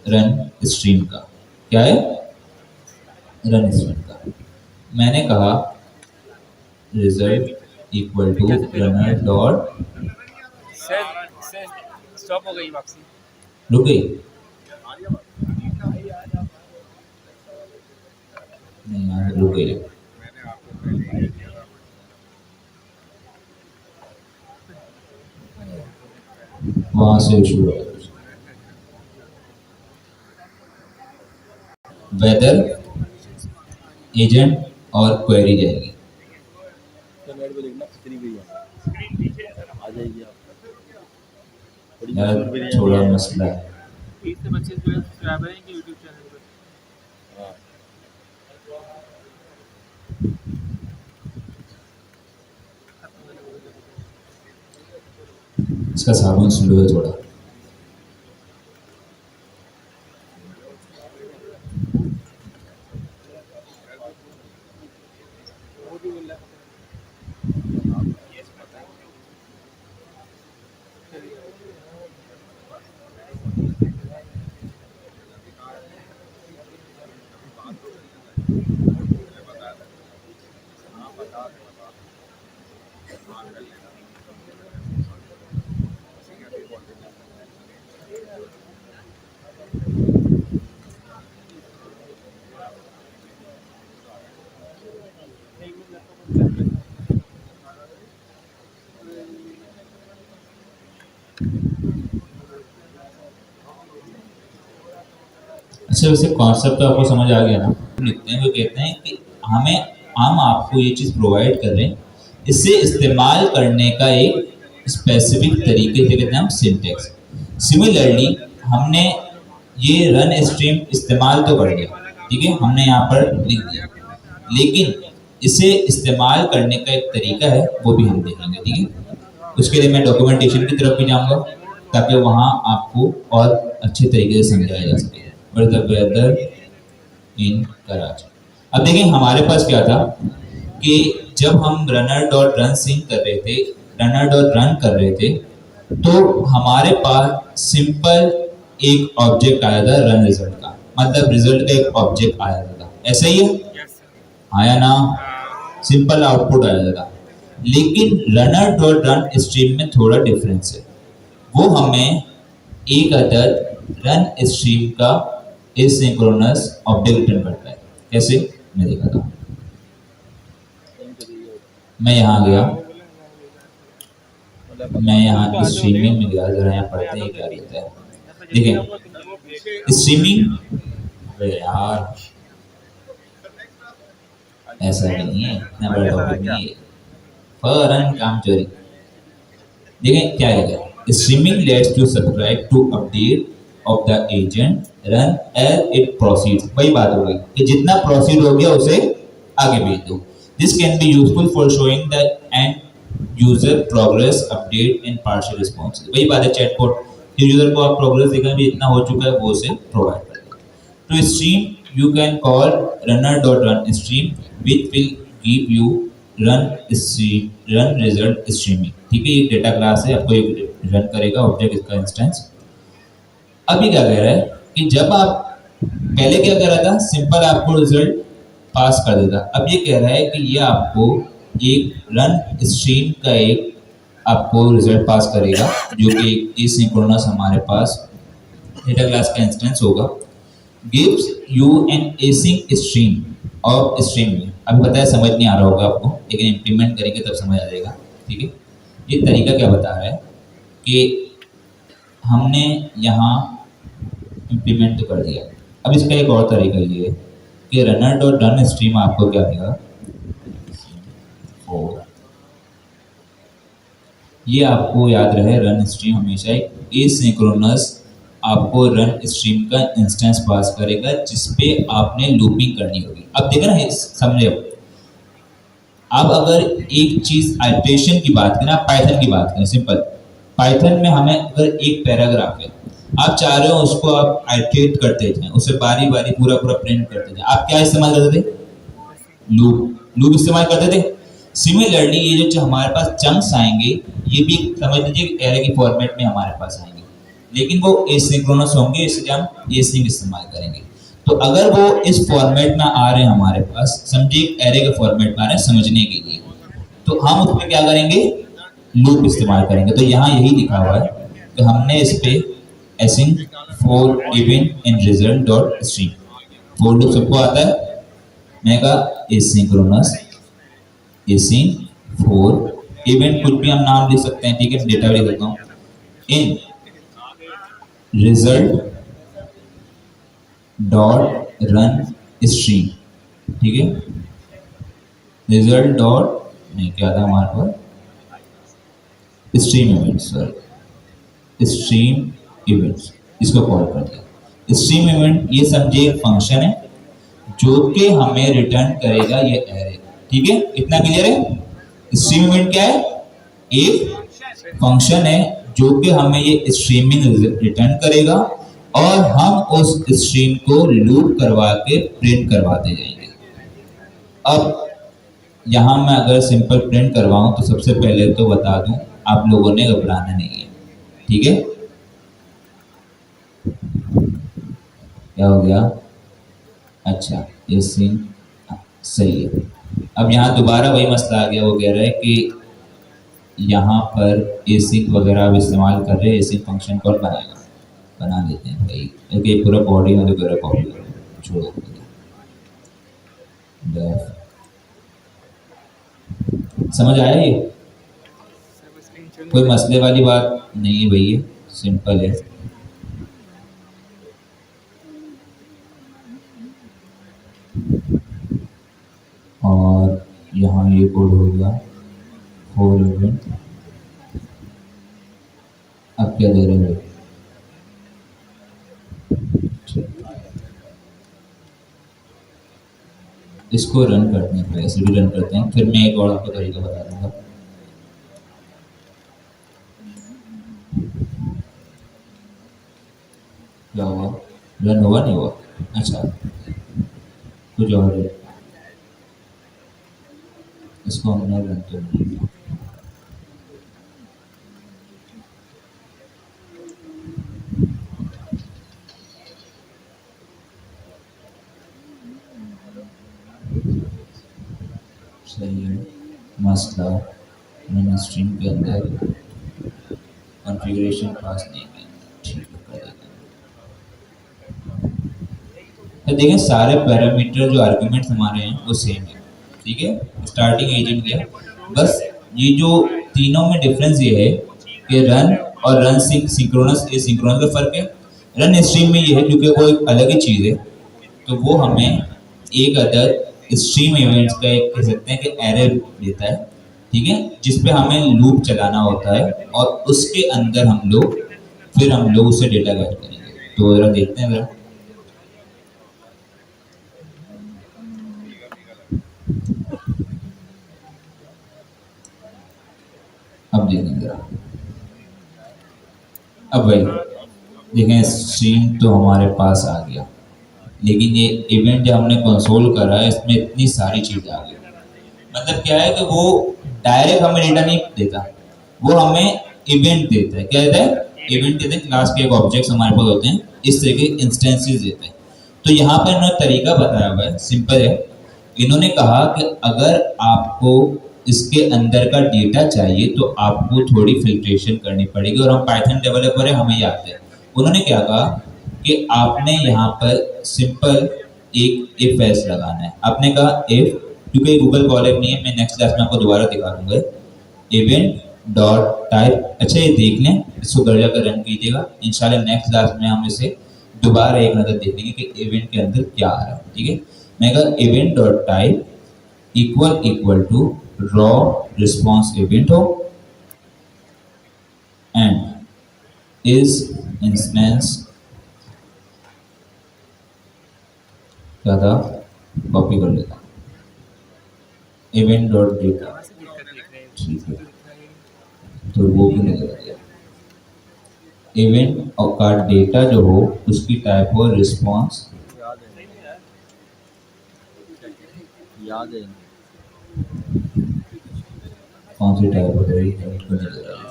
रन स्ट्रीम का। क्या है? रन स्ट्रीम का। मैंने कहा result equal to runner dot, stop हो गई वापसी। रुक गई? नहीं यार, रुक गई। मैंने आपको पहले ही दिया था। वहां से इशू है। वेदर एजेंट और क्वेरी जाएगी। नेट पे देखना कितनी गई है, आ जाएगी आप। बड़ी यार मशहूर बिरयानी थोड़ा है। मसला है। 30 से 25 जो है सब्सक्राइबर हैं कि यूट्यूब चैनल पर। हाँ। इसका साबुन स्लो है थोड़ा। अच्छा, वैसे कॉन्सेप्ट तो आपको समझ आ गया ना? लिखते हैं, वो कहते हैं कि हम आपको ये चीज़ प्रोवाइड कर रहे हैं, इसे इस्तेमाल करने का एक स्पेसिफिक तरीके से कहते हैं हम सिंटेक्स। सिमिलरली हमने ये रन स्ट्रीम इस्तेमाल तो कर लिया, ठीक है, हमने यहाँ पर लिख दिया, लेकिन इसे इस्तेमाल करने का एक तरीका है, वो भी हम देखेंगे, ठीक है। उसके लिए मैं डॉक्यूमेंटेशन की तरफ भी जाऊँगा ताकि वहाँ आपको और अच्छे तरीके से समझाया जा सके। The weather in Karachi. अब देखिए हमारे पास क्या था कि जब हम रनर डॉट रन सिंक कर रहे थे, रनर डॉट रन कर रहे थे, तो हमारे पास सिंपल एक ऑब्जेक्ट आया था रन रिजल्ट का, मतलब रिजल्ट का एक ऑब्जेक्ट आया था। ऐसा ही है? आया ना? सिंपल आउटपुट आया था। लेकिन रनर डॉट रन स्ट्रीम में थोड़ा डिफरेंस है, वो हमें एक अदद रन स्ट्रीम का एसिंक्रोनस ऑब्जेक्ट रिटर्न करता है। कैसे? मैं दिखाता हूँ। मैं यहाँ गया, मैं यहाँ स्ट्रीमिंग में गया, जरा यहाँ पढ़ते हैं क्या रहता है। देखिए स्ट्रीमिंग, अरे यार ऐसा नहीं है, इतना बड़ा टॉपिक नहीं है, फौरन काम चोरी। देखें क्या है, streaming let's to subscribe to update of the agent run as it proceeds. वही बात हो गई कि जितना प्रोसीड हो गया उसे आगे भेज दो। This can be useful for showing the end user progress update in partial response. वही बात है चैटबॉट कि यूजर को आप प्रोग्रेस दिखा भी इतना हो चुका है वो उसे प्रोवाइड कर देगा। तो stream you can call runner dot run stream which will give you run result streaming. ठीक है, ये डेटा क्लास है, आपको एक रन करेगा ऑब्जेक्ट, इसका इंस्टेंस। अब ये क्या कह रहा है कि जब आप पहले क्या कर रहा था, सिंपल आपको रिजल्ट पास कर देता, अब ये कह रहा है कि ये आपको एक रन स्ट्रीम का एक आपको रिजल्ट पास करेगा, जो कि एक एसिंक्रोनस हमारे पास डेटा क्लास का इंस्टेंस होगा। Gives you an async stream of stream. अब पता है समझ नहीं आ रहा होगा आपको, लेकिन इम्प्लीमेंट करेंगे तब समझ आ जाएगा। ठीक है, ये तरीका क्या बता रहा है कि हमने यहाँ इम्प्लीमेंट तो कर दिया, अब इसका एक और तरीका ये है कि रनर डॉट रन स्ट्रीम आपको क्या देगा, ये आपको याद रहे, रन स्ट्रीम हमेशा एक एसिंक्रोनस आपको रन स्ट्रीम का इंस्टेंस पास करेगा जिसपे आपने लूपिंग करनी होगी। अब देखो ना, समझे। अब अगर एक चीज आइटरेशन की बात करें, आप पाइथन की बात करें, सिंपल पाइथन में हमें अगर एक पैराग्राफ है, आप चाह रहे हो उसको आप आइटरेट करते जाएं, उसे बारी बारी पूरा पूरा प्रिंट करते जाएं, आप क्या इस्तेमाल करते थे? लूप इस्तेमाल करते थे। सिमिलरली ये जो हमारे पास चंक्स आएंगे, ये भी समझ लीजिए एरे के फॉर्मेट में हमारे पास आएंगे, लेकिन वो एसिंक्रोनस होंगे, इसलिए हम एसिंक इस्तेमाल करेंगे। तो अगर वो इस फॉर्मेट में आ रहे हैं हमारे पास, समझिए एरे के फॉर्मेट में आ रहे हैं समझने के लिए, तो हम उसमें क्या करेंगे? लूप इस्तेमाल करेंगे। तो यहाँ यही लिखा हुआ है कि हमने इस पे async for event in result dot stream, for loop सबको आता है, मैंने कहा एसिंक्रोनस, एसिंक फॉर इवेंट, कुछ भी हम नाम लिख सकते हैं, ठीक है, डेटा भी लिख देता हूँ, इन रिजल्ट डॉट रन स्ट्रीम, ठीक है, रिजल्ट डॉट नहीं क्या था हमारे पास, stream events, sorry stream events, इसको कॉल कर दिया स्ट्रीम इवेंट। ये समझे एक फंक्शन है जो कि हमें रिटर्न करेगा ये एरे, ठीक है, इतना क्लियर है? स्ट्रीम इवेंट क्या है? एक फंक्शन है जो कि हमें ये स्ट्रीमिंग रिटर्न करेगा और हम उस स्ट्रीम को लूप करवा के प्रिंट करवाते जाएंगे। अब यहाँ मैं अगर सिंपल प्रिंट करवाऊं तो सबसे पहले तो बता दूं, आप लोगों ने घबराना नहीं है, ठीक है? क्या हो गया? अच्छा, ये सीन सही है। अब यहाँ दोबारा वही मसला आ गया, वो कह रहा है कि यहाँ पर एसिंक वगैरह आप इस्तेमाल कर रहे हैं, एसिंक फंक्शन कौन बनाएगा? बना लेते हैं भाई, क्योंकि पूरा बॉडी में तो पूरा कॉपी करो, छोड़ो। समझ आया ये? कोई मसले वाली बात नहीं है भैया, सिंपल है। और यहाँ ये कोड हो गया फॉर इवेंट। अब क्या दे रहे हो? इसको रन करते हैं, ऐसे भी रन करते हैं, फिर मैं एक और आपको तरीका बता दूंगा। क्या हुआ? रन हुआ नहीं हुआ? अच्छा, कुछ और है, इसको हमने रन कर दिया। सही है, मसला मैंने स्ट्रीम के अंदर कॉन्फ़िगरेशन पास नहीं किया, ठीक है, कर देते हैं। तो देखें सारे पैरामीटर जो आर्गुमेंट्स हमारे हैं वो सेम है, ठीक है, स्टार्टिंग एजेंट किया, बस ये जो तीनों में डिफरेंस ये है कि रन और रन सिंक्रोनस एसिंक्रोनस का फर्क है। रन स्ट्रीम में ये है क्योंकि वो एक अलग ही चीज़ है, तो वो हमें एक अदद स्ट्रीम इवेंट्स का एक कह सकते हैं कि एरे देता है, ठीक है, जिसपे हमें लूप चलाना होता है और उसके अंदर हम लोग उससे डेटा गेट करेंगे। तो जरा देखते हैं जरा, अब देखें जरा, अब भाई देखें स्ट्रीम तो हमारे पास आ गया, लेकिन ये इवेंट जो हमने कंसोल करा है इसमें इतनी सारी चीज़ें आ गई। मतलब क्या है कि वो डायरेक्ट हमें डेटा नहीं देता, वो हमें इवेंट देता है। क्या देता है? इवेंट देते हैं, क्लास के एक ऑब्जेक्ट्स हमारे पास होते हैं, इस तरह के इंस्टेंसेस देते हैं। तो यहाँ पर इन्होंने तरीका बताया हुआ है, सिंपल है। इन्होंने कहा कि अगर आपको इसके अंदर का डेटा चाहिए तो आपको थोड़ी फिल्ट्रेशन करनी पड़ेगी, और हम पाइथन डेवलपर है, हमें याद है। उन्होंने क्या कहा कि आपने यहाँ पर सिंपल एक इफ एल्स लगाना है। आपने कहा इफ, क्योंकि गूगल कॉलम नहीं है, मैं नेक्स्ट क्लास में आपको दोबारा दिखा दूंगा, इवेंट डॉट टाइप। अच्छा, ये देख लें, इसको घर जाकर रन कीजिएगा, इंशाल्लाह नेक्स्ट क्लास में हम इसे दोबारा एक नज़र देख लेंगे कि इवेंट के अंदर क्या आ रहा है, ठीक है। मैं कहा event dot type equal to raw response event हो, एंड इस इंस्टेंस क्या था, कॉपी कर लेता इवेंट डॉट डेटा, ठीक है, तो वो भी नहीं दिया। इवेंट और का डेटा जो हो उसकी टाइप हो रिस्पॉन्स, याद है कौन सी टाइप हो रही है उसको नहीं दे रहा।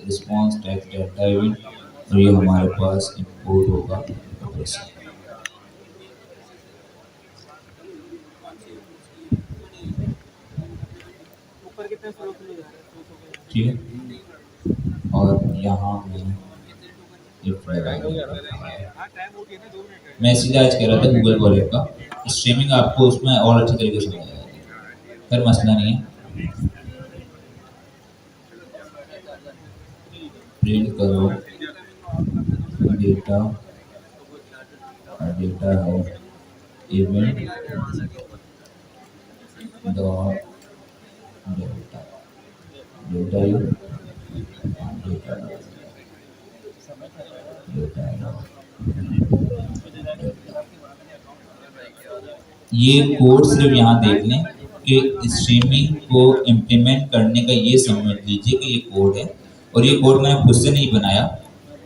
रिस्पॉन्स टाइप डेटा इवेंट, और ये हमारे पास इंपोर्ट होगा ठीक है। और यहाँ मैं सीधा आज कह रहा था गूगल कॉलेज का स्ट्रीमिंग आपको उसमें और अच्छे तरीके से मिल जाएगा, फिर मसला नहीं है। प्रिंट करो डेटा, डेटा है इवेंट डॉट डेटा, डेटा ये कोड सिर्फ यहाँ देख लें कि स्ट्रीमिंग को इम्प्लीमेंट करने का ये समझ लीजिए कि ये कोड है, और ये कोड मैंने खुद से नहीं बनाया,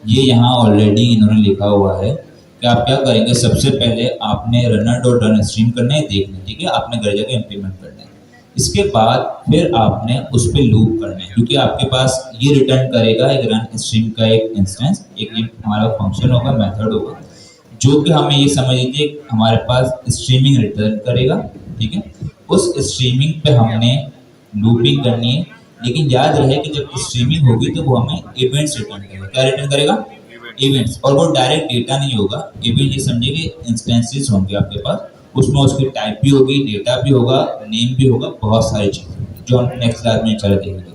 ये यहाँ ऑलरेडी इन्होंने लिखा हुआ है कि आप क्या करेंगे। सबसे पहले आपने रनर डॉट रन स्ट्रीम करना है, देख लें, ठीक है, आपने घर जाके इम्प्लीमेंट करना है। इसके बाद फिर आपने उस पर लूप करना है, क्योंकि आपके पास ये रिटर्न करेगा एक रन स्ट्रीम का एक इंस्टेंस, एक ये हमारा फंक्शन होगा, मेथड होगा, जो कि हमें ये समझ लीजिए हमारे पास स्ट्रीमिंग रिटर्न करेगा, ठीक है। उस स्ट्रीमिंग पे हमने लूपिंग करनी है, लेकिन याद रहे कि जब स्ट्रीमिंग होगी तो वो हमें इवेंट्स रिटर्न करेगा। क्या रिटर्न करेगा? इवेंट्स। और वो डायरेक्ट डेटा नहीं होगा, इवेंट ये समझिए कि इंस्टेंसेस होंगे आपके पास, उसमें उसकी टाइप भी होगी, डेटा भी होगा, नेम भी होगा, बहुत सारी चीज़ें जो हम नेक्स्ट क्लास में इंशाल्लाह देखेंगे।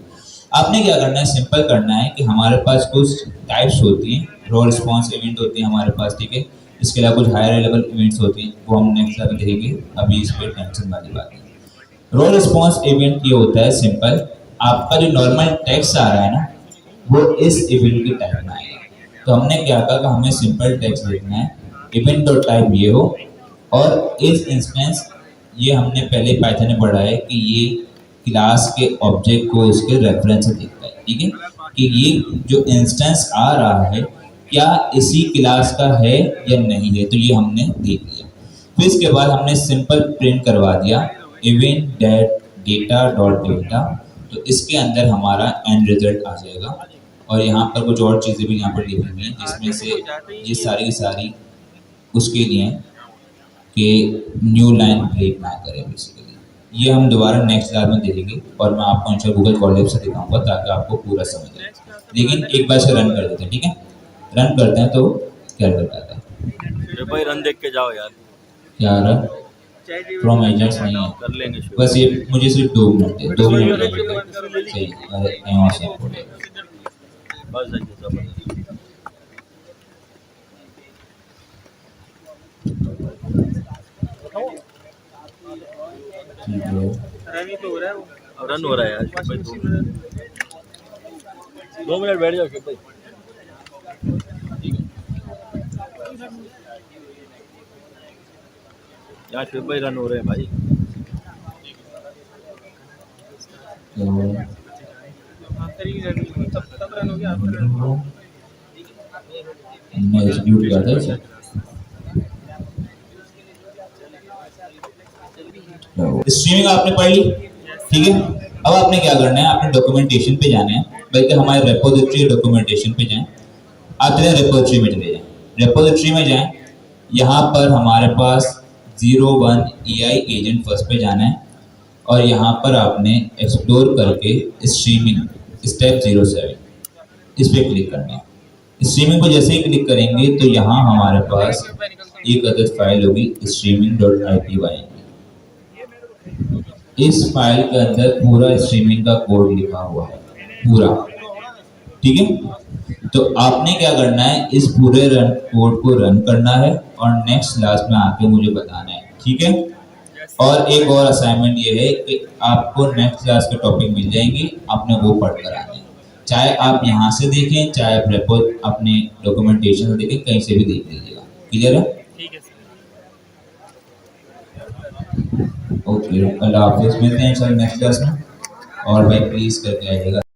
आपने क्या करना है, सिंपल करना है कि हमारे पास कुछ टाइप्स होती हैं, रो रिस्पॉन्स इवेंट होती है हमारे पास, ठीक है। इसके अलावा कुछ हायर लेवल इवेंट्स होती हैं, वो हम नेक्स्ट क्लास में देखेंगे, अभी इस पर टेंशन वाली बात है। रो रिस्पॉन्स इवेंट ये होता है सिंपल, आपका जो नॉर्मल टेक्स्ट आ रहा है ना, वो इस इवेंट की टाइप में आएगा। तो हमने क्या कहा कि हमें सिंपल टेक्स्ट लिखना है, इवेंट डॉट टाइप ये हो, और इस इंस्टेंस ये हमने पहले पाइथन में पढ़ा है कि ये क्लास के ऑब्जेक्ट को उसके रेफरेंस से दिखता है, ठीक है, कि ये जो इंस्टेंस आ रहा है क्या इसी क्लास का है या नहीं है, तो ये हमने देख लिया। फिर इसके बाद हमने सिंपल प्रिंट करवा दिया event date data dot data, तो इसके अंदर हमारा एंड रिजल्ट आ जाएगा। और यहाँ पर कुछ और चीज़ें भी यहाँ पर लिखी हुई हैं, जिसमें से ये सारी की सारी उसके लिए कि न्यू लाइन ब्रेक ना करें बेसिकली। ये हम दोबारा नेक्स्ट क्लास में देखेंगे, और मैं आपको इंशाल्लाह गूगल कॉलेज से दिखाऊंगा ताकि आपको पूरा समझ आए। लेकिन एक बार से रन कर देते हैं, ठीक है, रन करते हैं तो क्या कर पाता है भाई, रन देख के जाओ यार। क्या रन फ्रॉम एजेंट्स नहीं है, कर लेंगे बस ये मुझे सिर्फ 2 मिनट है, 2 मिनट सही। अरे यहाँ से बस जबरदस्त। ठीक है, रन हो रहा है यार भाई, 2 मिनट बैठ जाओ भाई। यहाँ शिव भाई रन हो रहे हैं भाई। हमने एग्जीक्यूट किया था इसे, स्ट्रीमिंग आपने पढ़ ली, ठीक है। अब आपने क्या करना है, आपने डॉक्यूमेंटेशन पे जाना है, बल्कि हमारे रेपोजिटरी डॉक्यूमेंटेशन पे जाएं। आप रेपोजिटरी में चले जाएं, रेपोजिटरी में जाएं, यहाँ पर हमारे पास 01 EI एजेंट फर्स्ट पे जाना है, और यहाँ पर आपने एक्सप्लोर करके स्ट्रीमिंग स्टेप 07 इस पर क्लिक करना है। स्ट्रीमिंग को जैसे ही क्लिक करेंगे तो यहाँ हमारे पास एक अदद फाइल होगी streaming.ipy। इस फाइल के अंदर पूरा स्ट्रीमिंग का कोड लिखा हुआ है पूरा, ठीक है। तो आपने क्या करना है, इस पूरे रन कोड को रन करना है और नेक्स्ट क्लास में आके मुझे बताना है, ठीक है। और एक और असाइनमेंट ये है कि आपको नेक्स्ट क्लास के टॉपिक मिल जाएंगे, आपने वो पढ़ कर आने हैं। चाहे आप यहाँ से देखें, चाहे अपने डॉक्यूमेंटेशन से देखें, कहीं से भी देख लीजिएगा। क्लियर है? ठीक है सर। ओके, अल्लाह हाफिज़, मिलते हैं इंशाल्लाह नेक्स्ट क्लास में। और भाई प्लीज़ करके आइएगा।